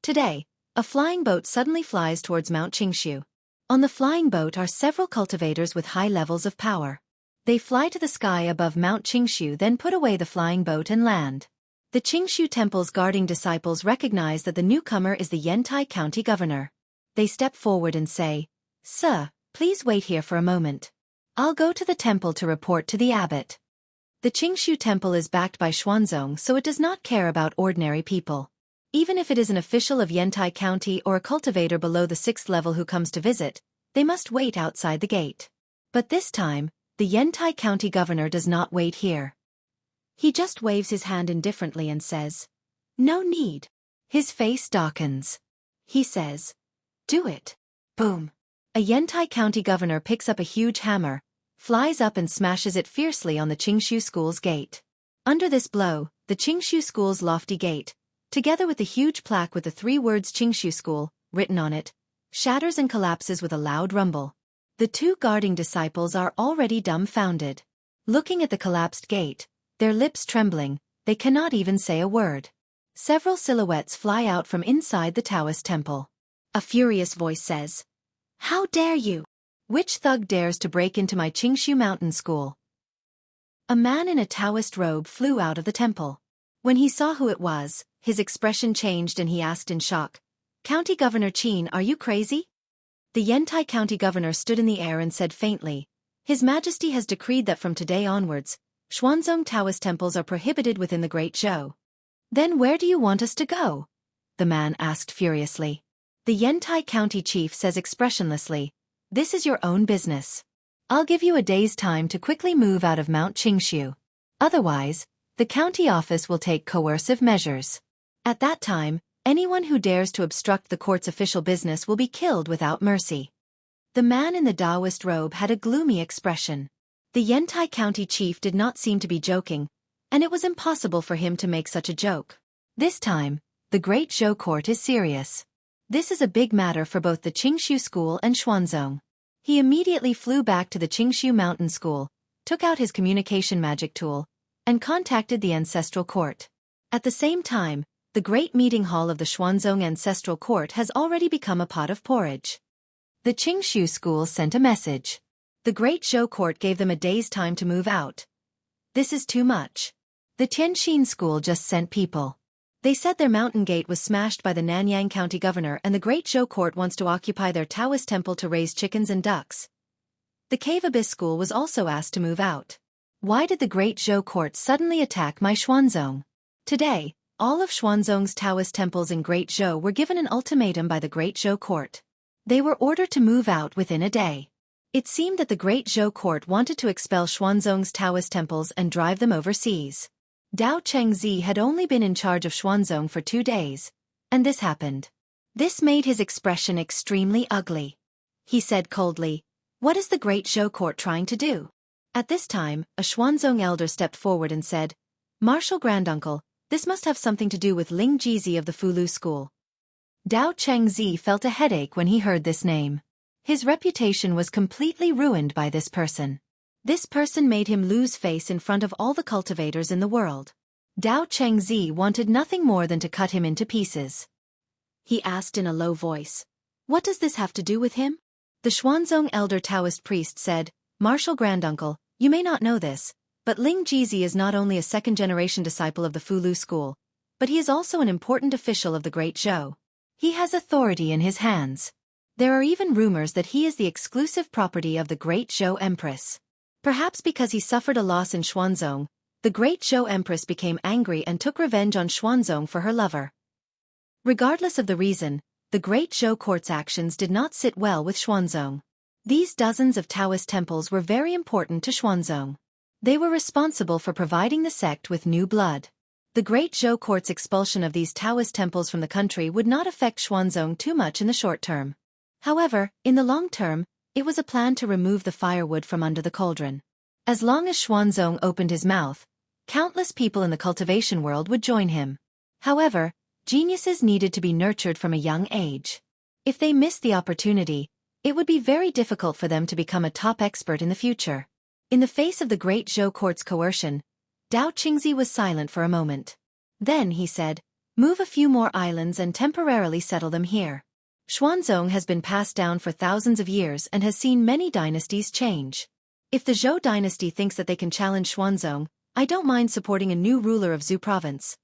Today, a flying boat suddenly flies towards Mount Qingshu. On the flying boat are several cultivators with high levels of power. They fly to the sky above Mount Qingshu, then put away the flying boat and land. The Qingshu temple's guarding disciples recognize that the newcomer is the Yantai County governor. They step forward and say, "Sir, please wait here for a moment. I'll go to the temple to report to the abbot." The Qingshu temple is backed by Xuanzong, so it does not care about ordinary people. Even if it is an official of Yantai County or a cultivator below the 6th level who comes to visit, they must wait outside the gate. But this time, the Yantai County governor does not wait here. He just waves his hand indifferently and says, "No need." His face darkens. He says, "Do it." Boom. A Yantai County governor picks up a huge hammer, flies up and smashes it fiercely on the Qingshu school's gate. Under this blow, the Qingshu school's lofty gate, together with the huge plaque with the 3 words Qingshu School written on it, shatters and collapses with a loud rumble. The 2 guarding disciples are already dumbfounded. Looking at the collapsed gate, their lips trembling, they cannot even say a word. Several silhouettes fly out from inside the Taoist temple. A furious voice says, "How dare you? Which thug dares to break into my Qingshu mountain school?" A man in a Taoist robe flew out of the temple. When he saw who it was, his expression changed and he asked in shock, "County Governor Qin, are you crazy?" The Yantai County governor stood in the air and said faintly, "His Majesty has decreed that from today onwards, Xuanzong Taoist temples are prohibited within the Great Zhou." "Then where do you want us to go?" the man asked furiously. The Yantai County chief says expressionlessly, "This is your own business. I'll give you a day's time to quickly move out of Mount Qingshu. Otherwise, the county office will take coercive measures. At that time, anyone who dares to obstruct the court's official business will be killed without mercy." The man in the Taoist robe had a gloomy expression. The Yantai County chief did not seem to be joking, and it was impossible for him to make such a joke. This time, the Great Zhou Court is serious. This is a big matter for both the Qingshu school and Xuanzong. He immediately flew back to the Qingshu mountain school, took out his communication magic tool, and contacted the ancestral court. At the same time, the great meeting hall of the Xuanzong Ancestral Court has already become a pot of porridge. The Qingshu school sent a message. The Great Zhou Court gave them a day's time to move out. This is too much. The Tianxin school just sent people. They said their mountain gate was smashed by the Nanyang County governor and the Great Zhou Court wants to occupy their Taoist temple to raise chickens and ducks. The Cave Abyss school was also asked to move out. Why did the Great Zhou Court suddenly attack my Xuanzong? Today, all of Xuanzong's Taoist temples in Great Zhou were given an ultimatum by the Great Zhou Court. They were ordered to move out within a day. It seemed that the Great Zhou Court wanted to expel Xuanzong's Taoist temples and drive them overseas. Dao Chengzi had only been in charge of Xuanzong for 2 days, and this happened. This made his expression extremely ugly. He said coldly, "What is the Great Zhou Court trying to do?" At this time, a Xuanzong elder stepped forward and said, "Martial Granduncle, this must have something to do with Ling Jizi of the Fulu school." Dao Chengzi felt a headache when he heard this name. His reputation was completely ruined by this person. This person made him lose face in front of all the cultivators in the world. Dao Chengzi wanted nothing more than to cut him into pieces. He asked in a low voice, "What does this have to do with him?" The Xuanzong elder Taoist priest said, "Martial Granduncle, you may not know this, But Ling Jizi is not only a second-generation disciple of the Fulu school, but he is also an important official of the Great Zhou. He has authority in his hands. There are even rumors that he is the exclusive property of the Great Zhou Empress. Perhaps because he suffered a loss in Xuanzong, the Great Zhou Empress became angry and took revenge on Xuanzong for her lover. Regardless of the reason, the Great Zhou court's actions did not sit well with Xuanzong. These dozens of Taoist temples were very important to Xuanzong. They were responsible for providing the sect with new blood. The Great Zhou court's expulsion of these Taoist temples from the country would not affect Xuanzong too much in the short term. However, in the long term, it was a plan to remove the firewood from under the cauldron. As long as Xuanzong opened his mouth, countless people in the cultivation world would join him. However, geniuses needed to be nurtured from a young age. If they missed the opportunity, it would be very difficult for them to become a top expert in the future. In the face of the Great Zhou court's coercion, Dao Qingzi was silent for a moment. Then he said, "Move a few more islands and temporarily settle them here. Xuanzong has been passed down for thousands of years and has seen many dynasties change. If the Zhou dynasty thinks that they can challenge Xuanzong, I don't mind supporting a new ruler of Zhu province."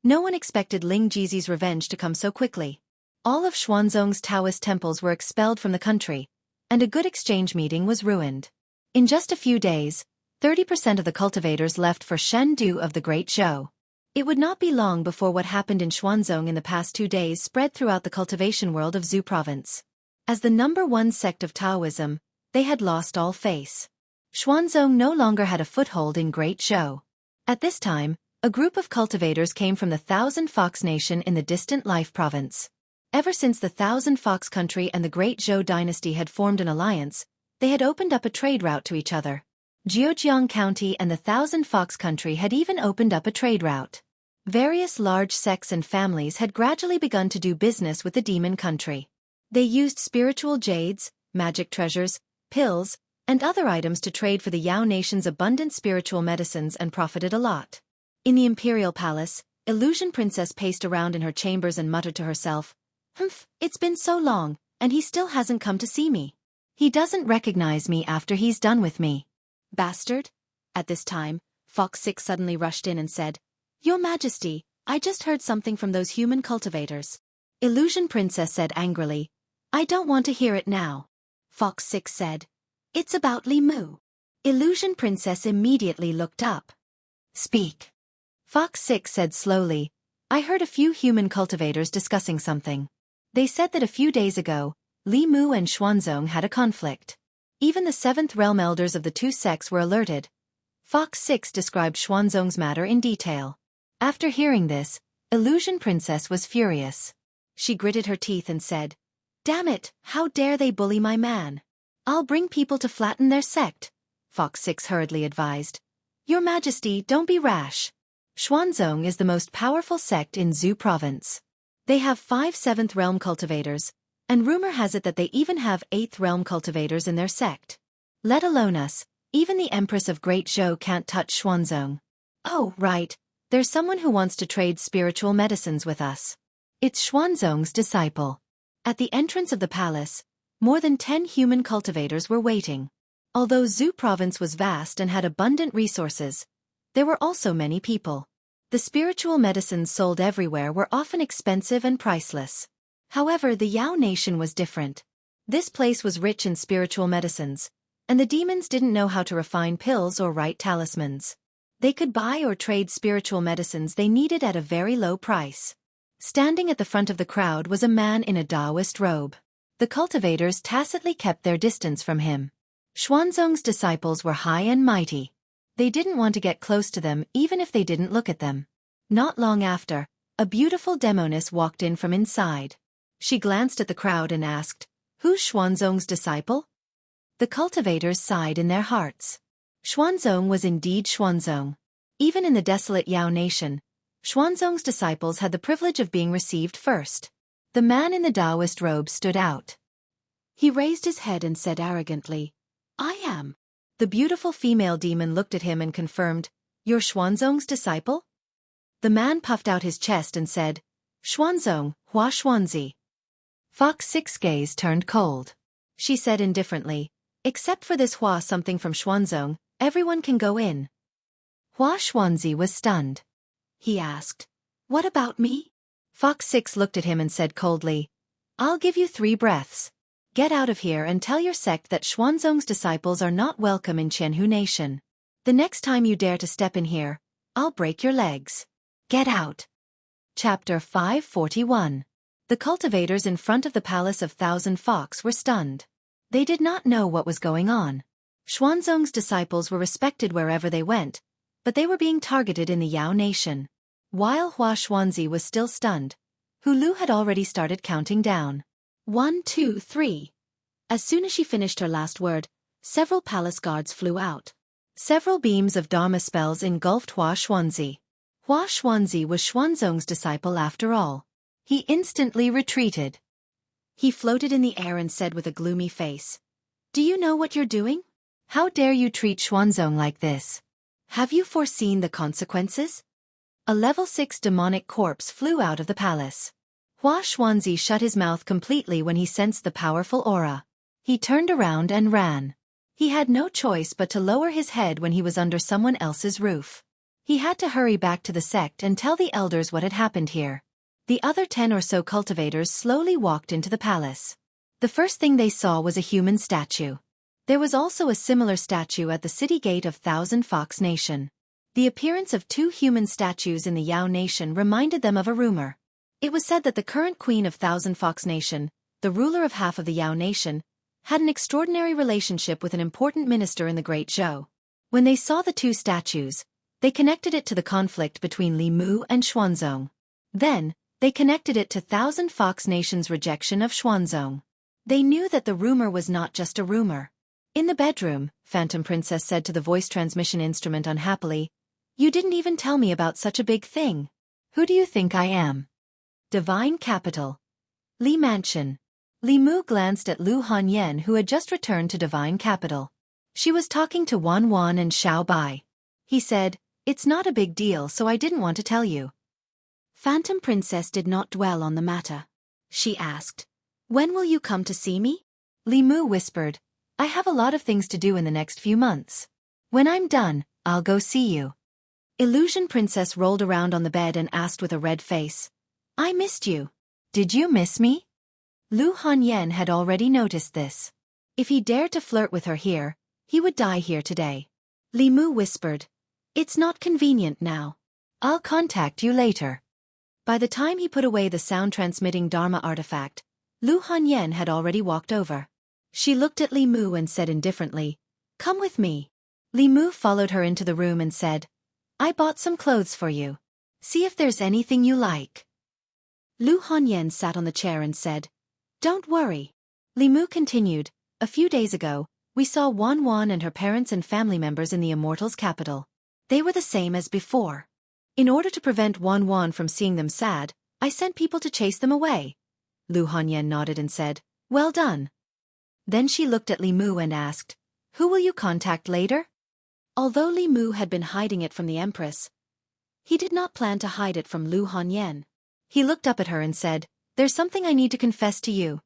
No one expected Ling Jizi's revenge to come so quickly. All of Xuanzong's Taoist temples were expelled from the country, and a good exchange meeting was ruined. In just a few days, 30% of the cultivators left for Shendu of the Great Zhou. It would not be long before what happened in Xuanzong in the past 2 days spread throughout the cultivation world of Zhu province. As the #1 sect of Taoism, they had lost all face. Xuanzong no longer had a foothold in Great Zhou. At this time, a group of cultivators came from the Thousand Fox Nation in the distant Life province. Ever since the Thousand Fox country and the Great Zhou dynasty had formed an alliance, they had opened up a trade route to each other. Zhejiang County and the Thousand Fox country had even opened up a trade route. Various large sects and families had gradually begun to do business with the demon country. They used spiritual jades, magic treasures, pills, and other items to trade for the Yao nation's abundant spiritual medicines and profited a lot. In the imperial palace, Illusion Princess paced around in her chambers and muttered to herself, "Humph, it's been so long, and he still hasn't come to see me. He doesn't recognize me after he's done with me. Bastard." At this time, Fox 6 suddenly rushed in and said, "Your Majesty, I just heard something from those human cultivators." Illusion Princess said angrily, "I don't want to hear it now." Fox 6 said, "It's about Li Mu." Illusion Princess immediately looked up. "Speak." Fox 6 said slowly, "I heard a few human cultivators discussing something. They said that a few days ago, Li Mu and Xuanzong had a conflict. Even the 7th realm elders of the two sects were alerted." Fox 6 described Xuanzong's matter in detail. After hearing this, Illusion Princess was furious. She gritted her teeth and said, "Damn it, how dare they bully my man? I'll bring people to flatten their sect," Fox 6 hurriedly advised. "Your Majesty, don't be rash. Xuanzong is the most powerful sect in Zhu province. They have 5 7th realm cultivators, and rumor has it that they even have 8th realm cultivators in their sect. Let alone us, even the Empress of Great Zhou can't touch Xuanzong. Oh, right, there's someone who wants to trade spiritual medicines with us. It's Xuanzong's disciple." At the entrance of the palace, more than 10 human cultivators were waiting. Although Zhu province was vast and had abundant resources, there were also many people. The spiritual medicines sold everywhere were often expensive and priceless. However, the Yao nation was different. This place was rich in spiritual medicines, and the demons didn't know how to refine pills or write talismans. They could buy or trade spiritual medicines they needed at a very low price. Standing at the front of the crowd was a man in a Taoist robe. The cultivators tacitly kept their distance from him. Xuanzong's disciples were high and mighty. They didn't want to get close to them even if they didn't look at them. Not long after, a beautiful demoness walked in from inside. She glanced at the crowd and asked, "Who's Xuanzong's disciple?" The cultivators sighed in their hearts. Xuanzong was indeed Xuanzong. Even in the desolate Yao nation, Xuanzong's disciples had the privilege of being received first. The man in the Taoist robe stood out. He raised his head and said arrogantly, "I am." The beautiful female demon looked at him and confirmed, "You're Xuanzong's disciple?" The man puffed out his chest and said, "Xuanzong, Hua Xuanzi." Fox 6 gaze turned cold. She said indifferently, "Except for this Hua something from Xuanzong, everyone can go in." Hua Xuanzi was stunned. He asked, "What about me?" Fox 6 looked at him and said coldly, "I'll give you 3 breaths. Get out of here and tell your sect that Xuanzong's disciples are not welcome in Qianhu Nation. The next time you dare to step in here, I'll break your legs. Get out." Chapter 541. The cultivators in front of the Palace of Thousand Fox were stunned. They did not know what was going on. Xuanzong's disciples were respected wherever they went, but they were being targeted in the Yao Nation. While Hua Xuanzi was still stunned, Hulu had already started counting down. 1, 2, 3. As soon as she finished her last word, several palace guards flew out. Several beams of Dharma spells engulfed Hua Xuanzi. Hua Xuanzi was Xuanzong's disciple after all. He instantly retreated. He floated in the air and said with a gloomy face, "Do you know what you're doing? How dare you treat Xuanzong like this? Have you foreseen the consequences?" A level 6 demonic corpse flew out of the palace. Hua Xuanzi shut his mouth completely when he sensed the powerful aura. He turned around and ran. He had no choice but to lower his head when he was under someone else's roof. He had to hurry back to the sect and tell the elders what had happened here. The other 10 or so cultivators slowly walked into the palace. The first thing they saw was a human statue. There was also a similar statue at the city gate of Thousand Fox Nation. The appearance of 2 human statues in the Yao Nation reminded them of a rumor. It was said that the current queen of Thousand Fox Nation, the ruler of half of the Yao Nation, had an extraordinary relationship with an important minister in the Great Zhou. When they saw the 2 statues, they connected it to the conflict between Li Mu and Xuanzong. Then, they connected it to Thousand Fox Nation's rejection of Xuanzong. They knew that the rumor was not just a rumor. In the bedroom, Phantom Princess said to the voice transmission instrument unhappily, "You didn't even tell me about such a big thing. Who do you think I am?" Divine Capital. Li Mansion. Li Mu glanced at Lu Hanyan who had just returned to Divine Capital. She was talking to Wan Wan and Xiao Bai. He said, "It's not a big deal so I didn't want to tell you." Phantom Princess did not dwell on the matter. She asked, "When will you come to see me?" Li Mu whispered, "I have a lot of things to do in the next few months. When I'm done, I'll go see you." Illusion Princess rolled around on the bed and asked with a red face, "I missed you. Did you miss me?" Lu Hanyan had already noticed this. If he dared to flirt with her here, he would die here today. Li Mu whispered, "It's not convenient now. I'll contact you later." By the time he put away the sound-transmitting Dharma artifact, Lu Hanyan had already walked over. She looked at Li Mu and said indifferently, "Come with me." Li Mu followed her into the room and said, "I bought some clothes for you. See if there's anything you like." Lu Hanyan sat on the chair and said, "Don't worry." Li Mu continued, "A few days ago, we saw Wan Wan and her parents and family members in the Immortals' capital. They were the same as before. In order to prevent Wan Wan from seeing them sad, I sent people to chase them away." Lu Hanyan nodded and said, "Well done." Then she looked at Li Mu and asked, "Who will you contact later?" Although Li Mu had been hiding it from the Empress, he did not plan to hide it from Lu Hanyan. He looked up at her and said, "There's something I need to confess to you."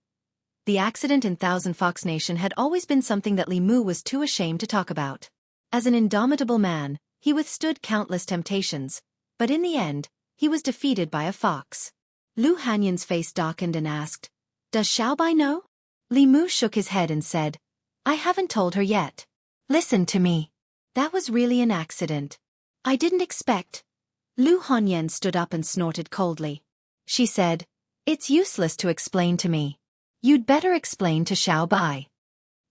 The accident in Thousand Fox Nation had always been something that Li Mu was too ashamed to talk about. As an indomitable man, he withstood countless temptations, but in the end, he was defeated by a fox. Lu Hanyan's face darkened and asked, "Does Xiao Bai know?" Li Mu shook his head and said, "I haven't told her yet. Listen to me. That was really an accident. I didn't expect." Lu Hanyan stood up and snorted coldly. She said, "It's useless to explain to me. You'd better explain to Xiao Bai."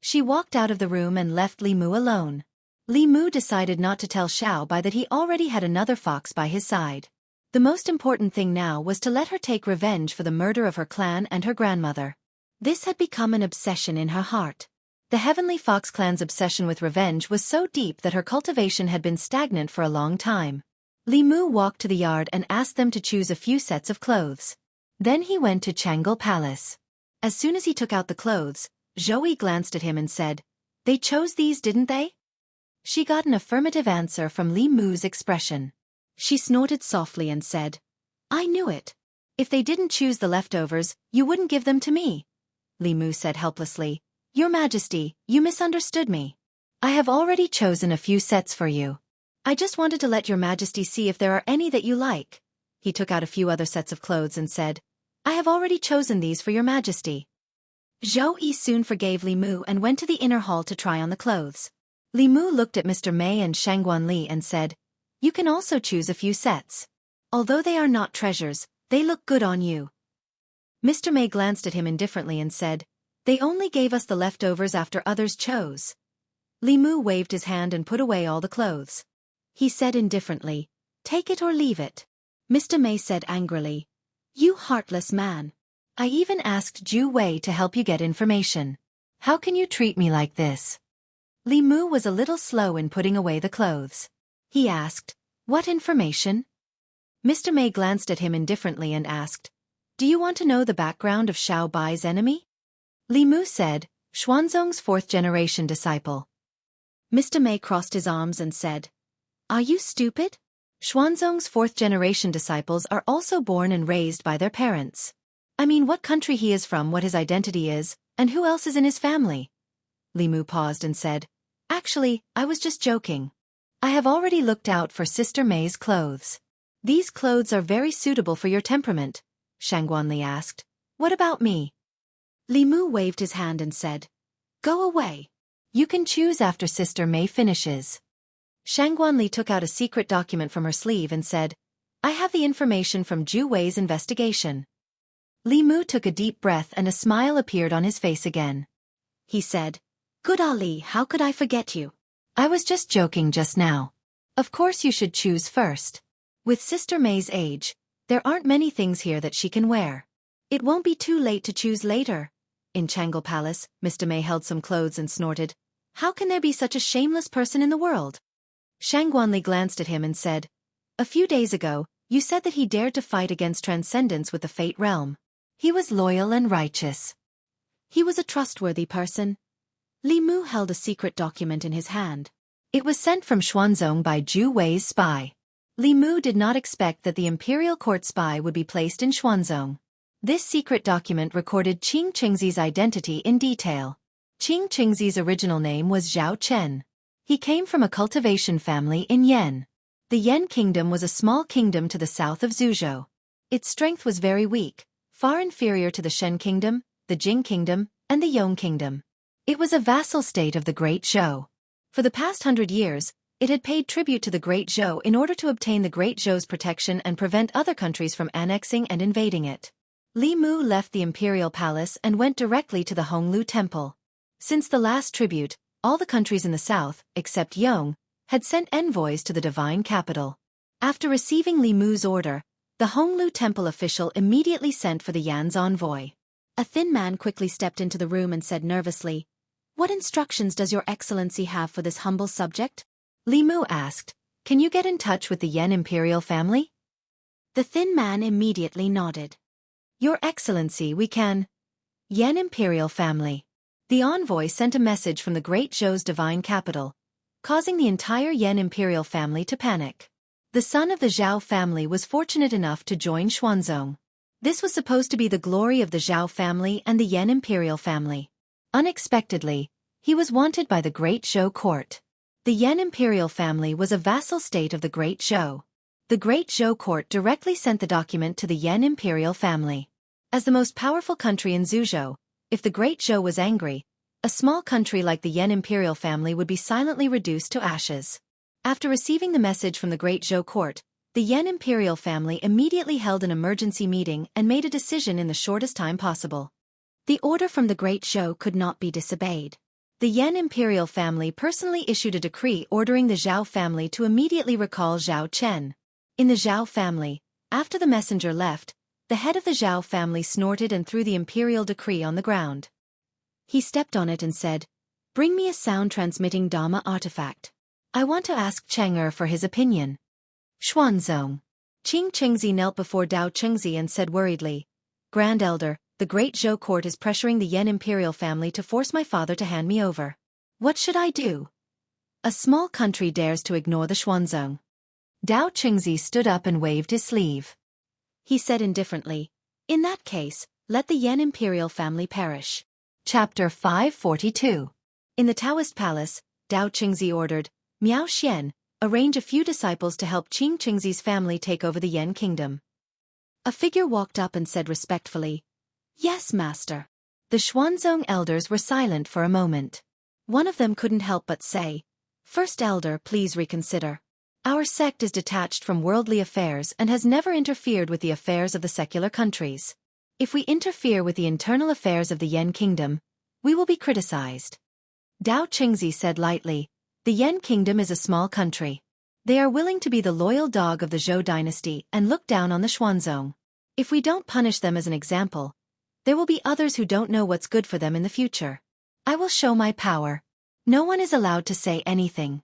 She walked out of the room and left Li Mu alone. Li Mu decided not to tell Xiao Bai that he already had another fox by his side. The most important thing now was to let her take revenge for the murder of her clan and her grandmother. This had become an obsession in her heart. The Heavenly Fox clan's obsession with revenge was so deep that her cultivation had been stagnant for a long time. Li Mu walked to the yard and asked them to choose a few sets of clothes. Then he went to Chang'e Palace. As soon as he took out the clothes, Zhou glanced at him and said, "They chose these, didn't they?" She got an affirmative answer from Li Mu's expression. She snorted softly and said, "I knew it. If they didn't choose the leftovers, you wouldn't give them to me." Li Mu said helplessly, "Your Majesty, you misunderstood me. I have already chosen a few sets for you." I just wanted to let your majesty see if there are any that you like. He took out a few other sets of clothes and said, I have already chosen these for your majesty. Zhou Yi soon forgave Li Mu and went to the inner hall to try on the clothes. Li Mu looked at Mr. Mei and Shangguan Li and said, You can also choose a few sets. Although they are not treasures, they look good on you. Mr. Mei glanced at him indifferently and said, They only gave us the leftovers after others chose. Li Mu waved his hand and put away all the clothes. He said indifferently, Take it or leave it. Mr. Mei said angrily, You heartless man. I even asked Zhu Wei to help you get information. How can you treat me like this? Li Mu was a little slow in putting away the clothes. He asked, What information? Mr. Mei glanced at him indifferently and asked, Do you want to know the background of Xiao Bai's enemy? Li Mu said, Xuanzong's fourth-generation disciple. Mr. Mei crossed his arms and said, Are you stupid? Xuanzong's fourth-generation disciples are also born and raised by their parents. I mean what country he is from, what his identity is, and who else is in his family. Li Mu paused and said, Actually, I was just joking. I have already looked out for Sister Mei's clothes. These clothes are very suitable for your temperament, Shangguan Li asked. What about me? Li Mu waved his hand and said, Go away. You can choose after Sister Mei finishes. Shangguan Li took out a secret document from her sleeve and said, I have the information from Zhu Wei's investigation. Li Mu took a deep breath and a smile appeared on his face again. He said, Good Ali, how could I forget you? I was just joking just now. Of course you should choose first. With Sister Mei's age, there aren't many things here that she can wear. It won't be too late to choose later. In Changle Palace, Mr. Mei held some clothes and snorted, How can there be such a shameless person in the world? Shangguan Li glanced at him and said, A few days ago, you said that he dared to fight against transcendence with the Fate Realm. He was loyal and righteous. He was a trustworthy person. Li Mu held a secret document in his hand. It was sent from Xuanzong by Zhu Wei's spy. Li Mu did not expect that the imperial court spy would be placed in Xuanzong. This secret document recorded Qing Qingzi's identity in detail. Qing Qingzi's original name was Zhao Chen. He came from a cultivation family in Yan. The Yan kingdom was a small kingdom to the south of Zhuzhou. Its strength was very weak, far inferior to the Shen kingdom, the Jing kingdom, and the Yong kingdom. It was a vassal state of the Great Zhou. For the past 100 years, it had paid tribute to the Great Zhou in order to obtain the Great Zhou's protection and prevent other countries from annexing and invading it. Li Mu left the imperial palace and went directly to the Honglu temple. Since the last tribute, all the countries in the south, except Yong, had sent envoys to the divine capital. After receiving Li Mu's order, the Honglu temple official immediately sent for the Yan's envoy. A thin man quickly stepped into the room and said nervously, What instructions does your excellency have for this humble subject? Li Mu asked, Can you get in touch with the Yan imperial family? The thin man immediately nodded. Your excellency, we can. Yan imperial family. The envoy sent a message from the Great Zhou's divine capital, causing the entire Yan imperial family to panic. The son of the Zhao family was fortunate enough to join Xuanzong. This was supposed to be the glory of the Zhao family and the Yan imperial family. Unexpectedly, he was wanted by the Great Zhou court. The Yan imperial family was a vassal state of the Great Zhou. The Great Zhou court directly sent the document to the Yan imperial family. As the most powerful country in Zhuzhou, if the Great Zhou was angry, a small country like the Yan imperial family would be silently reduced to ashes. After receiving the message from the Great Zhou court, the Yan imperial family immediately held an emergency meeting and made a decision in the shortest time possible. The order from the Great Zhou could not be disobeyed. The Yan imperial family personally issued a decree ordering the Zhao family to immediately recall Zhao Chen. In the Zhao family, after the messenger left, the head of the Zhao family snorted and threw the imperial decree on the ground. He stepped on it and said, Bring me a sound-transmitting Dharma artifact. I want to ask Chang'er for his opinion. Xuanzong. Qing Qingzi knelt before Dao Chengzi and said worriedly, Grand Elder, the Great Zhou court is pressuring the Yan imperial family to force my father to hand me over. What should I do? A small country dares to ignore the Xuanzong. Dao Chengzi stood up and waved his sleeve. He said indifferently, In that case, let the Yan imperial family perish. Chapter 542. In the Taoist palace, Dao Chengzi ordered, Miao Xian, arrange a few disciples to help Qing Qingzi's family take over the Yan kingdom. A figure walked up and said respectfully, "Yes, master." The Xuanzong elders were silent for a moment. One of them couldn't help but say, "First elder, please reconsider. Our sect is detached from worldly affairs and has never interfered with the affairs of the secular countries. If we interfere with the internal affairs of the Yan kingdom, we will be criticized." Dao Qingzi said lightly, "The Yan kingdom is a small country. They are willing to be the loyal dog of the Zhou dynasty and look down on the Xuanzong. If we don't punish them as an example, there will be others who don't know what's good for them in the future. I will show my power. No one is allowed to say anything."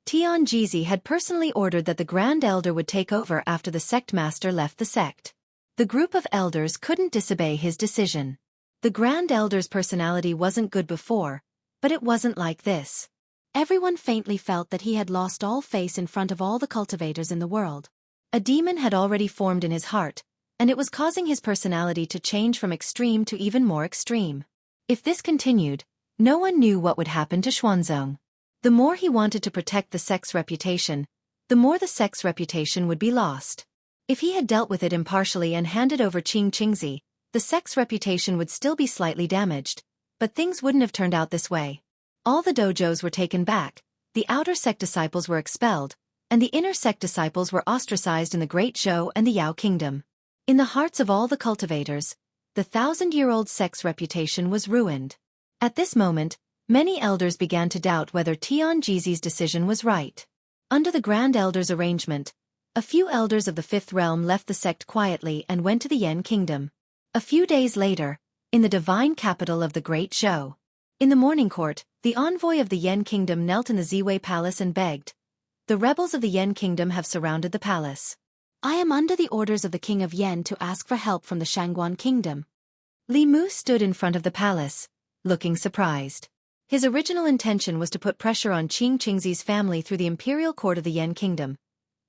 Tian Jizi had personally ordered that the Grand Elder would take over after the sect master left the sect. The group of elders couldn't disobey his decision. The Grand Elder's personality wasn't good before, but it wasn't like this. Everyone faintly felt that he had lost all face in front of all the cultivators in the world. A demon had already formed in his heart, and it was causing his personality to change from extreme to even more extreme. If this continued, no one knew what would happen to Xuanzong. The more he wanted to protect the sect's reputation, the more the sect's reputation would be lost. If he had dealt with it impartially and handed over Qing Qingzi, the sect's reputation would still be slightly damaged, but things wouldn't have turned out this way. All the dojos were taken back, the outer sect disciples were expelled, and the inner sect disciples were ostracized in the Great Zhou and the Yao Kingdom. In the hearts of all the cultivators, the 1,000-year-old sect's reputation was ruined. At this moment, many elders began to doubt whether Tian Jizi's decision was right. Under the Grand Elder's arrangement, a few elders of the Fifth Realm left the sect quietly and went to the Yan Kingdom. A few days later, in the divine capital of the Great Zhou, in the morning court, the envoy of the Yan Kingdom knelt in the Ziwei Palace and begged, "The rebels of the Yan Kingdom have surrounded the palace. I am under the orders of the King of Yan to ask for help from the Shangguan Kingdom." Li Mu stood in front of the palace, looking surprised. His original intention was to put pressure on Qing Qingzi's family through the imperial court of the Yan Kingdom.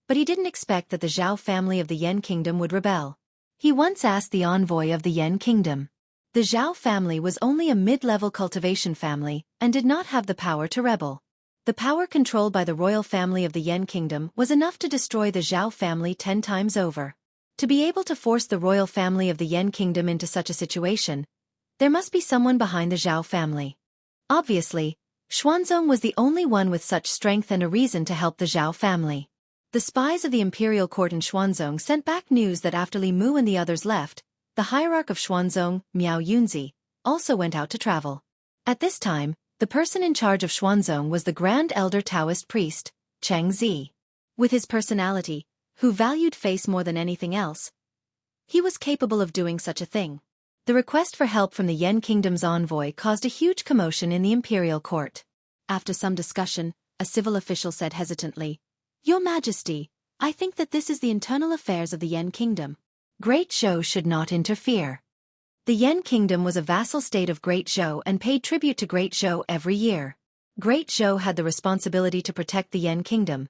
But he didn't expect that the Zhao family of the Yan Kingdom would rebel. He once asked the envoy of the Yan Kingdom. The Zhao family was only a mid-level cultivation family and did not have the power to rebel. The power controlled by the royal family of the Yan Kingdom was enough to destroy the Zhao family 10 times over. To be able to force the royal family of the Yan Kingdom into such a situation, there must be someone behind the Zhao family. Obviously, Xuanzong was the only one with such strength and a reason to help the Zhao family. The spies of the imperial court in Xuanzong sent back news that after Li Mu and the others left, the hierarch of Xuanzong, Miao Yunzi, also went out to travel. At this time, the person in charge of Xuanzong was the Grand Elder Taoist priest, Cheng Zi. With his personality, who valued face more than anything else, he was capable of doing such a thing. The request for help from the Yan Kingdom's envoy caused a huge commotion in the imperial court. After some discussion, a civil official said hesitantly, "Your Majesty, I think that this is the internal affairs of the Yan Kingdom. Great Zhou should not interfere." The Yan Kingdom was a vassal state of Great Zhou and paid tribute to Great Zhou every year. Great Zhou had the responsibility to protect the Yan Kingdom,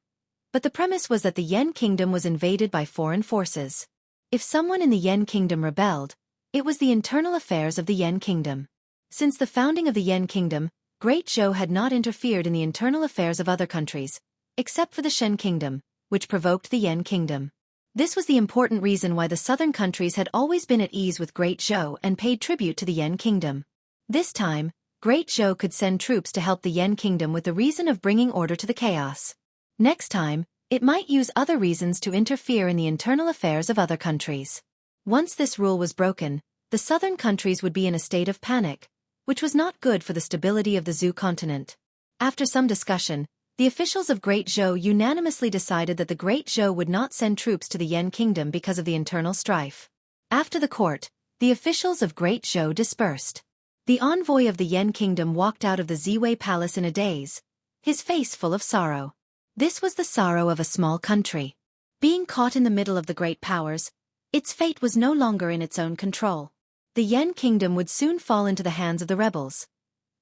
but the premise was that the Yan Kingdom was invaded by foreign forces. If someone in the Yan Kingdom rebelled, it was the internal affairs of the Yan Kingdom. Since the founding of the Yan Kingdom, Great Zhou had not interfered in the internal affairs of other countries, except for the Shen Kingdom, which provoked the Yan Kingdom. This was the important reason why the southern countries had always been at ease with Great Zhou and paid tribute to the Yan Kingdom. This time, Great Zhou could send troops to help the Yan Kingdom with the reason of bringing order to the chaos. Next time, it might use other reasons to interfere in the internal affairs of other countries. Once this rule was broken, the southern countries would be in a state of panic, which was not good for the stability of the Zhou continent. After some discussion, the officials of Great Zhou unanimously decided that the Great Zhou would not send troops to the Yan Kingdom because of the internal strife. After the court, the officials of Great Zhou dispersed. The envoy of the Yan Kingdom walked out of the Ziwei Palace in a daze, his face full of sorrow. This was the sorrow of a small country. Being caught in the middle of the great powers, its fate was no longer in its own control. The Yan Kingdom would soon fall into the hands of the rebels.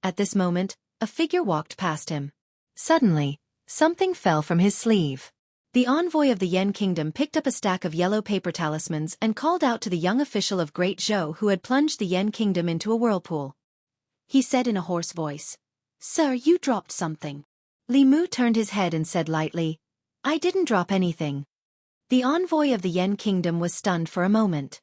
At this moment, a figure walked past him. Suddenly, something fell from his sleeve. The envoy of the Yan Kingdom picked up a stack of yellow paper talismans and called out to the young official of Great Zhou who had plunged the Yan Kingdom into a whirlpool. He said in a hoarse voice, "Sir, you dropped something." Li Mu turned his head and said lightly, I didn't drop anything. The envoy of the Yen Kingdom was stunned for a moment.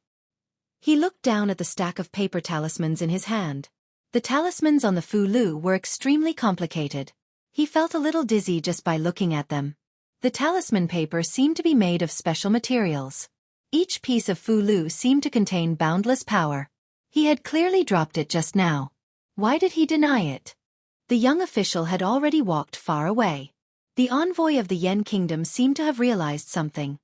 He looked down at the stack of paper talismans in his hand. The talismans on the Fu Lu were extremely complicated. He felt a little dizzy just by looking at them. The talisman paper seemed to be made of special materials. Each piece of Fu Lu seemed to contain boundless power. He had clearly dropped it just now. Why did he deny it? The young official had already walked far away. The envoy of the Yen Kingdom seemed to have realized something.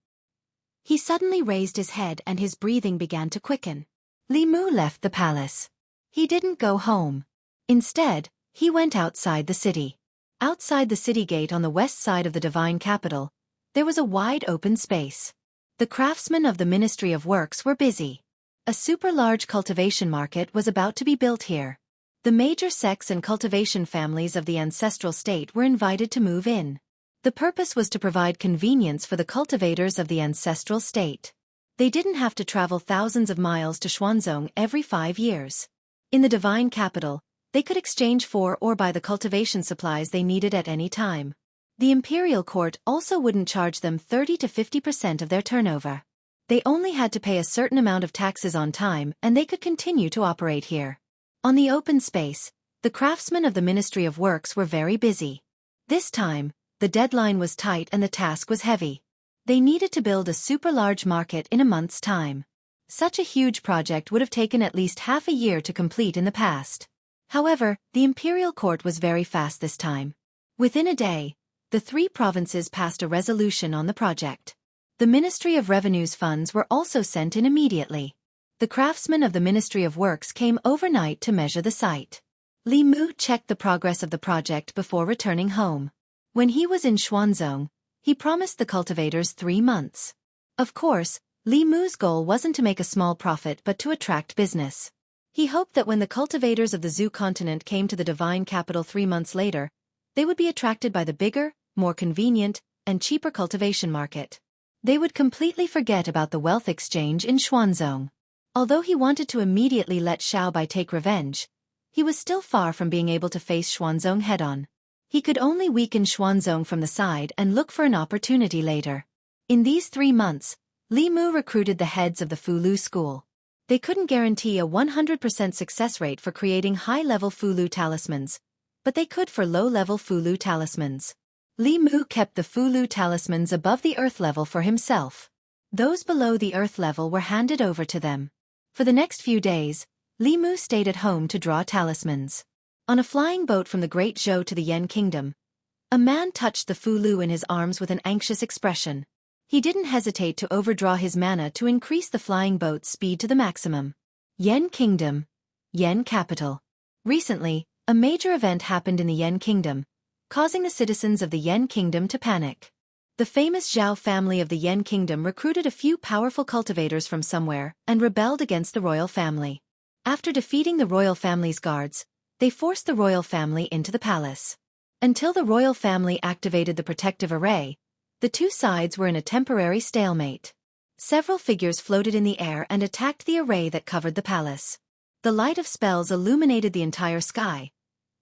He suddenly raised his head and his breathing began to quicken. Li Mu left the palace. He didn't go home. Instead, he went outside the city. Outside the city gate on the west side of the divine capital, there was a wide open space. The craftsmen of the Ministry of Works were busy. A super-large cultivation market was about to be built here. The major sects and cultivation families of the ancestral state were invited to move in. The purpose was to provide convenience for the cultivators of the ancestral state. They didn't have to travel thousands of miles to Xuanzong every 5 years. In the divine capital, they could exchange for or buy the cultivation supplies they needed at any time. The imperial court also wouldn't charge them 30 to 50% of their turnover. They only had to pay a certain amount of taxes on time and they could continue to operate here. On the open space, the craftsmen of the Ministry of Works were very busy. This time, the deadline was tight and the task was heavy. They needed to build a super-large market in a month's time. Such a huge project would have taken at least half a year to complete in the past. However, the imperial court was very fast this time. Within a day, the 3 provinces passed a resolution on the project. The Ministry of Revenue's funds were also sent in immediately. The craftsmen of the Ministry of Works came overnight to measure the site. Li Mu checked the progress of the project before returning home. When he was in Xuanzong, he promised the cultivators 3 months. Of course, Li Mu's goal wasn't to make a small profit but to attract business. He hoped that when the cultivators of the Zhu continent came to the divine capital 3 months later, they would be attracted by the bigger, more convenient, and cheaper cultivation market. They would completely forget about the wealth exchange in Xuanzong. Although he wanted to immediately let Xiaobai take revenge, he was still far from being able to face Xuanzong head-on. He could only weaken Xuanzong from the side and look for an opportunity later. In these 3 months, Li Mu recruited the heads of the Fu Lu school. They couldn't guarantee a 100% success rate for creating high-level Fu Lu talismans, but they could for low-level Fu Lu talismans. Li Mu kept the Fu Lu talismans above the earth level for himself. Those below the earth level were handed over to them. For the next few days, Li Mu stayed at home to draw talismans. On a flying boat from the Great Zhou to the Yen Kingdom, a man touched the Fu Lu in his arms with an anxious expression. He didn't hesitate to overdraw his mana to increase the flying boat's speed to the maximum. Yen Kingdom, Yen Capital. Recently, a major event happened in the Yen Kingdom, causing the citizens of the Yen Kingdom to panic. The famous Zhao family of the Yen Kingdom recruited a few powerful cultivators from somewhere and rebelled against the royal family. After defeating the royal family's guards, they forced the royal family into the palace. Until the royal family activated the protective array, the 2 sides were in a temporary stalemate. Several figures floated in the air and attacked the array that covered the palace. The light of spells illuminated the entire sky,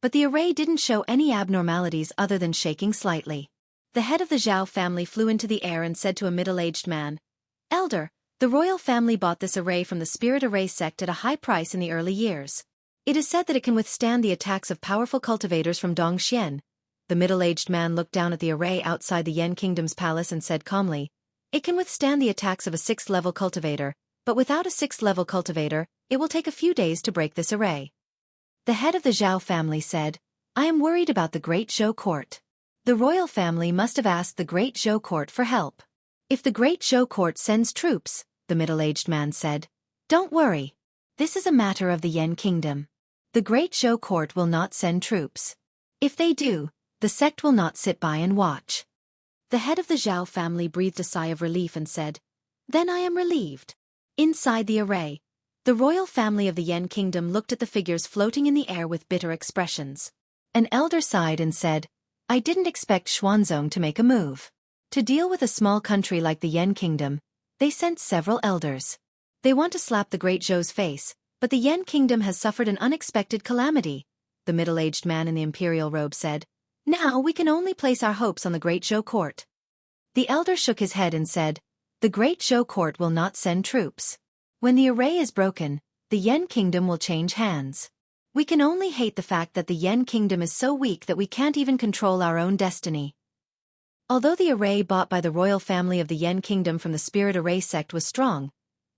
but the array didn't show any abnormalities other than shaking slightly. The head of the Zhao family flew into the air and said to a middle-aged man, "Elder, the royal family bought this array from the Spirit Array sect at a high price in the early years. It is said that it can withstand the attacks of powerful cultivators from Dongxian." The middle-aged man looked down at the array outside the Yen Kingdom's palace and said calmly, "It can withstand the attacks of a 6th-level cultivator, but without a 6th-level cultivator, it will take a few days to break this array." The head of the Zhao family said, "I am worried about the Great Zhou court. The royal family must have asked the Great Zhou court for help." "If the Great Zhou court sends troops," the middle-aged man said, "don't worry. This is a matter of the Yen Kingdom. The Great Zhou court will not send troops. If they do, the sect will not sit by and watch." The head of the Zhao family breathed a sigh of relief and said, "Then I am relieved." Inside the array, the royal family of the Yen Kingdom looked at the figures floating in the air with bitter expressions. An elder sighed and said, "I didn't expect Xuanzong to make a move. To deal with a small country like the Yen Kingdom, they sent several elders. They want to slap the Great Zhou's face, but the Yen Kingdom has suffered an unexpected calamity," the middle-aged man in the imperial robe said. "Now we can only place our hopes on the Great Zhou court." The elder shook his head and said, "The Great Zhou court will not send troops. When the array is broken, the Yan kingdom will change hands. We can only hate the fact that the Yan kingdom is so weak that we can't even control our own destiny." Although the array bought by the royal family of the Yan kingdom from the spirit array sect was strong,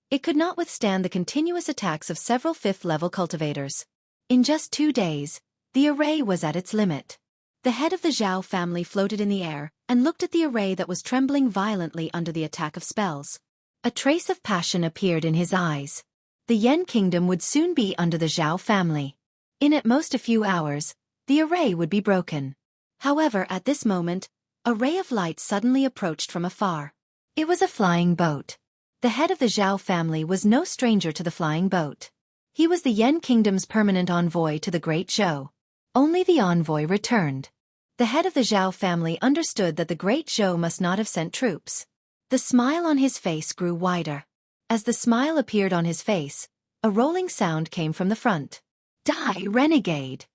it could not withstand the continuous attacks of several fifth-level cultivators. In just 2 days, the array was at its limit. The head of the Zhao family floated in the air and looked at the array that was trembling violently under the attack of spells. A trace of passion appeared in his eyes. The Yan kingdom would soon be under the Zhao family. In at most a few hours, the array would be broken. However, at this moment, a ray of light suddenly approached from afar. It was a flying boat. The head of the Zhao family was no stranger to the flying boat. He was the Yan kingdom's permanent envoy to the Great Zhou. Only the envoy returned. The head of the Zhao family understood that the Great Zhou must not have sent troops. The smile on his face grew wider. As the smile appeared on his face, a rolling sound came from the front. "Die, renegade!"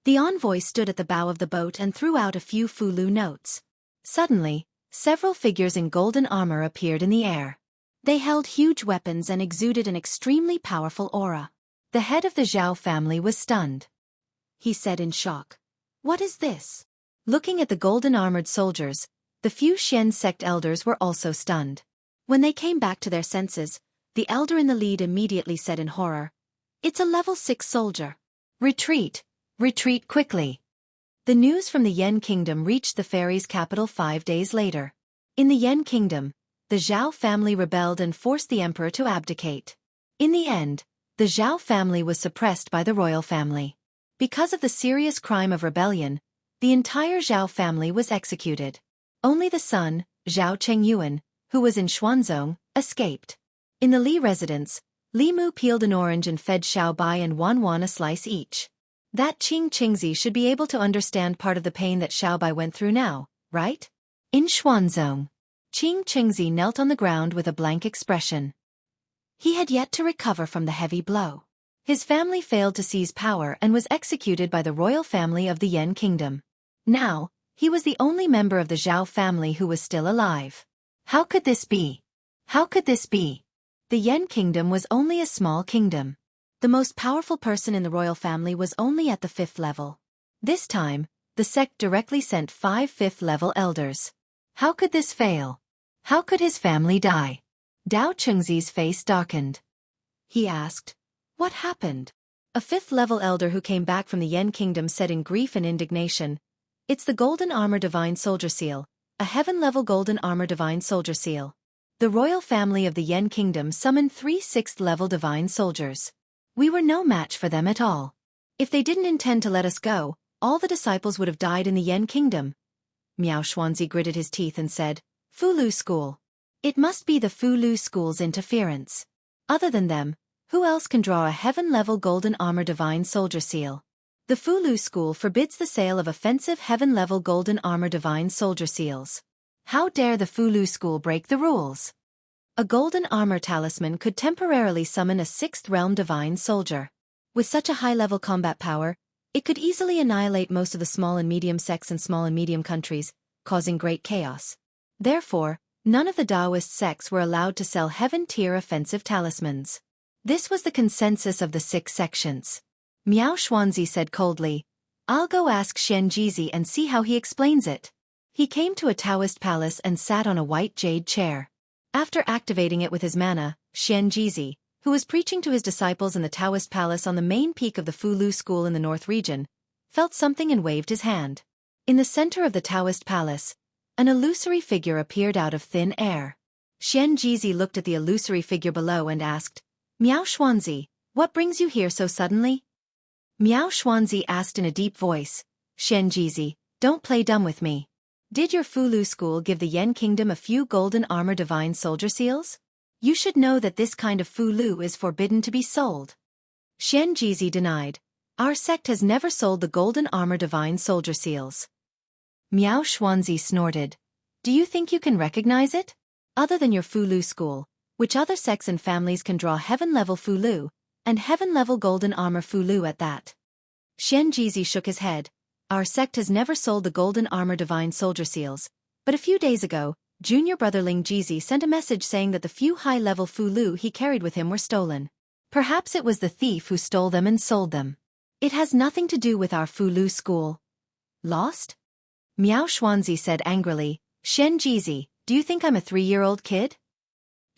The envoy stood at the bow of the boat and threw out a few Fulu notes. Suddenly, several figures in golden armor appeared in the air. They held huge weapons and exuded an extremely powerful aura. The head of the Zhao family was stunned. He said in shock, "What is this?" Looking at the golden-armored soldiers, the few Xian sect elders were also stunned. When they came back to their senses, the elder in the lead immediately said in horror, "It's a level 6 soldier. Retreat! Retreat quickly!" The news from the Yan kingdom reached the fairies' capital 5 days later. In the Yan kingdom, the Zhao family rebelled and forced the emperor to abdicate. In the end, the Zhao family was suppressed by the royal family. Because of the serious crime of rebellion, the entire Zhao family was executed. Only the son, Zhao Chengyuan, who was in Xuanzong, escaped. In the Li residence, Li Mu peeled an orange and fed Xiao Bai and Wan Wan a slice each. That Qing Qingzi should be able to understand part of the pain that Xiao Bai went through now, right? In Xuanzong, Qing Qingzi knelt on the ground with a blank expression. He had yet to recover from the heavy blow. His family failed to seize power and was executed by the royal family of the Yan kingdom. Now, he was the only member of the Zhao family who was still alive. How could this be? How could this be? The Yan kingdom was only a small kingdom. The most powerful person in the royal family was only at the 5th level. This time, the sect directly sent 5 5th-level elders. How could this fail? How could his family die? Dao Chengzi's face darkened. He asked, "What happened?" A 5th-level elder who came back from the Yan kingdom said in grief and indignation, "It's the Golden Armor Divine Soldier Seal, a heaven-level Golden Armor Divine Soldier Seal. The royal family of the Yan kingdom summoned 3 6th-level Divine Soldiers. We were no match for them at all. If they didn't intend to let us go, all the disciples would have died in the Yan kingdom." Miao Xuanzi gritted his teeth and said, "Fulu school. It must be the Fulu school's interference. Other than them, who else can draw a heaven-level Golden Armor Divine Soldier Seal? The Fulu school forbids the sale of offensive heaven-level Golden Armor Divine Soldier Seals. How dare the Fulu school break the rules? A Golden Armor Talisman could temporarily summon a 6th realm Divine Soldier. With such a high-level combat power, it could easily annihilate most of the small and medium sects in small and medium countries, causing great chaos. Therefore, none of the Taoist sects were allowed to sell heaven-tier offensive talismans. This was the consensus of the 6 sections. Miao Xuanzi said coldly, "I'll go ask Xianjizi and see how he explains it." He came to a Taoist palace and sat on a white jade chair. After activating it with his mana, Xianjizi, who was preaching to his disciples in the Taoist palace on the main peak of the Fulu school in the north region, felt something and waved his hand. In the center of the Taoist palace, an illusory figure appeared out of thin air. Xianjizi looked at the illusory figure below and asked, "Miao Xuanzi, what brings you here so suddenly?" Miao Xuanzi asked in a deep voice, "Xianjizi, don't play dumb with me. Did your Fulu school give the Yan kingdom a few Golden Armor Divine Soldier Seals? You should know that this kind of Fulu is forbidden to be sold." Xianjizi denied, "Our sect has never sold the Golden Armor Divine Soldier Seals." Miao Xuanzi snorted, "Do you think you can recognize it? Other than your Fulu school, which other sects and families can draw heaven-level Fulu, and heaven-level Golden Armor Fulu at that?" Xianjizi shook his head. "Our sect has never sold the Golden Armor Divine Soldier Seals, but a few days ago, junior brother Ling Jizi sent a message saying that the few high-level Fulu he carried with him were stolen. Perhaps it was the thief who stole them and sold them. It has nothing to do with our Fulu school. Lost? Miao Xuanzi said angrily, Xian Jizi, do you think I'm a 3-year-old kid?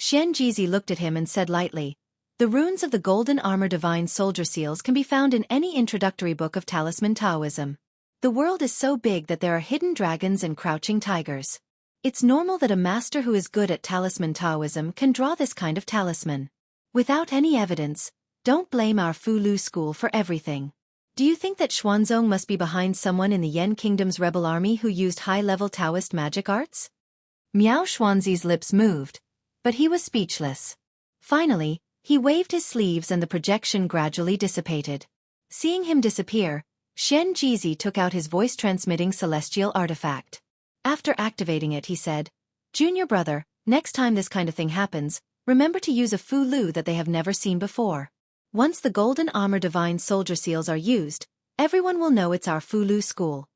Xian Jizi looked at him and said lightly, the runes of the golden armor divine soldier seals can be found in any introductory book of talisman Taoism. The world is so big that there are hidden dragons and crouching tigers. It's normal that a master who is good at talisman Taoism can draw this kind of talisman. Without any evidence, don't blame our Fulu school for everything. Do you think that Xuanzong must be behind someone in the Yan Kingdom's rebel army who used high-level Taoist magic arts? Miao Xuanzi's lips moved, but he was speechless. Finally, he waved his sleeves and the projection gradually dissipated. Seeing him disappear, Xian Jizi took out his voice-transmitting celestial artifact. After activating it, he said, Junior brother, next time this kind of thing happens, remember to use a Fulu that they have never seen before. Once the golden armor divine soldier seals are used, everyone will know it's our Fulu school.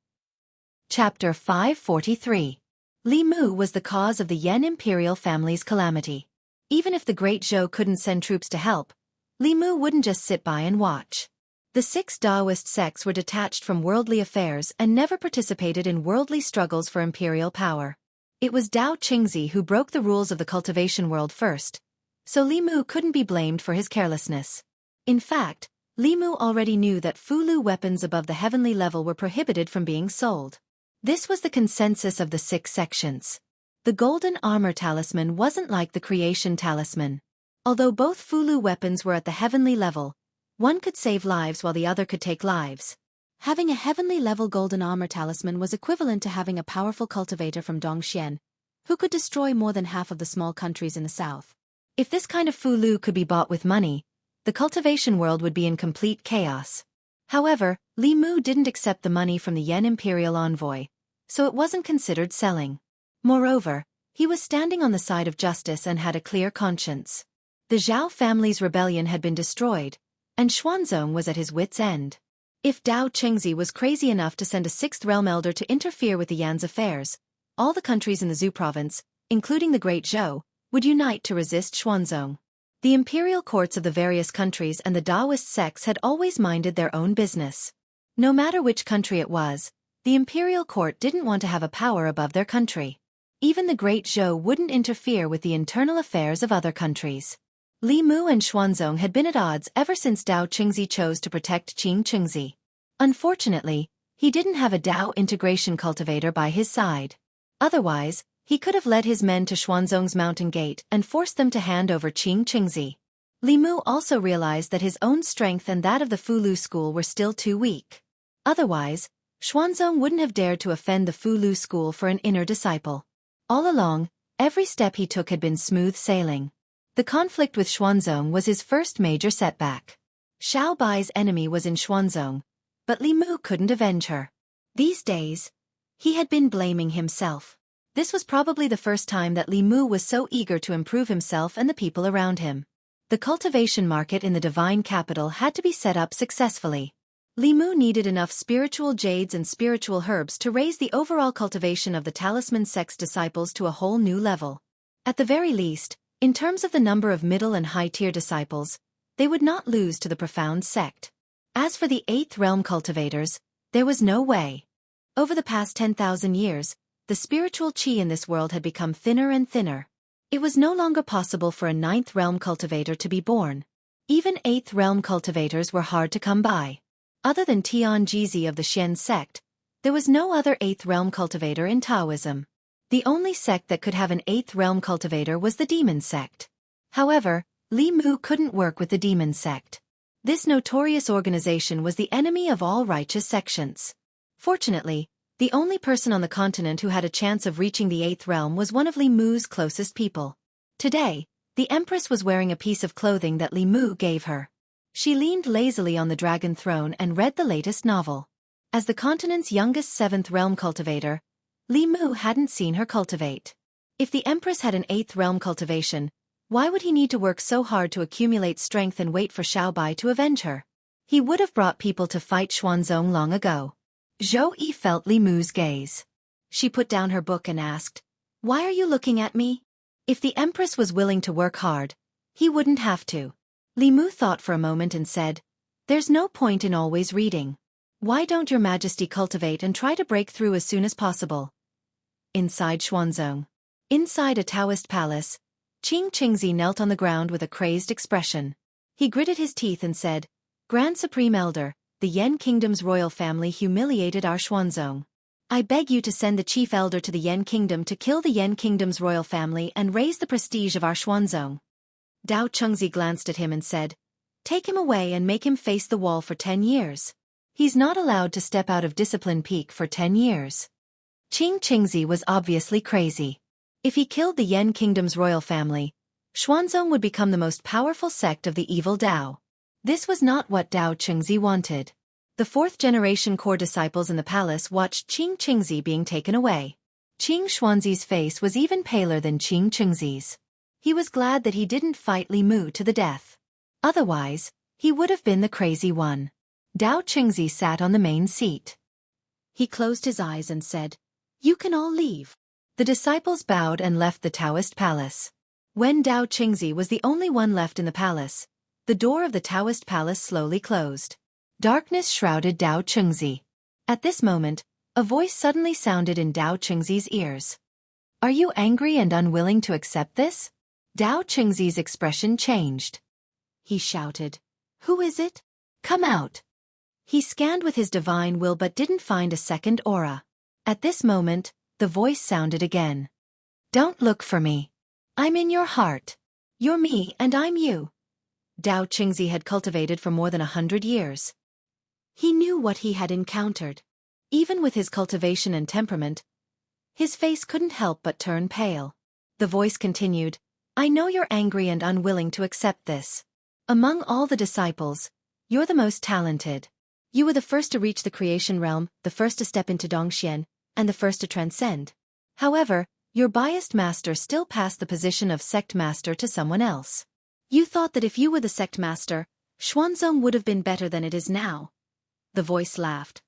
Chapter 543. Li Mu was the cause of the Yan imperial family's calamity. Even if the great Zhou couldn't send troops to help, Li Mu wouldn't just sit by and watch. The 6 Daoist sects were detached from worldly affairs and never participated in worldly struggles for imperial power. It was Dao Qingzi who broke the rules of the cultivation world first, so Li Mu couldn't be blamed for his carelessness. In fact, Li Mu already knew that Fulu weapons above the heavenly level were prohibited from being sold. This was the consensus of the 6 sections. The golden armor talisman wasn't like the creation talisman. Although both Fulu weapons were at the heavenly level, one could save lives while the other could take lives. Having a heavenly level golden armor talisman was equivalent to having a powerful cultivator from Dongxian, who could destroy more than half of the small countries in the south. If this kind of Fulu could be bought with money, the cultivation world would be in complete chaos. However, Li Mu didn't accept the money from the Yan imperial envoy, so it wasn't considered selling. Moreover, he was standing on the side of justice and had a clear conscience. The Zhao family's rebellion had been destroyed, and Xuanzong was at his wits' end. If Dao Qingzi was crazy enough to send a 6th realm elder to interfere with the Yan's affairs, all the countries in the Zhu province, including the Great Zhou, would unite to resist Xuanzong. The imperial courts of the various countries and the Daoist sects had always minded their own business. No matter which country it was, the imperial court didn't want to have a power above their country. Even the Great Zhou wouldn't interfere with the internal affairs of other countries. Li Mu and Xuanzong had been at odds ever since Dao Qingzi chose to protect Qing Qingzi. Unfortunately, he didn't have a Dao integration cultivator by his side. Otherwise, he could have led his men to Xuanzong's mountain gate and forced them to hand over Qing Qingzi. Li Mu also realized that his own strength and that of the Fulu school were still too weak. Otherwise, Xuanzong wouldn't have dared to offend the Fulu school for an inner disciple. All along, every step he took had been smooth sailing. The conflict with Xuanzong was his first major setback. Xiao Bai's enemy was in Xuanzong, but Li Mu couldn't avenge her. These days, he had been blaming himself. This was probably the first time that Li Mu was so eager to improve himself and the people around him. The cultivation market in the divine capital had to be set up successfully. Li Mu needed enough spiritual jades and spiritual herbs to raise the overall cultivation of the talisman sect's disciples to a whole new level. At the very least, in terms of the number of middle and high-tier disciples, they would not lose to the profound sect. As for the 8th realm cultivators, there was no way. Over the past 10,000 years, the spiritual qi in this world had become thinner and thinner. It was no longer possible for a 9th realm cultivator to be born. Even 8th realm cultivators were hard to come by. Other than Tian Jizi of the Xian sect, there was no other 8th realm cultivator in Taoism. The only sect that could have an 8th realm cultivator was the demon sect. However, Li Mu couldn't work with the demon sect. This notorious organization was the enemy of all righteous sections. Fortunately, the only person on the continent who had a chance of reaching the 8th realm was one of Li Mu's closest people. Today, the Empress was wearing a piece of clothing that Li Mu gave her. She leaned lazily on the dragon throne and read the latest novel. As the continent's youngest 7th realm cultivator, Li Mu hadn't seen her cultivate. If the Empress had an 8th realm cultivation, why would he need to work so hard to accumulate strength and wait for Xiao Bai to avenge her? He would have brought people to fight Xuanzong long ago. Zhou Yi felt Li Mu's gaze. She put down her book and asked, Why are you looking at me? If the Empress was willing to work hard, he wouldn't have to. Li Mu thought for a moment and said, there's no point in always reading. Why don't your Majesty cultivate and try to break through as soon as possible? Inside Xuanzong. Inside a Taoist palace, Qing Qingzi knelt on the ground with a crazed expression. He gritted his teeth and said, Grand Supreme Elder, the Yan Kingdom's royal family humiliated our Xuanzong. I beg you to send the chief elder to the Yan Kingdom to kill the Yan Kingdom's royal family and raise the prestige of our Xuanzong. Dao Chengzi glanced at him and said, take him away and make him face the wall for 10 years. He's not allowed to step out of Discipline Peak for 10 years. Qing Qingzi was obviously crazy. If he killed the Yan Kingdom's royal family, Xuanzong would become the most powerful sect of the evil Dao. This was not what Dao Chengzi wanted. The fourth-generation core disciples in the palace watched Qing Qingzi being taken away. Qing Xuanzi's face was even paler than Qing Qingzi's. He was glad that he didn't fight Li Mu to the death. Otherwise, he would have been the crazy one. Dao Chengzi sat on the main seat. He closed his eyes and said, you can all leave. The disciples bowed and left the Taoist palace. When Dao Chengzi was the only one left in the palace, the door of the Taoist palace slowly closed. Darkness shrouded Dao Chengzi. At this moment, a voice suddenly sounded in Dao Chengzi's ears. Are you angry and unwilling to accept this? Dao Chengzi's expression changed. He shouted, who is it? Come out. He scanned with his divine will but didn't find a second aura. At this moment, the voice sounded again. Don't look for me. I'm in your heart. You're me and I'm you. Dao Chengzi had cultivated for more than 100 years. He knew what he had encountered. Even with his cultivation and temperament, his face couldn't help but turn pale. The voice continued, I know you're angry and unwilling to accept this. Among all the disciples, you're the most talented. You were the first to reach the creation realm, the first to step into Dongxian, and the first to transcend. However, your biased master still passed the position of sect master to someone else. You thought that if you were the sect master, Xuanzong would have been better than it is now. The voice laughed.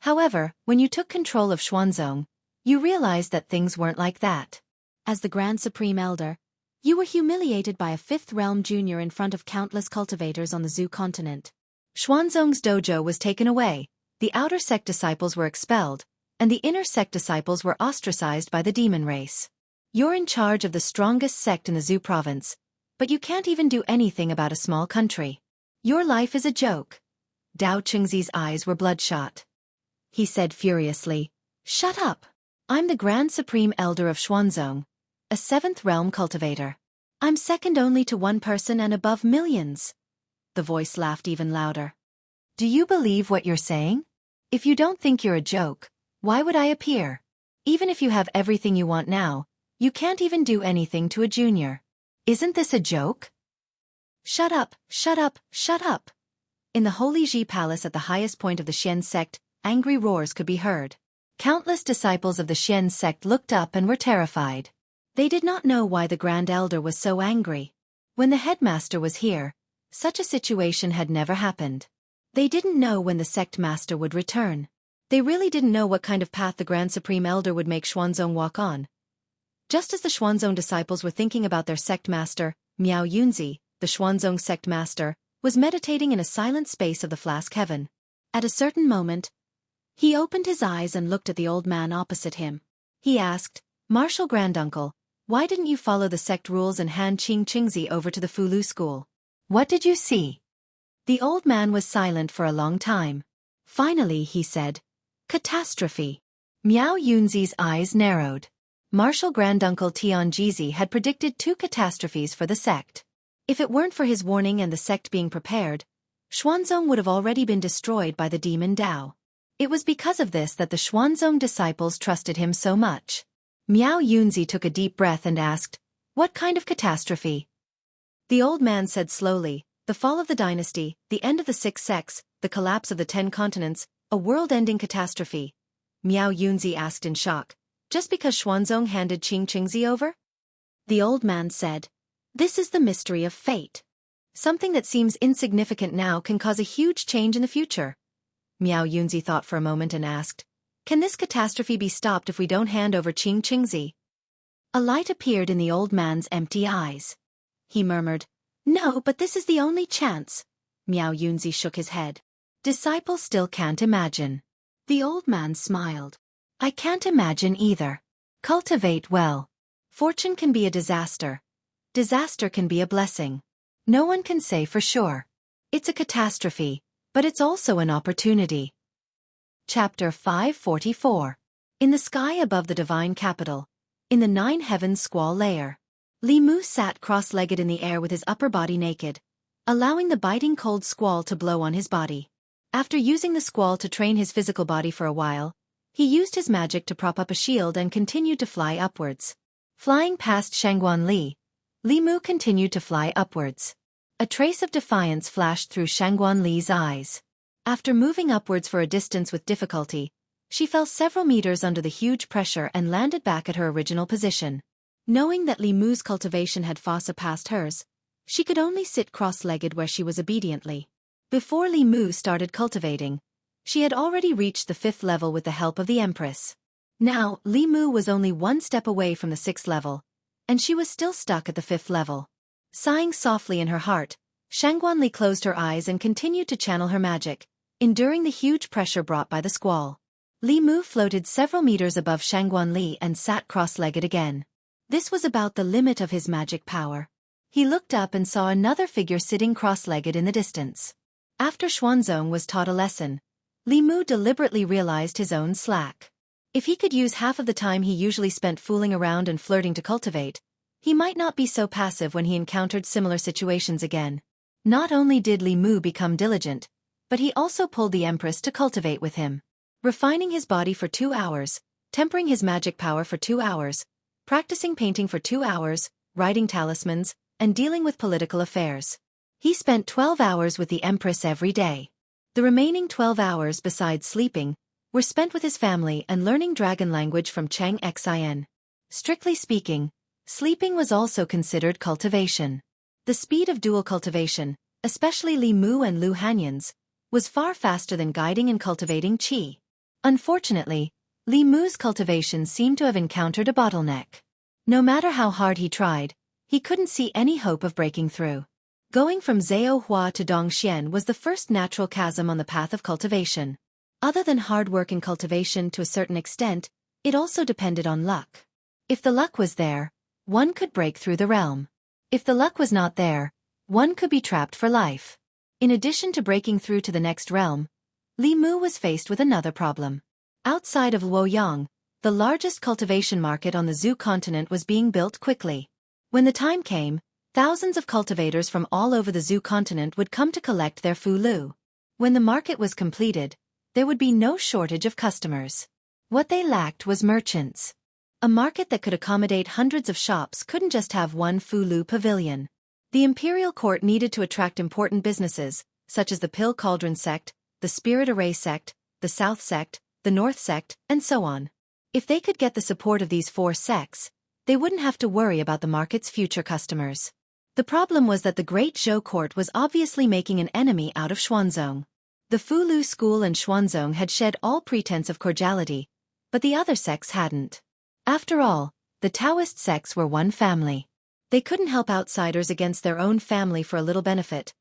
However, when you took control of Xuanzong, you realized that things weren't like that. As the Grand Supreme Elder, you were humiliated by a fifth realm junior in front of countless cultivators on the Zhu continent. Xuanzong's dojo was taken away, the outer sect disciples were expelled, and the inner sect disciples were ostracized by the demon race. You're in charge of the strongest sect in the Zhu province, but you can't even do anything about a small country. Your life is a joke. Dao Chengzi's eyes were bloodshot. He said furiously, shut up. I'm the Grand Supreme Elder of Xuanzong, a seventh realm cultivator. I'm second only to one person and above millions. The voice laughed even louder. Do you believe what you're saying? If you don't think you're a joke, why would I appear? Even if you have everything you want now, you can't even do anything to a junior. Isn't this a joke? Shut up, shut up, shut up. In the Holy Ji Palace at the highest point of the Xian sect, angry roars could be heard. Countless disciples of the Xian sect looked up and were terrified. They did not know why the Grand Elder was so angry. When the headmaster was here, such a situation had never happened. They didn't know when the sect master would return. They really didn't know what kind of path the Grand Supreme Elder would make Xuanzong walk on. Just as the Xuanzong disciples were thinking about their sect master, Miao Yunzi, the Xuanzong sect master, was meditating in a silent space of the flask heaven. At a certain moment, he opened his eyes and looked at the old man opposite him. He asked, Martial Granduncle, why didn't you follow the sect rules and hand Qing Qingzi over to the Fulu school? What did you see? The old man was silent for a long time. Finally he said, Catastrophe. Miao Yunzi's eyes narrowed. Martial Granduncle Tianjizi had predicted 2 catastrophes for the sect. If it weren't for his warning and the sect being prepared, Xuanzong would have already been destroyed by the demon Dao. It was because of this that the Xuanzong disciples trusted him so much. Miao Yunzi took a deep breath and asked, what kind of catastrophe? The old man said slowly, the fall of the dynasty, the end of the 6 sects, the collapse of the 10 continents, a world-ending catastrophe. Miao Yunzi asked in shock, just because Xuanzong handed Qing Qingzi over? The old man said, this is the mystery of fate. Something that seems insignificant now can cause a huge change in the future. Miao Yunzi thought for a moment and asked, can this catastrophe be stopped if we don't hand over Qing Qingzi? A light appeared in the old man's empty eyes. He murmured, "No, but this is the only chance." Miao Yunzi shook his head. "Disciple still can't imagine." The old man smiled. "I can't imagine either. Cultivate well. Fortune can be a disaster. Disaster can be a blessing. No one can say for sure. It's a catastrophe, but it's also an opportunity." Chapter 544. In the sky above the divine capital, in the 9 heavens squall layer, Li Mu sat cross-legged in the air with his upper body naked, allowing the biting cold squall to blow on his body. After using the squall to train his physical body for a while, he used his magic to prop up a shield and continued to fly upwards. Flying past Shangguan Li, Li Mu continued to fly upwards. A trace of defiance flashed through Shangguan Li's eyes. After moving upwards for a distance with difficulty, she fell several meters under the huge pressure and landed back at her original position. Knowing that Li Mu's cultivation had far surpassed hers, she could only sit cross-legged where she was obediently. Before Li Mu started cultivating, she had already reached the 5th level with the help of the Empress. Now, Li Mu was only 1 step away from the 6th level, and she was still stuck at the 5th level. Sighing softly in her heart, Shangguan Li closed her eyes and continued to channel her magic, enduring the huge pressure brought by the squall. Li Mu floated several meters above Shangguan Li and sat cross-legged again. This was about the limit of his magic power. He looked up and saw another figure sitting cross-legged in the distance. After Xuanzong was taught a lesson, Li Mu deliberately realized his own slack. If he could use half of the time he usually spent fooling around and flirting to cultivate, he might not be so passive when he encountered similar situations again. Not only did Li Mu become diligent, but he also pulled the Empress to cultivate with him. Refining his body for 2 hours, tempering his magic power for 2 hours, practicing painting for 2 hours, writing talismans, and dealing with political affairs. He spent 12 hours with the Empress every day. The remaining 12 hours besides sleeping, were spent with his family and learning dragon language from Cheng Xin. Strictly speaking, sleeping was also considered cultivation. The speed of dual cultivation, especially Li Mu and Lu Hanyan's, was far faster than guiding and cultivating qi. Unfortunately, Li Mu's cultivation seemed to have encountered a bottleneck. No matter how hard he tried, he couldn't see any hope of breaking through. Going from Zhao Hua to Dongxian was the first natural chasm on the path of cultivation. Other than hard work in cultivation to a certain extent, it also depended on luck. If the luck was there, one could break through the realm. If the luck was not there, one could be trapped for life. In addition to breaking through to the next realm, Li Mu was faced with another problem. Outside of Luoyang, the largest cultivation market on the Zhu continent was being built quickly. When the time came, thousands of cultivators from all over the Zhu continent would come to collect their fulu. When the market was completed, there would be no shortage of customers. What they lacked was merchants. A market that could accommodate hundreds of shops couldn't just have one fulu pavilion. The imperial court needed to attract important businesses, such as the Pill Cauldron sect, the Spirit Array sect, the South sect, the North sect, and so on. If they could get the support of these 4 sects, they wouldn't have to worry about the market's future customers. The problem was that the Great Zhou court was obviously making an enemy out of Xuanzong. The Fulu school and Xuanzong had shed all pretense of cordiality, but the other sects hadn't. After all, the Taoist sects were one family. They couldn't help outsiders against their own family for a little benefit,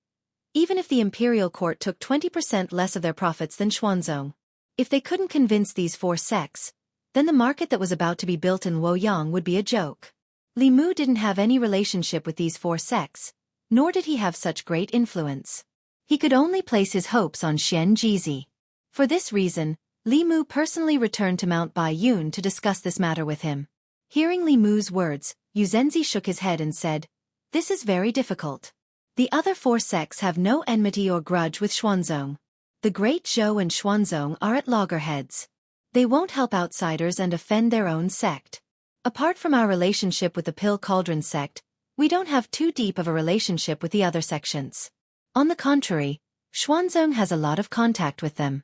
even if the imperial court took 20% less of their profits than Xuanzong. If they couldn't convince these 4 sects, then the market that was about to be built in Luoyang would be a joke. Li Mu didn't have any relationship with these 4 sects, nor did he have such great influence. He could only place his hopes on Xian Jizi. For this reason, Li Mu personally returned to Mount Baiyun to discuss this matter with him. Hearing Li Mu's words, Yu Zhenzi shook his head and said, "This is very difficult. The other 4 sects have no enmity or grudge with Xuanzong. The Great Zhou and Xuanzong are at loggerheads. They won't help outsiders and offend their own sect. Apart from our relationship with the Pill Cauldron sect, we don't have too deep of a relationship with the other sections. On the contrary, Xuanzong has a lot of contact with them."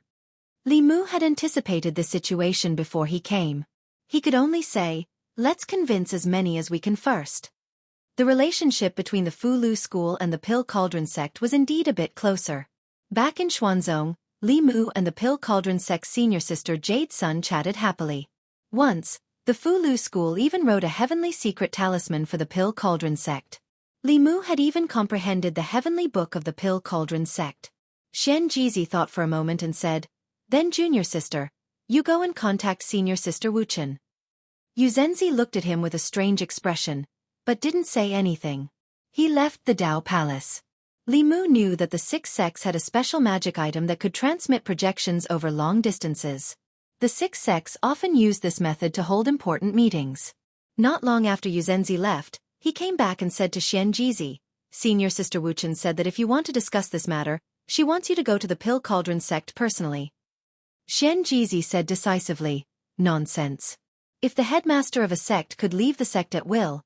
Li Mu had anticipated this situation before he came. He could only say, "Let's convince as many as we can first." The relationship between the Fulu school and the Pill Cauldron sect was indeed a bit closer. Back in Xuanzong, Li Mu and the Pill Cauldron sect's senior sister Jade Sun chatted happily. Once, The Fulu school even wrote a heavenly secret talisman for the Pill Cauldron sect. Li Mu had even comprehended the heavenly book of the Pill Cauldron sect. Xian Jizi thought for a moment and said, "Then junior sister, you go and contact senior sister Wuchen." Yu Zhenzi looked at him with a strange expression, but didn't say anything. He left the Dao Palace. Li Mu knew that the six sects had a special magic item that could transmit projections over long distances. The six sects often used this method to hold important meetings. Not long after Yu Zhenzi left, he came back and said to Xian Jizi, "Senior Sister Wuchen said that if you want to discuss this matter, she wants you to go to the Pill Cauldron sect personally." Xian Jizi said decisively, "Nonsense. If the headmaster of a sect could leave the sect at will,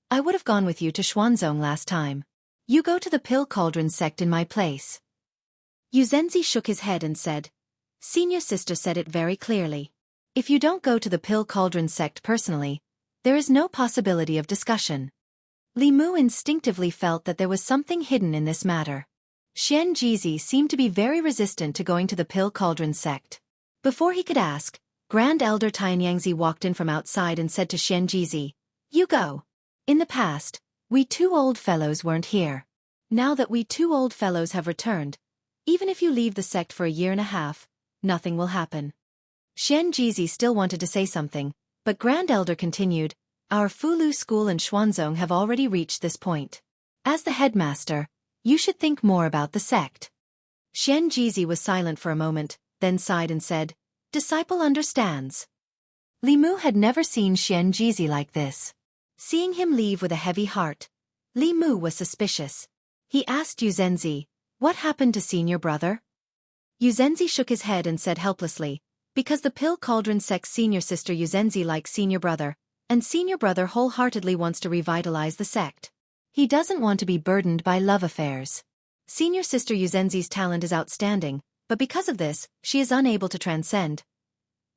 I would have gone with you to Xuanzong last time. You go to the Pill Cauldron sect in my place." Yu Zhenzi shook his head and said, "Senior sister said it very clearly. If you don't go to the Pill Cauldron sect personally, there is no possibility of discussion." Li Mu instinctively felt that there was something hidden in this matter. Xian Jizi seemed to be very resistant to going to the Pill Cauldron sect. Before he could ask, Grand Elder Tianyangzi walked in from outside and said to Xian Jizi, "You go. In the past, we two old fellows weren't here. Now that we two old fellows have returned, even if you leave the sect for a year and a half, nothing will happen." Xian Jizi still wanted to say something, but Grand Elder continued, "Our Fulu school and Xuanzong have already reached this point. As the headmaster, you should think more about the sect." Xian Jizi was silent for a moment, then sighed and said, "Disciple understands." Li Mu had never seen Xian Jizi like this. Seeing him leave with a heavy heart, Li Mu was suspicious. He asked Yu Zhenzi, "What happened to senior brother?" Yu Zhenzi shook his head and said helplessly, "Because the Pill Cauldron sect's senior sister Yu Zhenzi likes senior brother, and senior brother wholeheartedly wants to revitalize the sect. He doesn't want to be burdened by love affairs. Senior sister Yu Zhenzi's talent is outstanding, but because of this, she is unable to transcend."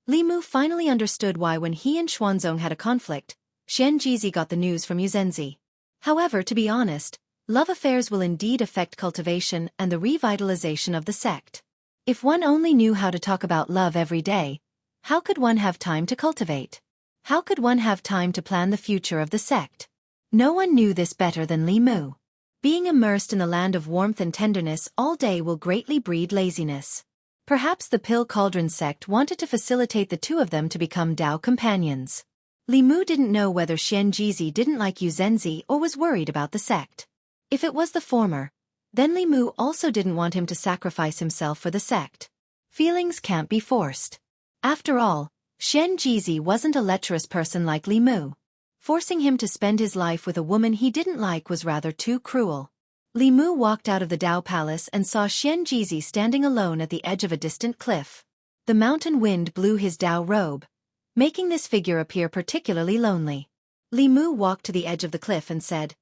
Li Mu finally understood why when he and Xuanzong had a conflict, Xian Jizi got the news from Yu Zhenzi. However, to be honest, love affairs will indeed affect cultivation and the revitalization of the sect. If one only knew how to talk about love every day, how could one have time to cultivate? How could one have time to plan the future of the sect? No one knew this better than Li Mu. Being immersed in the land of warmth and tenderness all day will greatly breed laziness. Perhaps the Pill Cauldron sect wanted to facilitate the two of them to become Dao companions. Li Mu didn't know whether Xian Jizi didn't like Yu Zhenzi or was worried about the sect. If it was the former, then Li Mu also didn't want him to sacrifice himself for the sect. Feelings can't be forced. After all, Xian Jizi wasn't a lecherous person like Li Mu. Forcing him to spend his life with a woman he didn't like was rather too cruel. Li Mu walked out of the Dao Palace and saw Xian Jizi standing alone at the edge of a distant cliff. The mountain wind blew his Dao robe, making this figure appear particularly lonely. Li Mu walked to the edge of the cliff and said,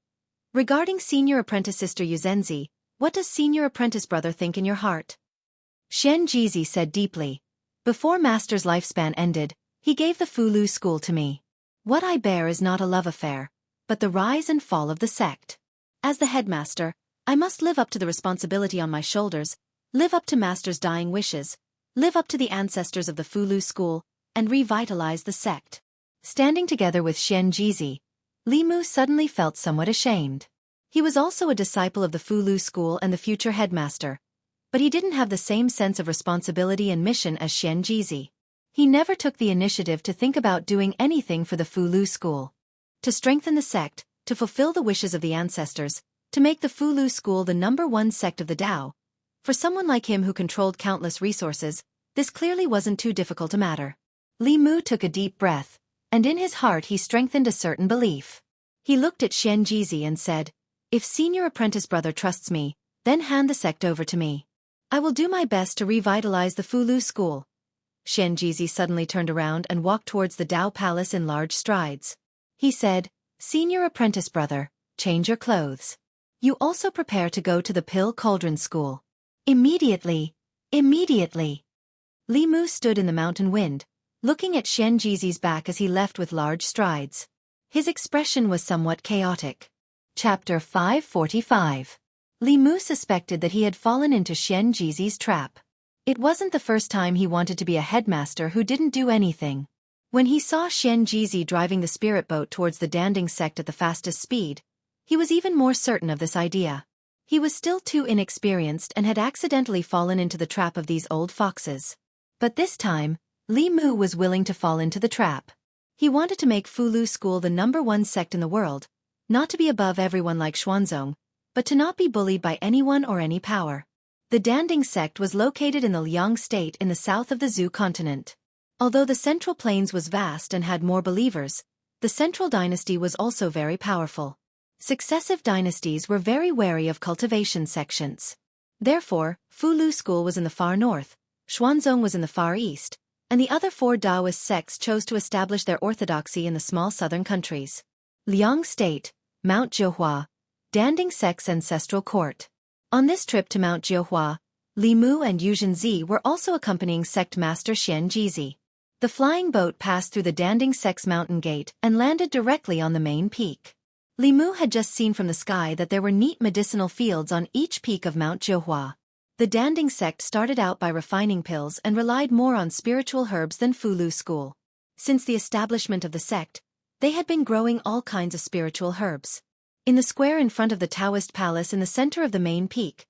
"Regarding senior apprentice sister Yu Zhenzi, what does senior apprentice brother think in your heart?" Xian Jizi said deeply, "Before master's lifespan ended, he gave the Fulu school to me. What I bear is not a love affair, but the rise and fall of the sect. As the headmaster, I must live up to the responsibility on my shoulders, live up to master's dying wishes, live up to the ancestors of the Fulu school, and revitalize the sect." Standing together with Xian Jizi, Li Mu suddenly felt somewhat ashamed. He was also a disciple of the Fulu school and the future headmaster, but he didn't have the same sense of responsibility and mission as Xian Jizi. He never took the initiative to think about doing anything for the Fulu school. To strengthen the sect, to fulfill the wishes of the ancestors, to make the Fulu school the #1 sect of the Dao. For someone like him who controlled countless resources, this clearly wasn't too difficult a matter. Li Mu took a deep breath, and in his heart he strengthened a certain belief. He looked at Xian Jizi and said, "If senior apprentice brother trusts me, then hand the sect over to me. I will do my best to revitalize the Fulu school." Xian Jizi suddenly turned around and walked towards the Dao Palace in large strides. He said, "Senior apprentice brother, change your clothes. You also prepare to go to the Pill Cauldron school. Immediately, immediately." Li Mu stood in the mountain wind, looking at Xian Jizi's back as he left with large strides. His expression was somewhat chaotic. Chapter 545. Li Mu suspected that he had fallen into Xian Jizi's trap. It wasn't the first time he wanted to be a headmaster who didn't do anything. When he saw Xian Jizi driving the spirit boat towards the Danding sect at the fastest speed, he was even more certain of this idea. He was still too inexperienced and had accidentally fallen into the trap of these old foxes. But this time, Li Mu was willing to fall into the trap. He wanted to make Fulu School the #1 sect in the world, not to be above everyone like Xuanzong, but to not be bullied by anyone or any power. The Danding sect was located in the Liang state in the south of the Zhou continent. Although the Central Plains was vast and had more believers, the Central Dynasty was also very powerful. Successive dynasties were very wary of cultivation sections. Therefore, Fulu School was in the far north, Xuanzong was in the far east, and the other 4 Taoist sects chose to establish their orthodoxy in the small southern countries. Liang State, Mount Jiuhua, Danding sect's ancestral court. On this trip to Mount Jiuhua, Li Mu and Yu Zhenzi were also accompanying sect master Xian Jizi. The flying boat passed through the Danding sect's mountain gate and landed directly on the main peak. Li Mu had just seen from the sky that there were neat medicinal fields on each peak of Mount Jiuhua. The Danding sect started out by refining pills and relied more on spiritual herbs than Fulu School. Since the establishment of the sect, they had been growing all kinds of spiritual herbs. In the square in front of the Taoist palace in the center of the main peak,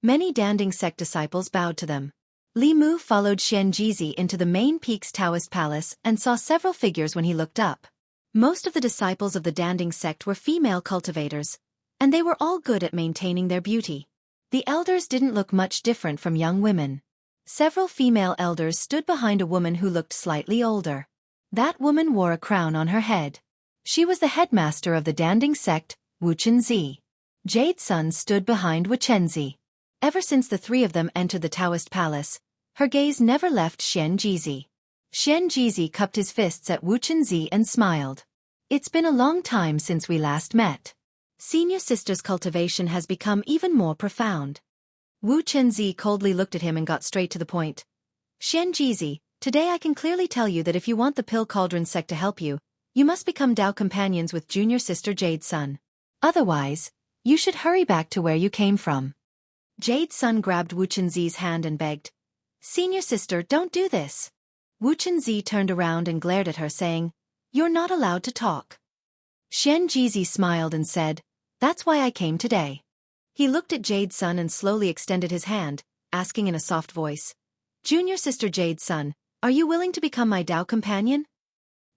many Danding sect disciples bowed to them. Li Mu followed Xian Jizi into the main peak's Taoist palace and saw several figures when he looked up. Most of the disciples of the Danding sect were female cultivators, and they were all good at maintaining their beauty. The elders didn't look much different from young women. Several female elders stood behind a woman who looked slightly older. That woman wore a crown on her head. She was the headmaster of the Danding sect, Wuxia. Jade Sun stood behind Wuxia. Ever since the 3 of them entered the Taoist palace, her gaze never left Xian Jizi. Xian Jizi cupped his fists at Wuxia and smiled. It's been a long time since we last met. Senior sister's cultivation has become even more profound. Wuxia coldly looked at him and got straight to the point. Xian Jizi, today I can clearly tell you that if you want the Pill Cauldron sect to help you, you must become Dao companions with junior sister Jade Sun. Otherwise, you should hurry back to where you came from. Jade Sun grabbed Wuxinzi's hand and begged, Senior sister, don't do this. Wuxinzi turned around and glared at her saying, You're not allowed to talk. Xian Jizi smiled and said, That's why I came today. He looked at Jade Sun and slowly extended his hand, asking in a soft voice, Junior sister Jade Sun, are you willing to become my Dao companion?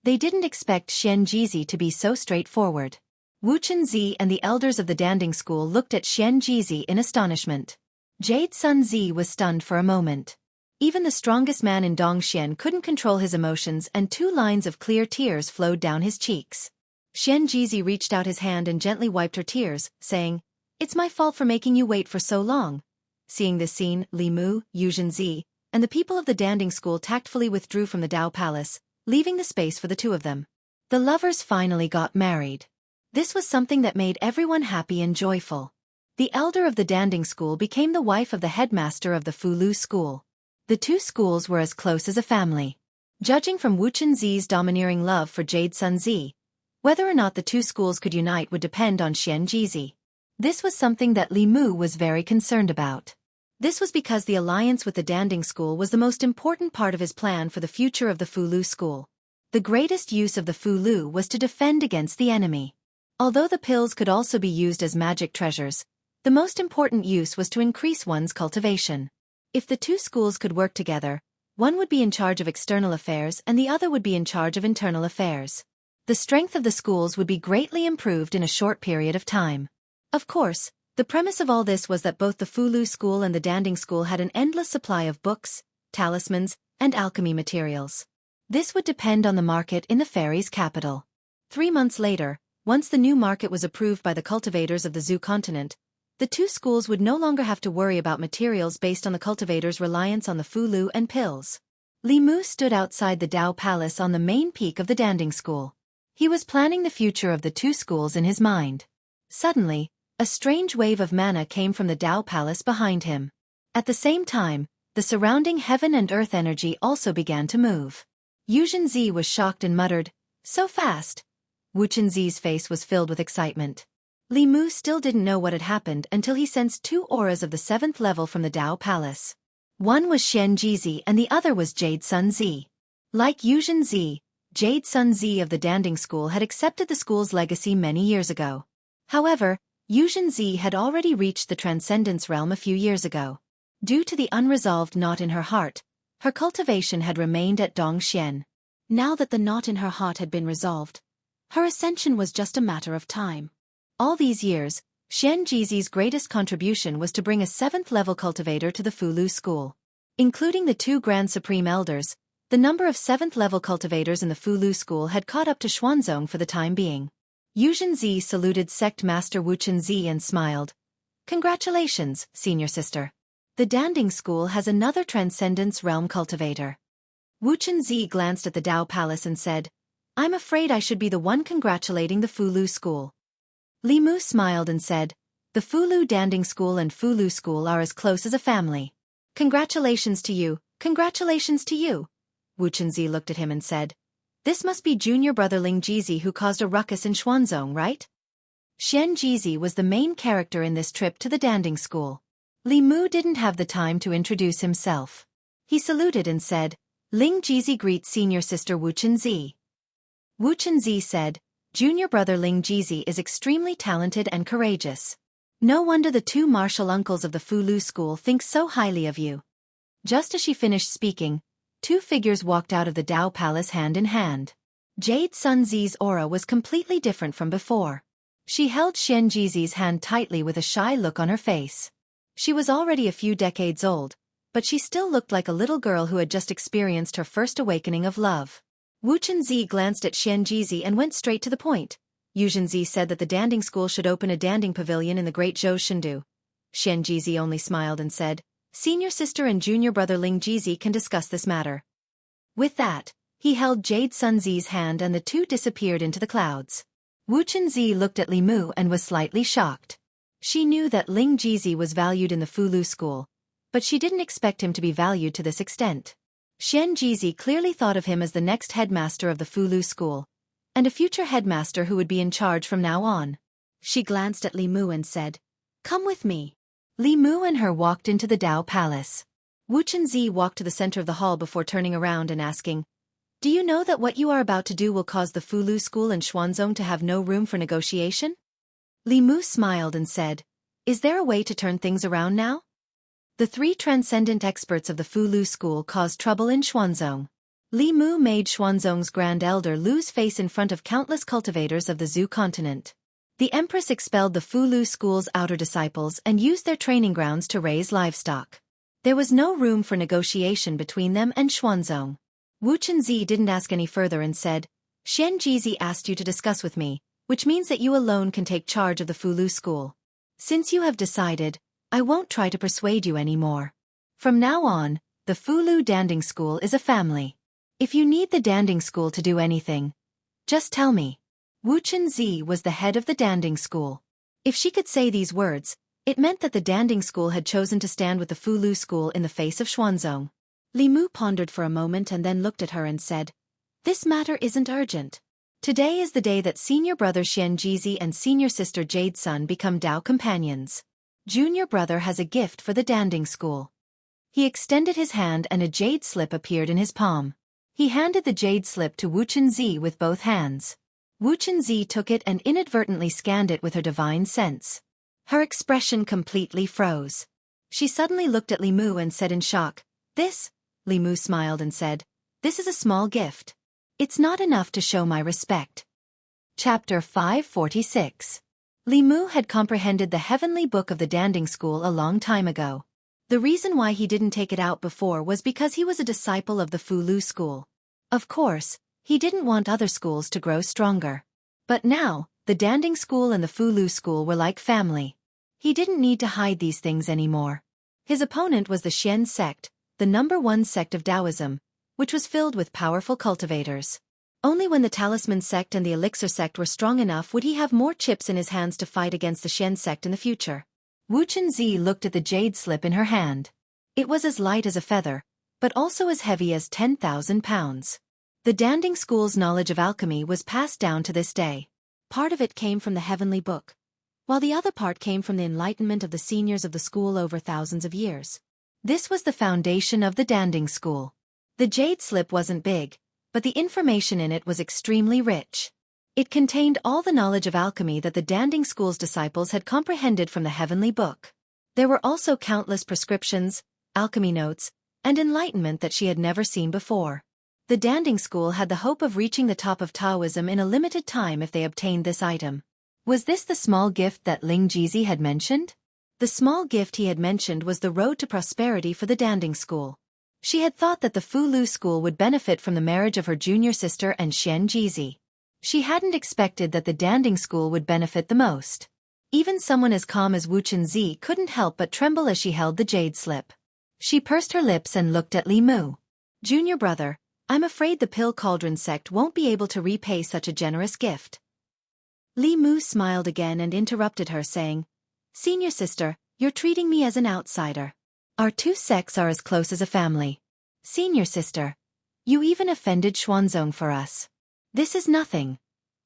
They didn't expect Xian Jizi to be so straightforward. Wuxinzi and the elders of the Danding school looked at Xian Jizi in astonishment. Jade Sun Zi was stunned for a moment. Even the strongest man in Dongxian couldn't control his emotions and 2 lines of clear tears flowed down his cheeks. Xian Jizi reached out his hand and gently wiped her tears, saying, It's my fault for making you wait for so long. Seeing this scene, Li Mu, Yu Zhenzi, and the people of the Danding school tactfully withdrew from the Dao palace, leaving the space for the 2 of them. The lovers finally got married. This was something that made everyone happy and joyful. The elder of the Danding school became the wife of the headmaster of the Fulu school. The 2 schools were as close as a family. Judging from Wuxinzi's domineering love for Jade Sun Zi, whether or not the 2 schools could unite would depend on Xian Jizi. This was something that Li Mu was very concerned about. This was because the alliance with the Danding school was the most important part of his plan for the future of the Fulu school. The greatest use of the Fulu was to defend against the enemy. Although the pills could also be used as magic treasures, the most important use was to increase one's cultivation. If the 2 schools could work together, one would be in charge of external affairs and the other would be in charge of internal affairs. The strength of the schools would be greatly improved in a short period of time. Of course, the premise of all this was that both the Fulu school and the Danding school had an endless supply of books, talismans, and alchemy materials. This would depend on the market in the fairies' capital. 3 months later, once the new market was approved by the cultivators of the Zhou continent, the 2 schools would no longer have to worry about materials based on the cultivators' reliance on the Fulu and pills. Li Mu stood outside the Dao Palace on the main peak of the Danding school. He was planning the future of the 2 schools in his mind. Suddenly, a strange wave of mana came from the Dao Palace behind him. At the same time, the surrounding heaven and earth energy also began to move. Yu Zhenzi was shocked and muttered, So fast! Wuxinzi's face was filled with excitement. Li Mu still didn't know what had happened until he sensed 2 auras of the 7th level from the Dao Palace. One was Xian Jizi and the other was Jade Sun Zi. Like Yu Zhenzi, Jade Sun Zi of the Danding School had accepted the school's legacy many years ago. However, Yuzhen Zi had already reached the Transcendence realm a few years ago. Due to the unresolved knot in her heart, her cultivation had remained at Dongxian. Now that the knot in her heart had been resolved, her ascension was just a matter of time. All these years, Xian Jizi's greatest contribution was to bring a 7th-level cultivator to the Fulu school. Including the 2 Grand Supreme Elders, the number of 7th-level cultivators in the Fulu school had caught up to Xuanzong for the time being. Yuzhen Zi saluted Sect Master Wuchen Zi and smiled. "Congratulations, senior sister. The Danding School has another Transcendence Realm cultivator." Wuchen Zi glanced at the Dao Palace and said, "I'm afraid I should be the one congratulating the Fulu school." Li Mu smiled and said, "The Fulu Danding School and Fulu School are as close as a family. Congratulations to you, congratulations to you." Wuchen Zi looked at him and said, "This must be junior brother Ling Jizi who caused a ruckus in Xuanzong, right?" Xian Jizi was the main character in this trip to the Danding School. Li Mu didn't have the time to introduce himself. He saluted and said, "Ling Jizi greets senior sister Wuchen Zi." Wuchen Zi said, "Junior brother Ling Jizi is extremely talented and courageous. No wonder the 2 martial uncles of the Fulu school think so highly of you." Just as she finished speaking, 2 figures walked out of the Dao Palace hand in hand. Jade Sun Zi's aura was completely different from before. She held Xian Jizi's hand tightly with a shy look on her face. She was already a few decades old, but she still looked like a little girl who had just experienced her first awakening of love. Wuchen Zi glanced at Xian Jizi and went straight to the point. Yuzhen Zi said that the Danding School should open a Danding Pavilion in the Great Zhou Shindu. Xian Jizi only smiled and said, "Senior sister and junior brother Ling Jizi can discuss this matter." With that, he held Jade Sun Zi's hand and the 2 disappeared into the clouds. Wuchen Zi looked at Li Mu and was slightly shocked. She knew that Ling Jizi was valued in the Fulu school, but she didn't expect him to be valued to this extent. Xian Jizi clearly thought of him as the next headmaster of the Fulu school, and a future headmaster who would be in charge from now on. She glanced at Li Mu and said, "Come with me." Li Mu and her walked into the Dao Palace. Wuchen Zi walked to the center of the hall before turning around and asking, "Do you know that what you are about to do will cause the Fulu school and Xuanzong to have no room for negotiation?" Li Mu smiled and said, "Is there a way to turn things around now?" The 3 transcendent experts of the Fulu school caused trouble in Xuanzong. Li Mu made Xuanzong's Grand Elder lose face in front of countless cultivators of the Zhu continent. The Empress expelled the Fulu school's outer disciples and used their training grounds to raise livestock. There was no room for negotiation between them and Xuanzong. Wuchen Zi didn't ask any further and said, "Xian Jizi asked you to discuss with me, which means that you alone can take charge of the Fulu school. Since you have decided, I won't try to persuade you anymore. From now on, the Fulu Danding School is a family. If you need the Danding School to do anything, just tell me." Wuchen Zi was the head of the Danding School. If she could say these words, it meant that the Danding School had chosen to stand with the Fulu school in the face of Xuanzong. Li Mu pondered for a moment and then looked at her and said, "This matter isn't urgent. Today is the day that senior brother Xian Jizi and senior sister Jade Sun become Dao companions. Junior brother has a gift for the Danding School." He extended his hand and a jade slip appeared in his palm. He handed the jade slip to Wuchen Zi with both hands. Wuchen Zi took it and inadvertently scanned it with her divine sense. Her expression completely froze. She suddenly looked at Li Mu and said in shock, "This?" Li Mu smiled and said, "This is a small gift. It's not enough to show my respect." Chapter 546. Li Mu had comprehended the heavenly book of the Danding School a long time ago. The reason why he didn't take it out before was because he was a disciple of the Fulu school. Of course, he didn't want other schools to grow stronger. But now, the Danding School and the Fulu school were like family. He didn't need to hide these things anymore. His opponent was the Xian sect, the #1 sect of Taoism, which was filled with powerful cultivators. Only when the Talisman sect and the Elixir sect were strong enough would he have more chips in his hands to fight against the Xian sect in the future. Wuchen Zi looked at the jade slip in her hand. It was as light as a feather, but also as heavy as 10,000 pounds. The Danding School's knowledge of alchemy was passed down to this day. Part of it came from the heavenly book, while the other part came from the enlightenment of the seniors of the school over thousands of years. This was the foundation of the Danding School. The jade slip wasn't big, but the information in it was extremely rich. It contained all the knowledge of alchemy that the Danding School's disciples had comprehended from the heavenly book. There were also countless prescriptions, alchemy notes, and enlightenment that she had never seen before. The Danding School had the hope of reaching the top of Taoism in a limited time if they obtained this item. Was this the small gift that Ling Jizi had mentioned? The small gift he had mentioned was the road to prosperity for the Danding School. She had thought that the Fulu School would benefit from the marriage of her junior sister and Xian Jizi. She hadn't expected that the Danding School would benefit the most. Even someone as calm as Wu Chunzi couldn't help but tremble as she held the jade slip. She pursed her lips and looked at Li Mu. Junior brother, I'm afraid the Pill Cauldron sect won't be able to repay such a generous gift. Li Mu smiled again and interrupted her, saying, Senior sister, you're treating me as an outsider. Our two sects are as close as a family. Senior sister, you even offended Xuanzong for us. This is nothing.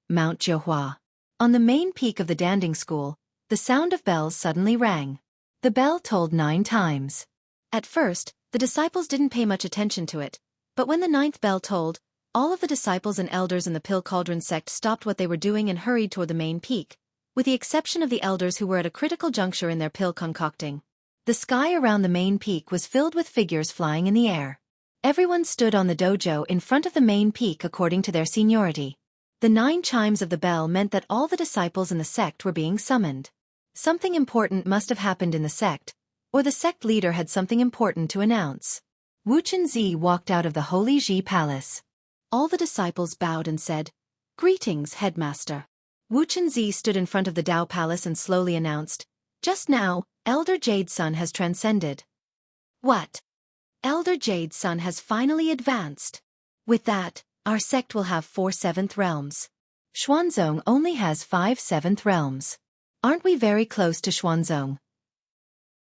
Mount Jiuhua. On the main peak of the Danding School, the sound of bells suddenly rang. The bell tolled 9 times. At first, the disciples didn't pay much attention to it, but when the 9th bell tolled, all of the disciples and elders in the Pill Cauldron sect stopped what they were doing and hurried toward the main peak, with the exception of the elders who were at a critical juncture in their pill concocting. The sky around the main peak was filled with figures flying in the air. Everyone stood on the dojo in front of the main peak according to their seniority. The 9 chimes of the bell meant that all the disciples in the sect were being summoned. Something important must have happened in the sect, or the sect leader had something important to announce. Wu Chunzi walked out of the Holy Ji Palace. All the disciples bowed and said, Greetings, headmaster. Wu Chunzi stood in front of the Dao Palace and slowly announced, Just now, Elder Jade's son has transcended. What? Elder Jade's son has finally advanced. With that, our sect will have 4 7th realms. Xuanzong only has 5 7th realms. Aren't we very close to Xuanzong?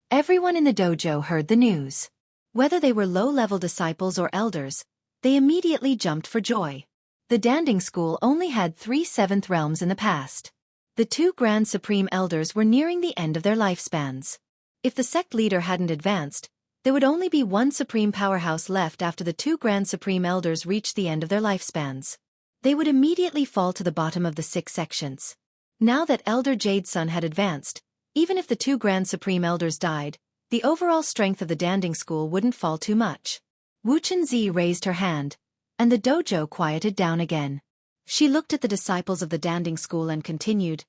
Everyone in the dojo heard the news. Whether they were low-level disciples or elders, they immediately jumped for joy. The Danding School only had 3 7th realms in the past. The 2 Grand Supreme Elders were nearing the end of their lifespans. If the sect leader hadn't advanced, there would only be 1 Supreme Powerhouse left after the 2 Grand Supreme Elders reached the end of their lifespans. They would immediately fall to the bottom of the 6 sections. Now that Elder Jade's son had advanced, even if the 2 Grand Supreme Elders died, the overall strength of the Danding School wouldn't fall too much. Wu Chunzi raised her hand, and the dojo quieted down again. She looked at the disciples of the Danding School and continued,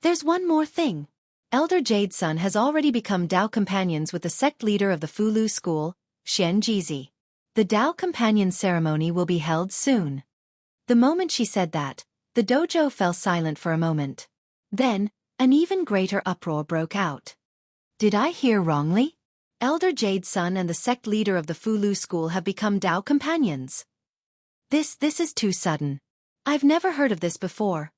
There's one more thing. Elder Jade's son has already become Dao companions with the sect leader of the Fulu School, Xian Jizi. The Dao companion ceremony will be held soon. The moment she said that, the dojo fell silent for a moment. Then, an even greater uproar broke out. Did I hear wrongly? Elder Jade's son and the sect leader of the Fulu School have become Dao companions. This is too sudden. I've never heard of this before.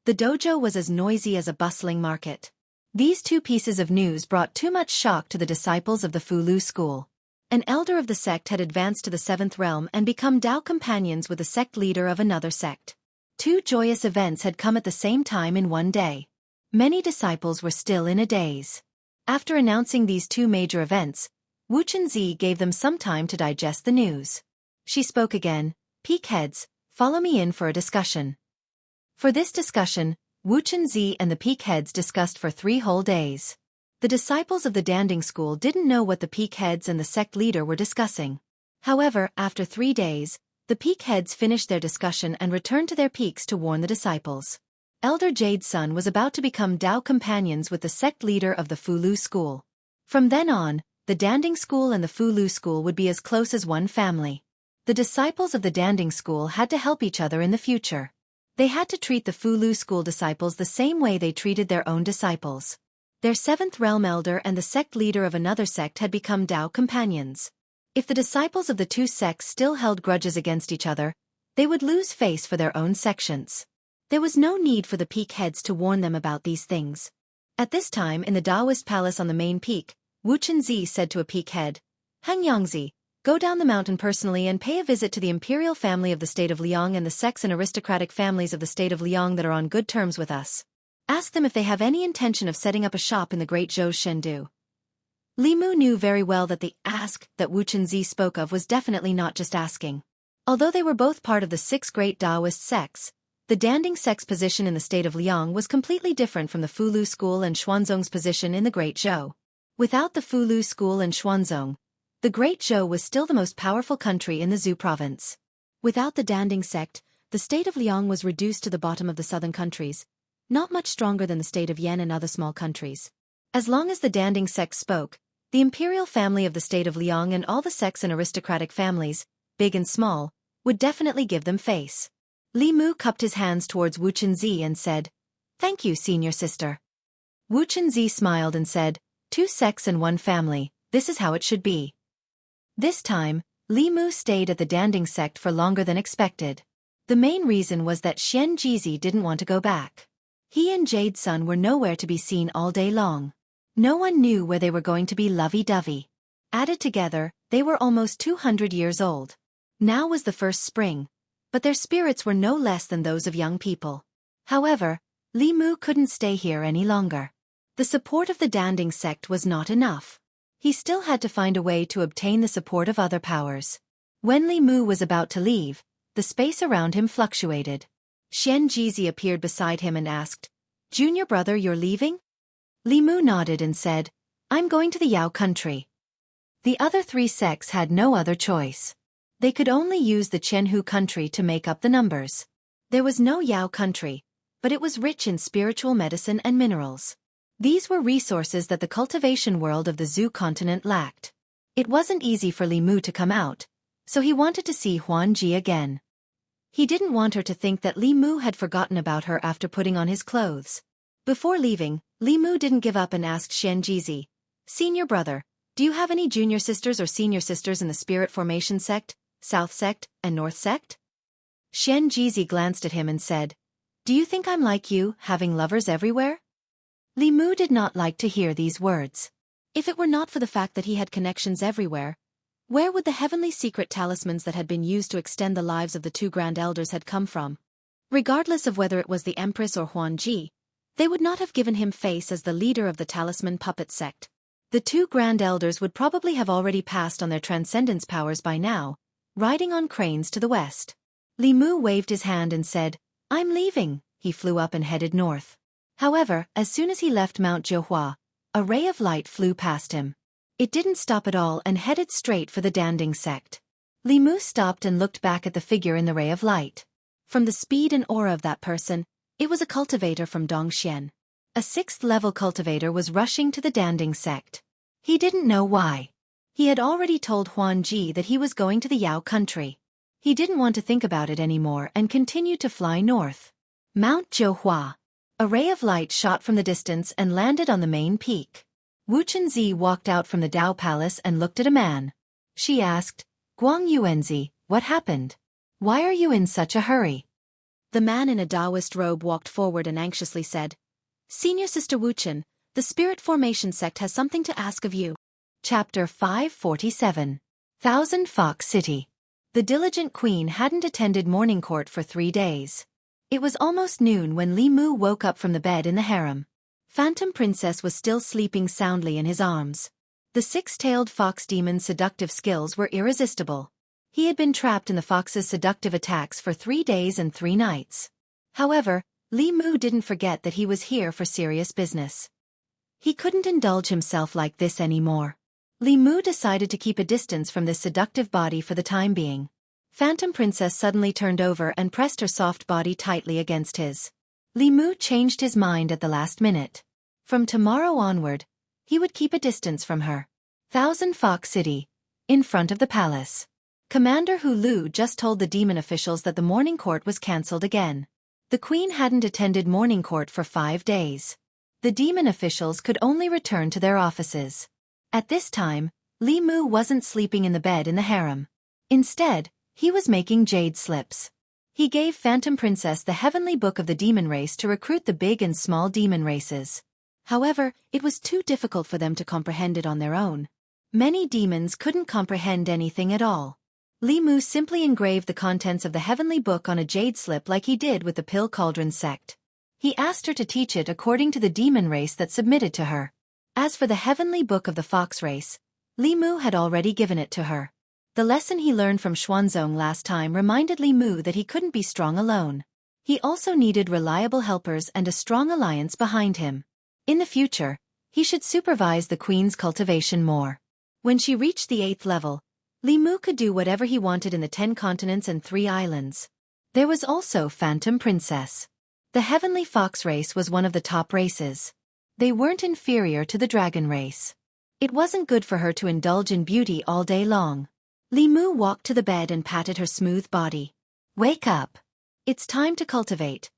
The dojo was as noisy as a bustling market. These 2 pieces of news brought too much shock to the disciples of the Fulu School. An elder of the sect had advanced to the 7th realm and become Dao companions with the sect leader of another sect. 2 joyous events had come at the same time in one day. Many disciples were still in a daze. After announcing these 2 major events, Wu Chunzi gave them some time to digest the news. She spoke again, Peak heads, follow me in for a discussion. For this discussion, Wu Chunzi and the Peak heads discussed for 3 whole days. The disciples of the Danding School didn't know what the Peak heads and the sect leader were discussing. However, after 3 days, the Peak heads finished their discussion and returned to their peaks to warn the disciples. Elder Jade's son was about to become Dao companions with the sect leader of the Fulu School. From then on, the Danding School and the Fulu School would be as close as one family. The disciples of the Danding School had to help each other in the future. They had to treat the Fulu School disciples the same way they treated their own disciples. Their 7th realm elder and the sect leader of another sect had become Dao companions. If the disciples of the 2 sects still held grudges against each other, they would lose face for their own sections. There was no need for the Peak heads to warn them about these things. At this time in the Taoist palace on the main peak, Wu Chunzi said to a Peak head, Hang Yangzi, go down the mountain personally and pay a visit to the imperial family of the state of Liang and the sects and aristocratic families of the state of Liang that are on good terms with us. Ask them if they have any intention of setting up a shop in the great Zhou's Shendu. Li Mu knew very well that the ask that Wu Chunzi spoke of was definitely not just asking. Although they were both part of the 6 great Taoist sects, the Danding sect's position in the state of Liang was completely different from the Fulu school and Xuanzong's position in the Great Zhou. Without the Fulu school and Xuanzong, the Great Zhou was still the most powerful country in the Zhou province. Without the Danding sect, the state of Liang was reduced to the bottom of the southern countries, not much stronger than the state of Yan and other small countries. As long as the Danding sect spoke, the imperial family of the state of Liang and all the sects and aristocratic families, big and small, would definitely give them face. Li Mu cupped his hands towards Wu Chenzi and said, "Thank you, senior sister." Wu Chenzi smiled and said, "2 sects and 1 family, this is how it should be." This time, Li Mu stayed at the Danding sect for longer than expected. The main reason was that Xian Jizi didn't want to go back. He and Jade Sun were nowhere to be seen all day long. No one knew where they were going to be lovey-dovey. Added together, they were almost 200 years old. Now was the first spring, but their spirits were no less than those of young people. However, Li Mu couldn't stay here any longer. The support of the Danding sect was not enough. He still had to find a way to obtain the support of other powers. When Li Mu was about to leave, the space around him fluctuated. Xian Jizi appeared beside him and asked, "Junior brother, you're leaving?" Li Mu nodded and said, "I'm going to the Yao country." The other 3 sects had no other choice. They could only use the Chenhu country to make up the numbers. There was no Yao country, but it was rich in spiritual medicine and minerals. These were resources that the cultivation world of the Zhou continent lacked. It wasn't easy for Li Mu to come out, so he wanted to see Huan Ji again. He didn't want her to think that Li Mu had forgotten about her after putting on his clothes. Before leaving, Li Mu didn't give up and asked Xian Jizi, "Senior brother, do you have any junior sisters or senior sisters in the Spirit Formation sect, South sect, and North sect?" Xian Jizi glanced at him and said, "Do you think I'm like you, having lovers everywhere?" Li Mu did not like to hear these words. If it were not for the fact that he had connections everywhere, where would the heavenly secret talismans that had been used to extend the lives of the 2 grand elders had come from? Regardless of whether it was the Empress or Huan Ji, they would not have given him face as the leader of the talisman puppet sect. The 2 grand elders would probably have already passed on their transcendence powers by now, riding on cranes to the west. Li Mu waved his hand and said, "I'm leaving." He flew up and headed north. However, as soon as he left Mount Jiuhua, a ray of light flew past him. It didn't stop at all and headed straight for the Danding sect. Li Mu stopped and looked back at the figure in the ray of light. From the speed and aura of that person, it was a cultivator from Dongxian. A 6th-level cultivator was rushing to the Danding sect. He didn't know why. He had already told Huan Ji that he was going to the Yao country. He didn't want to think about it anymore and continued to fly north. Mount Jiuhua. A ray of light shot from the distance and landed on the main peak. Wu Chenzi walked out from the Dao Palace and looked at a man. She asked, "Guang Yuanzi, what happened? Why are you in such a hurry?" The man in a Taoist robe walked forward and anxiously said, "Senior Sister Wu Chen, the Spirit Formation sect has something to ask of you." Chapter 547. Thousand Fox City. The diligent queen hadn't attended morning court for 3 days. It was almost noon when Li Mu woke up from the bed in the harem. Phantom Princess was still sleeping soundly in his arms. The 6-tailed fox demon's seductive skills were irresistible. He had been trapped in the fox's seductive attacks for 3 days and 3 nights. However, Li Mu didn't forget that he was here for serious business. He couldn't indulge himself like this anymore. Li Mu decided to keep a distance from this seductive body for the time being. Phantom Princess suddenly turned over and pressed her soft body tightly against his. Li Mu changed his mind at the last minute. From tomorrow onward, he would keep a distance from her. Thousand Fox City. In front of the palace. Commander Hu Lu just told the demon officials that the morning court was cancelled again. The queen hadn't attended morning court for 5 days. The demon officials could only return to their offices. At this time, Li Mu wasn't sleeping in the bed in the harem. Instead, he was making jade slips. He gave Phantom Princess the heavenly book of the demon race to recruit the big and small demon races. However, it was too difficult for them to comprehend it on their own. Many demons couldn't comprehend anything at all. Li Mu simply engraved the contents of the heavenly book on a jade slip like he did with the Pill Cauldron sect. He asked her to teach it according to the demon race that submitted to her. As for the heavenly book of the fox race, Li Mu had already given it to her. The lesson he learned from Xuanzong last time reminded Li Mu that he couldn't be strong alone. He also needed reliable helpers and a strong alliance behind him. In the future, he should supervise the queen's cultivation more. When she reached the 8th level, Li Mu could do whatever he wanted in the 10 continents and 3 islands. There was also Phantom Princess. The Heavenly Fox race was one of the top races. They weren't inferior to the dragon race. It wasn't good for her to indulge in beauty all day long. Li Mu walked to the bed and patted her smooth body. Wake up. It's time to cultivate.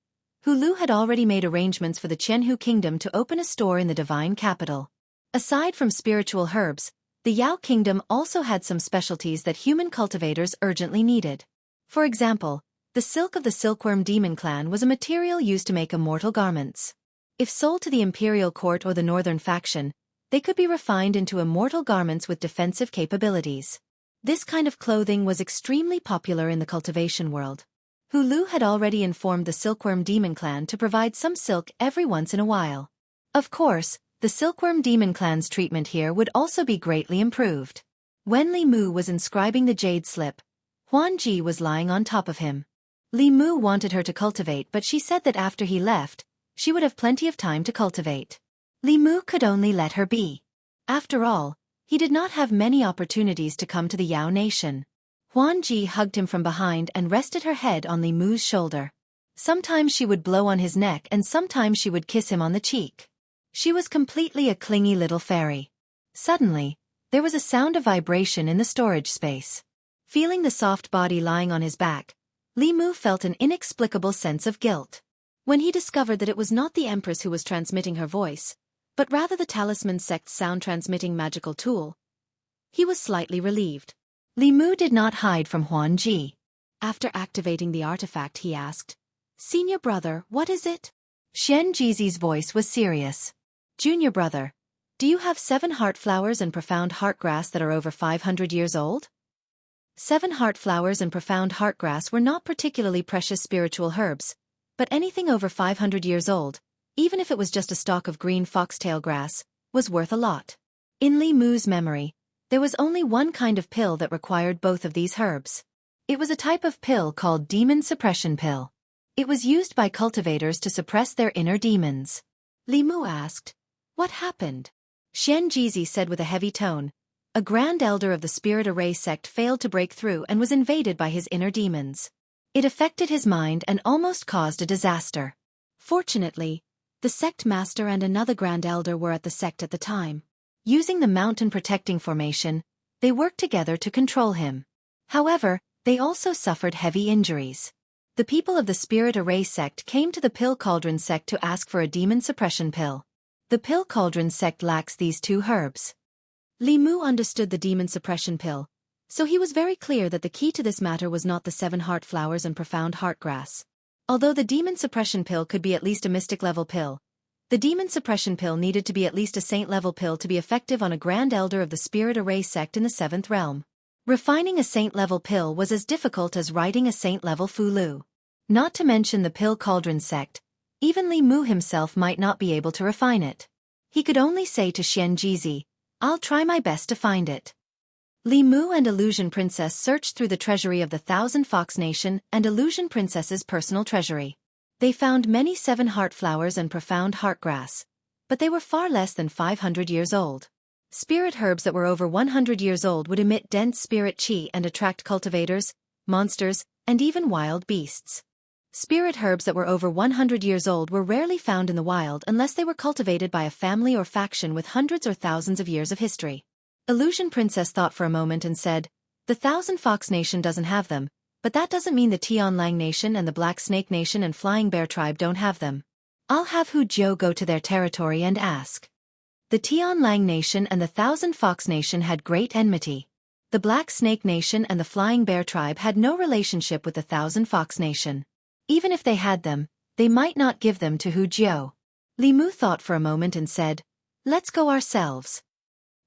Hulu had already made arrangements for the Qianhu Kingdom to open a store in the divine capital. Aside from spiritual herbs, the Yao Kingdom also had some specialties that human cultivators urgently needed. For example, the silk of the Silkworm Demon clan was a material used to make immortal garments. If sold to the imperial court or the northern faction, they could be refined into immortal garments with defensive capabilities. This kind of clothing was extremely popular in the cultivation world. Hulu had already informed the Silkworm Demon clan to provide some silk every once in a while. Of course, the Silkworm Demon clan's treatment here would also be greatly improved. When Li Mu was inscribing the jade slip, Huan Ji was lying on top of him. Li Mu wanted her to cultivate, but she said that after he left, she would have plenty of time to cultivate. Li Mu could only let her be. After all, he did not have many opportunities to come to the Yao nation. Huan Ji hugged him from behind and rested her head on Li Mu's shoulder. Sometimes she would blow on his neck and sometimes she would kiss him on the cheek. She was completely a clingy little fairy. Suddenly, there was a sound of vibration in the storage space. Feeling the soft body lying on his back, Li Mu felt an inexplicable sense of guilt. When he discovered that it was not the Empress who was transmitting her voice, but rather the Talisman Sect's sound-transmitting magical tool, he was slightly relieved. Li Mu did not hide from Huan Ji. After activating the artifact, he asked, "Senior brother, what is it?" Xian Jizi's voice was serious. "Junior brother, do you have 7 heart flowers and profound heart grass that are over 500 years old?" 7 heart flowers and profound heart grass were not particularly precious spiritual herbs, but anything over 500 years old, even if it was just a stalk of green foxtail grass, was worth a lot. In Li Mu's memory, there was only one kind of pill that required both of these herbs. It was a type of pill called Demon Suppression Pill. It was used by cultivators to suppress their inner demons. Li Mu asked, "What happened?" Xian Jizi said with a heavy tone, "A Grand Elder of the Spirit Array sect failed to break through and was invaded by his inner demons. It affected his mind and almost caused a disaster. Fortunately, the sect master and another Grand Elder were at the sect at the time. Using the mountain protecting formation, they worked together to control him. However, they also suffered heavy injuries. The people of the Spirit Array sect came to the Pill Cauldron sect to ask for a demon suppression pill. The Pill Cauldron sect lacks these 2 herbs." Li Mu understood the demon suppression pill, so he was very clear that the key to this matter was not the 7 heart flowers and profound heart grass. Although the demon suppression pill could be at least a mystic level pill, the demon suppression pill needed to be at least a saint level pill to be effective on a Grand Elder of the Spirit Array sect in the 7th realm. Refining a saint level pill was as difficult as writing a saint level Fulu. Not to mention the Pill Cauldron sect, even Li Mu himself might not be able to refine it. He could only say to Xian Jizi, "I'll try my best to find it." Li Mu and Illusion Princess searched through the treasury of the Thousand Fox Nation and Illusion Princess's personal treasury. They found many 7 heart flowers and profound heart grass, but they were far less than 500 years old. Spirit herbs that were over 100 years old would emit dense spirit chi and attract cultivators, monsters, and even wild beasts. Spirit herbs that were over 100 years old were rarely found in the wild unless they were cultivated by a family or faction with hundreds or thousands of years of history. Illusion Princess thought for a moment and said, "The Thousand Fox Nation doesn't have them, but that doesn't mean the Tianlang Nation and the Black Snake Nation and Flying Bear Tribe don't have them. I'll have Hu Jiu go to their territory and ask." The Tianlang Nation and the Thousand Fox Nation had great enmity. The Black Snake Nation and the Flying Bear Tribe had no relationship with the Thousand Fox Nation. Even if they had them, they might not give them to Hu Jiu. Li Mu thought for a moment and said, "Let's go ourselves."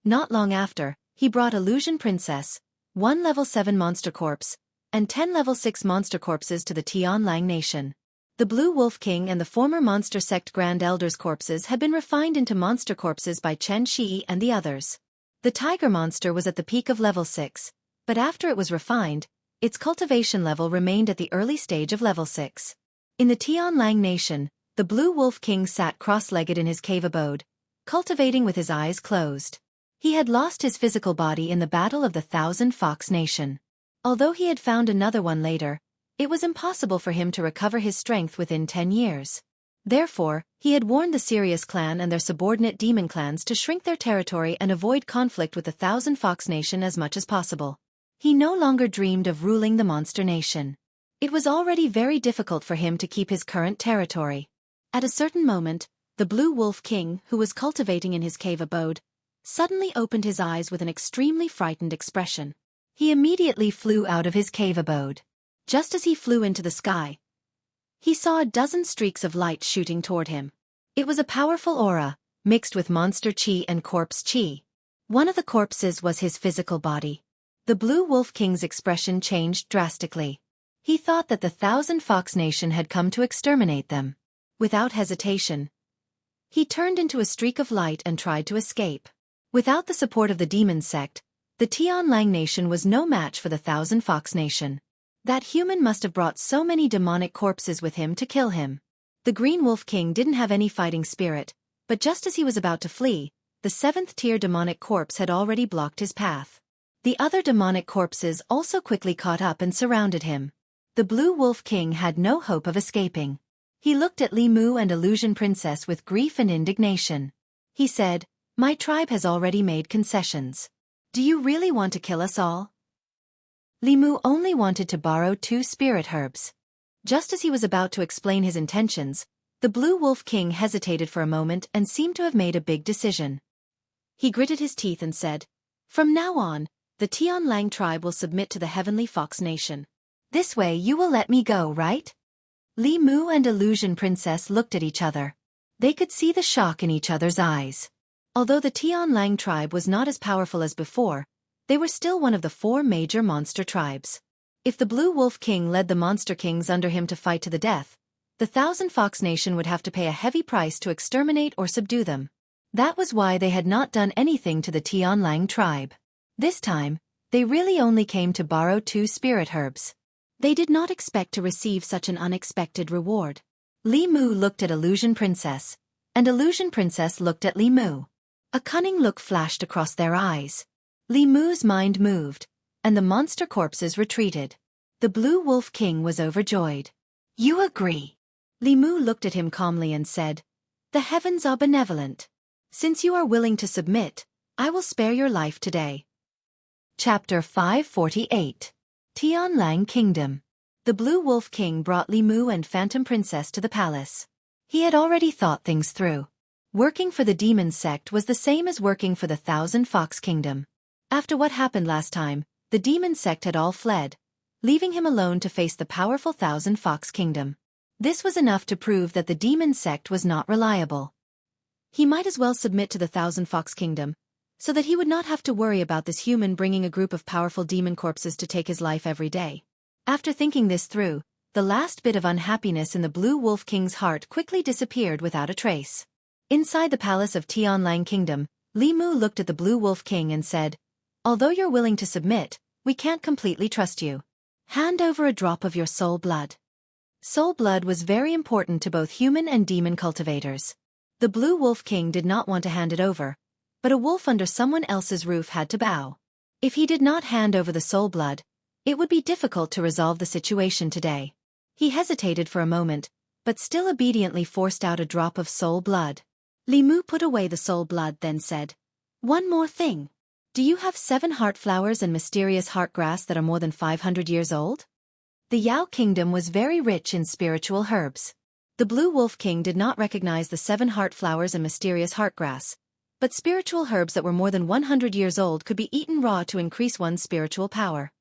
Not long after, he brought Illusion Princess, 1 level 7 monster corpse, and 10 level 6 monster corpses to the Tianlang Nation. The Blue Wolf King and the former Monster Sect Grand Elders' corpses had been refined into monster corpses by Chen Shi and the others. The Tiger Monster was at the peak of level 6, But after it was refined, its cultivation level remained at the early stage of level 6. In the Tianlang nation, the Blue Wolf King sat cross-legged in his cave abode, cultivating with his eyes closed. He had lost his physical body in the Battle of the Thousand Fox Nation. Although he had found another one later, it was impossible for him to recover his strength within 10 years. Therefore, he had warned the Sirius clan and their subordinate demon clans to shrink their territory and avoid conflict with the Thousand Fox Nation as much as possible. He no longer dreamed of ruling the monster nation. It was already very difficult for him to keep his current territory. At a certain moment, the Blue Wolf King, who was cultivating in his cave abode, suddenly opened his eyes with an extremely frightened expression. He immediately flew out of his cave abode. Just as he flew into the sky, he saw a dozen streaks of light shooting toward him. It was a powerful aura, mixed with monster chi and corpse chi. One of the corpses was his physical body. The Blue Wolf King's expression changed drastically. He thought that the Thousand Fox Nation had come to exterminate them. Without hesitation, he turned into a streak of light and tried to escape. Without the support of the demon sect, the Tianlang Nation was no match for the Thousand Fox Nation. That human must have brought so many demonic corpses with him to kill him. The Green Wolf King didn't have any fighting spirit, but just as he was about to flee, the 7th-tier demonic corpse had already blocked his path. The other demonic corpses also quickly caught up and surrounded him. The Blue Wolf King had no hope of escaping. He looked at Li Mu and Illusion Princess with grief and indignation. He said, "My tribe has already made concessions. Do you really want to kill us all?" Li Mu only wanted to borrow 2 spirit herbs. Just as he was about to explain his intentions, the Blue Wolf King hesitated for a moment and seemed to have made a big decision. He gritted his teeth and said, "From now on, the Tianlang tribe will submit to the Heavenly Fox Nation. This way you will let me go, right?" Li Mu and Illusion Princess looked at each other. They could see the shock in each other's eyes. Although the Tianlang tribe was not as powerful as before, they were still one of the 4 major monster tribes. If the Blue Wolf King led the monster kings under him to fight to the death, the Thousand Fox Nation would have to pay a heavy price to exterminate or subdue them. That was why they had not done anything to the Tianlang tribe. This time, they really only came to borrow 2 spirit herbs. They did not expect to receive such an unexpected reward. Li Mu looked at Illusion Princess, and Illusion Princess looked at Li Mu. A cunning look flashed across their eyes. Li Mu's mind moved, and the monster corpses retreated. The Blue Wolf King was overjoyed. "You agree?" Li Mu looked at him calmly and said, "The heavens are benevolent. Since you are willing to submit, I will spare your life today." Chapter 548. Tianlang Kingdom. The Blue Wolf King brought Li Mu and Phantom Princess to the palace. He had already thought things through. Working for the demon sect was the same as working for the Thousand Fox Kingdom. After what happened last time, the demon sect had all fled, leaving him alone to face the powerful Thousand Fox Kingdom. This was enough to prove that the demon sect was not reliable. He might as well submit to the Thousand Fox Kingdom, so that he would not have to worry about this human bringing a group of powerful demon corpses to take his life every day. After thinking this through, the last bit of unhappiness in the Blue Wolf King's heart quickly disappeared without a trace. Inside the palace of Tianlang Kingdom, Li Mu looked at the Blue Wolf King and said, "Although you're willing to submit, we can't completely trust you. Hand over a drop of your soul blood." Soul blood was very important to both human and demon cultivators. The Blue Wolf King did not want to hand it over, but a wolf under someone else's roof had to bow. If he did not hand over the soul blood, it would be difficult to resolve the situation today. He hesitated for a moment, but still obediently forced out a drop of soul blood. Li Mu put away the soul blood, then said, "One more thing. Do you have 7 heart flowers and mysterious heart grass that are more than 500 years old?" The Yao Kingdom was very rich in spiritual herbs. The Blue Wolf King did not recognize the 7 heart flowers and mysterious heart grass, but spiritual herbs that were more than 100 years old could be eaten raw to increase one's spiritual power.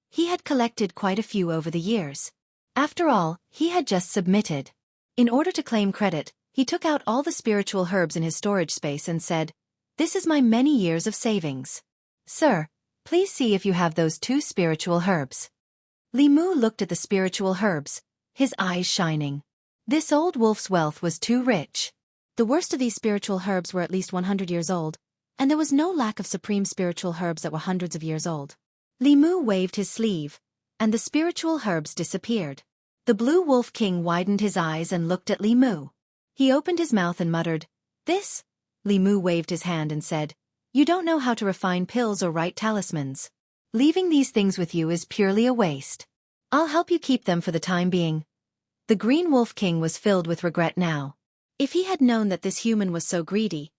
He had collected quite a few over the years. After all, he had just submitted. In order to claim credit, he took out all the spiritual herbs in his storage space and said, "This is my many years of savings. Sir, please see if you have those 2 spiritual herbs." Li Mu looked at the spiritual herbs, his eyes shining. This old wolf's wealth was too rich. The worst of these spiritual herbs were at least 100 years old, and there was no lack of supreme spiritual herbs that were hundreds of years old. Li Mu waved his sleeve, and the spiritual herbs disappeared. The Blue Wolf King widened his eyes and looked at Li Mu. He opened his mouth and muttered, "This?" Li Mu waved his hand and said, "You don't know how to refine pills or write talismans. Leaving these things with you is purely a waste. I'll help you keep them for the time being." The Green Wolf King was filled with regret now. If he had known that this human was so greedy,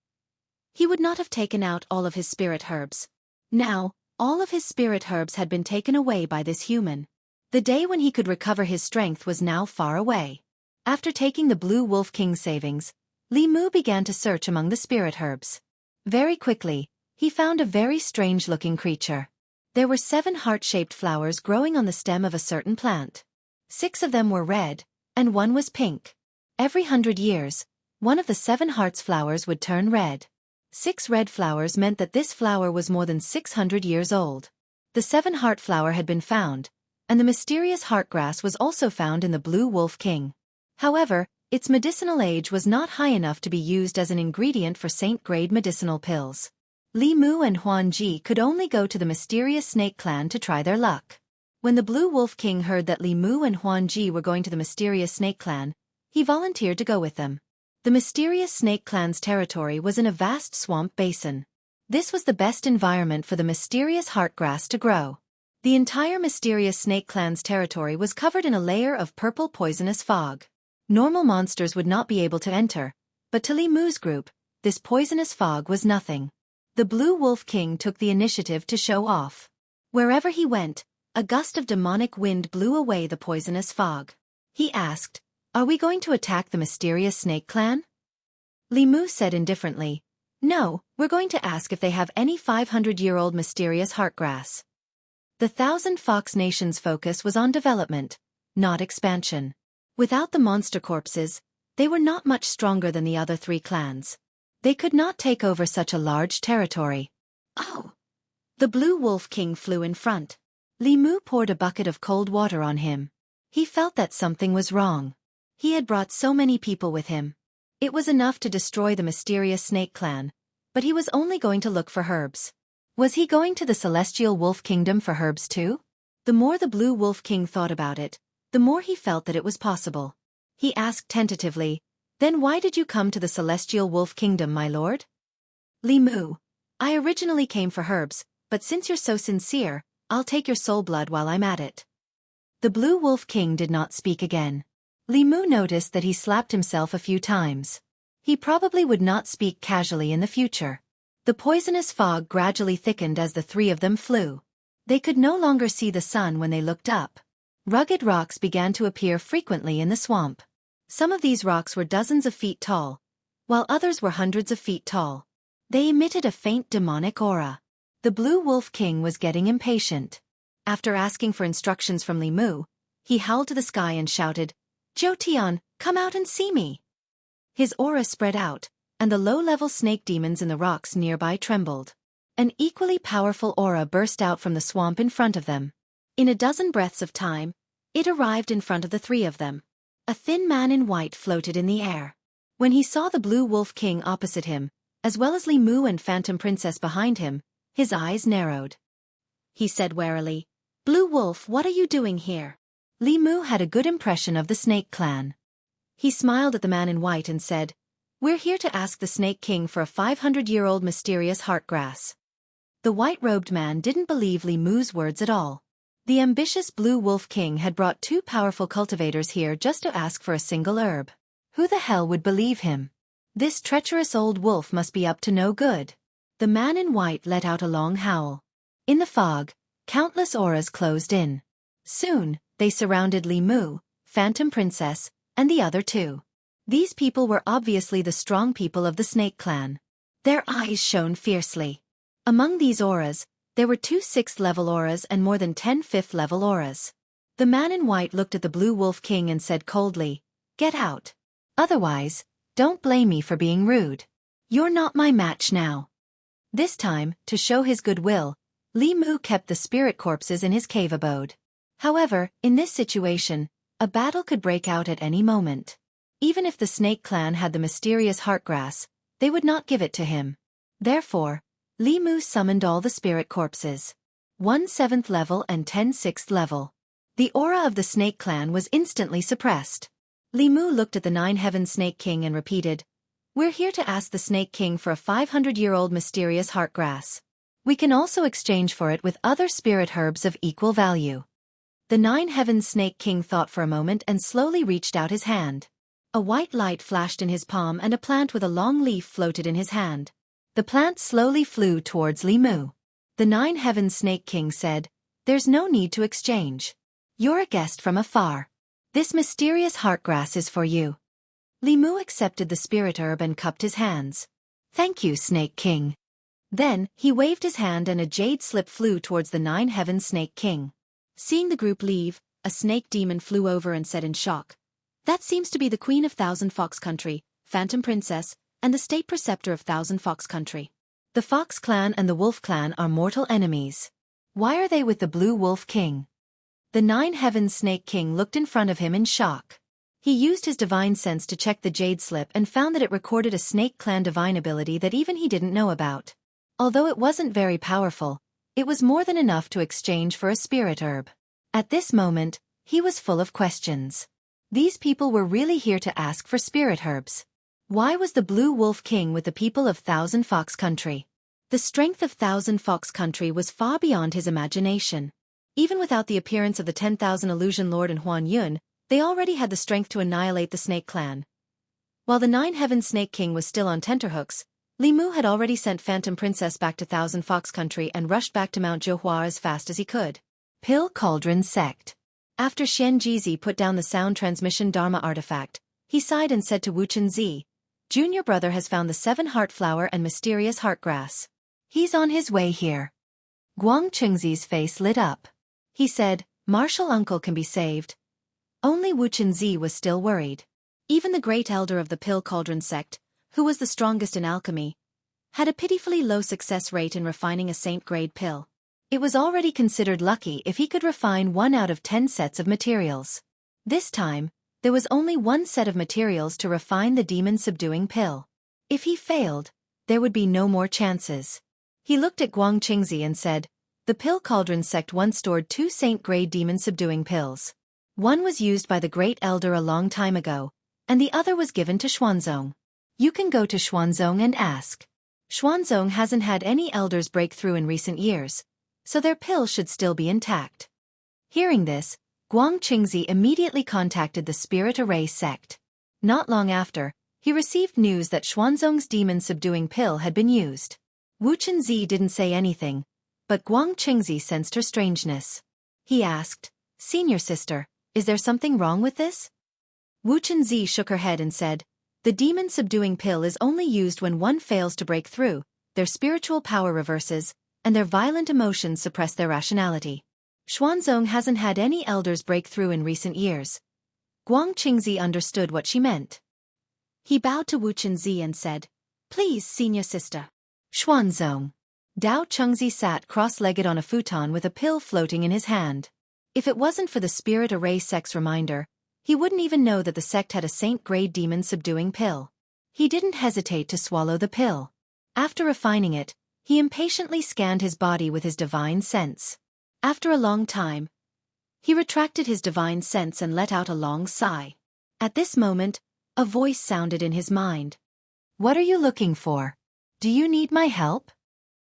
he would not have taken out all of his spirit herbs. Now, all of his spirit herbs had been taken away by this human. The day when he could recover his strength was now far away. After taking the Blue Wolf King's savings, Li Mu began to search among the spirit herbs. Very quickly, he found a very strange-looking creature. There were 7 heart-shaped flowers growing on the stem of a certain plant. 6 of them were red, and 1 was pink. Every 100 years, one of the 7 hearts flowers would turn red. 6 red flowers meant that this flower was more than 600 years old. The 7 heart flower had been found, and the mysterious heart grass was also found in the Blue Wolf King. However, its medicinal age was not high enough to be used as an ingredient for saint-grade medicinal pills. Li Mu and Huan Ji could only go to the mysterious snake clan to try their luck. When the Blue Wolf King heard that Li Mu and Huan Ji were going to the mysterious snake clan, he volunteered to go with them. The mysterious snake clan's territory was in a vast swamp basin. This was the best environment for the mysterious heart grass to grow. The entire mysterious snake clan's territory was covered in a layer of purple poisonous fog. Normal monsters would not be able to enter, but to Li Mu's group, this poisonous fog was nothing. The Blue Wolf King took the initiative to show off. Wherever he went, a gust of demonic wind blew away the poisonous fog. He asked, "Are we going to attack the mysterious snake clan?" Li Mu said indifferently, "No, we're going to ask if they have any 500-year-old mysterious heartgrass." The Thousand Fox Nation's focus was on development, not expansion. Without the monster corpses, they were not much stronger than the other 3 clans. They could not take over such a large territory. Oh! The Blue Wolf King flew in front. Li Mu poured a bucket of cold water on him. He felt that something was wrong. He had brought so many people with him. It was enough to destroy the mysterious snake clan, but he was only going to look for herbs. Was he going to the Celestial Wolf Kingdom for herbs too? The more the Blue Wolf King thought about it, the more he felt that it was possible. He asked tentatively, "Then why did you come to the Celestial Wolf Kingdom, my lord?" Li Mu, "I originally came for herbs, but since you're so sincere, I'll take your soul blood while I'm at it." The Blue Wolf King did not speak again. Li Mu noticed that he slapped himself a few times. He probably would not speak casually in the future. The poisonous fog gradually thickened as the 3 of them flew. They could no longer see the sun when they looked up. Rugged rocks began to appear frequently in the swamp. Some of these rocks were dozens of feet tall, while others were hundreds of feet tall. They emitted a faint demonic aura. The Blue Wolf King was getting impatient. After asking for instructions from Li Mu, he howled to the sky and shouted, "Zhou Tian, come out and see me!" His aura spread out, and the low-level snake demons in the rocks nearby trembled. An equally powerful aura burst out from the swamp in front of them. In a dozen breaths of time, it arrived in front of the 3 of them. A thin man in white floated in the air. When he saw the Blue Wolf King opposite him, as well as Li Mu and Phantom Princess behind him, his eyes narrowed. He said warily, "Blue Wolf, what are you doing here?" Li Mu had a good impression of the Snake Clan. He smiled at the man in white and said, "We're here to ask the Snake King for a 500-year-old mysterious heartgrass." The white-robed man didn't believe Li Mu's words at all. The ambitious Blue Wolf King had brought 2 powerful cultivators here just to ask for a single herb. Who the hell would believe him? This treacherous old wolf must be up to no good. The man in white let out a long howl. In the fog, countless auras closed in. Soon, they surrounded Li Mu, Phantom Princess, and the other 2. These people were obviously the strong people of the Snake Clan. Their eyes shone fiercely. Among these auras, there were 2 6th-level auras and more than 10 5th-level auras. The man in white looked at the Blue Wolf King and said coldly, "Get out. Otherwise, don't blame me for being rude. You're not my match now." This time, to show his goodwill, Li Mu kept the spirit corpses in his cave abode. However, in this situation, a battle could break out at any moment. Even if the Snake Clan had the mysterious heartgrass, they would not give it to him. Therefore, Li Mu summoned all the spirit corpses. 1 7th level and 10 6th level. The aura of the snake clan was instantly suppressed. Li Mu looked at the 9-heaven snake king and repeated, "We're here to ask the snake king for a 500-year-old mysterious heartgrass. We can also exchange for it with other spirit herbs of equal value." The 9-heaven snake king thought for a moment and slowly reached out his hand. A white light flashed in his palm and a plant with a long leaf floated in his hand. The plant slowly flew towards Li Mu. The 9-heaven snake king said, "There's no need to exchange. You're a guest from afar. This mysterious heartgrass is for you." Li Mu accepted the spirit herb and cupped his hands. "Thank you, Snake King." Then, he waved his hand and a jade slip flew towards the 9-heaven snake king. Seeing the group leave, a snake demon flew over and said in shock, "That seems to be the Queen of Thousand Fox Country, Phantom Princess, and the State Preceptor of Thousand Fox Country. The Fox Clan and the Wolf Clan are mortal enemies. Why are they with the Blue Wolf King?" The 9-heaven snake king looked in front of him in shock. He used his divine sense to check the jade slip and found that it recorded a snake clan divine ability that even he didn't know about. Although it wasn't very powerful, it was more than enough to exchange for a spirit herb. At this moment, he was full of questions. These people were really here to ask for spirit herbs. Why was the Blue Wolf King with the people of Thousand Fox Country? The strength of Thousand Fox Country was far beyond his imagination. Even without the appearance of the 10,000 Illusion Lord and Huan Yun, they already had the strength to annihilate the Snake Clan. While the 9-heaven Snake King was still on tenterhooks, Li Mu had already sent Phantom Princess back to Thousand Fox Country and rushed back to Mount Johua as fast as he could. Pill Cauldron Sect. After Shen Jizi put down the sound transmission Dharma artifact, he sighed and said to Wu Chenzi, "Junior brother has found the 7-heart flower and mysterious heartgrass. He's on his way here." Guang Chengzi's face lit up. He said, "Martial uncle can be saved." Only Wu Chenzi was still worried. Even the great elder of the Pill Cauldron sect, who was the strongest in alchemy, had a pitifully low success rate in refining a saint-grade pill. It was already considered lucky if he could refine 1 out of 10 sets of materials. This time, there was only 1 set of materials to refine the demon-subduing pill. If he failed, there would be no more chances. He looked at Guang Qingzi and said, "The Pill Cauldron sect once stored 2 saint-grade demon-subduing pills. One was used by the Great Elder a long time ago, and the other was given to Xuanzong. You can go to Xuanzong and ask. Xuanzong hasn't had any elders break through in recent years, so their pill should still be intact." Hearing this, Guang Qingzi immediately contacted the Spirit Array sect. Not long after, he received news that Xuanzong's demon-subduing pill had been used. Wu Chenzi didn't say anything, but Guang Qingzi sensed her strangeness. He asked, "Senior sister, is there something wrong with this?" Wu Chenzi shook her head and said, "The demon-subduing pill is only used when one fails to break through, their spiritual power reverses, and their violent emotions suppress their rationality. Xuanzong hasn't had any elders break through in recent years." Guang Qingzi understood what she meant. He bowed to Wu Chenzi and said, "Please, senior sister." Xuanzong. Dao Chengzi sat cross-legged on a futon with a pill floating in his hand. If it wasn't for the Spirit Array sect's reminder, he wouldn't even know that the sect had a saint-grade demon-subduing pill. He didn't hesitate to swallow the pill. After refining it, he impatiently scanned his body with his divine sense. After a long time, he retracted his divine sense and let out a long sigh. At this moment, a voice sounded in his mind. "What are you looking for? Do you need my help?"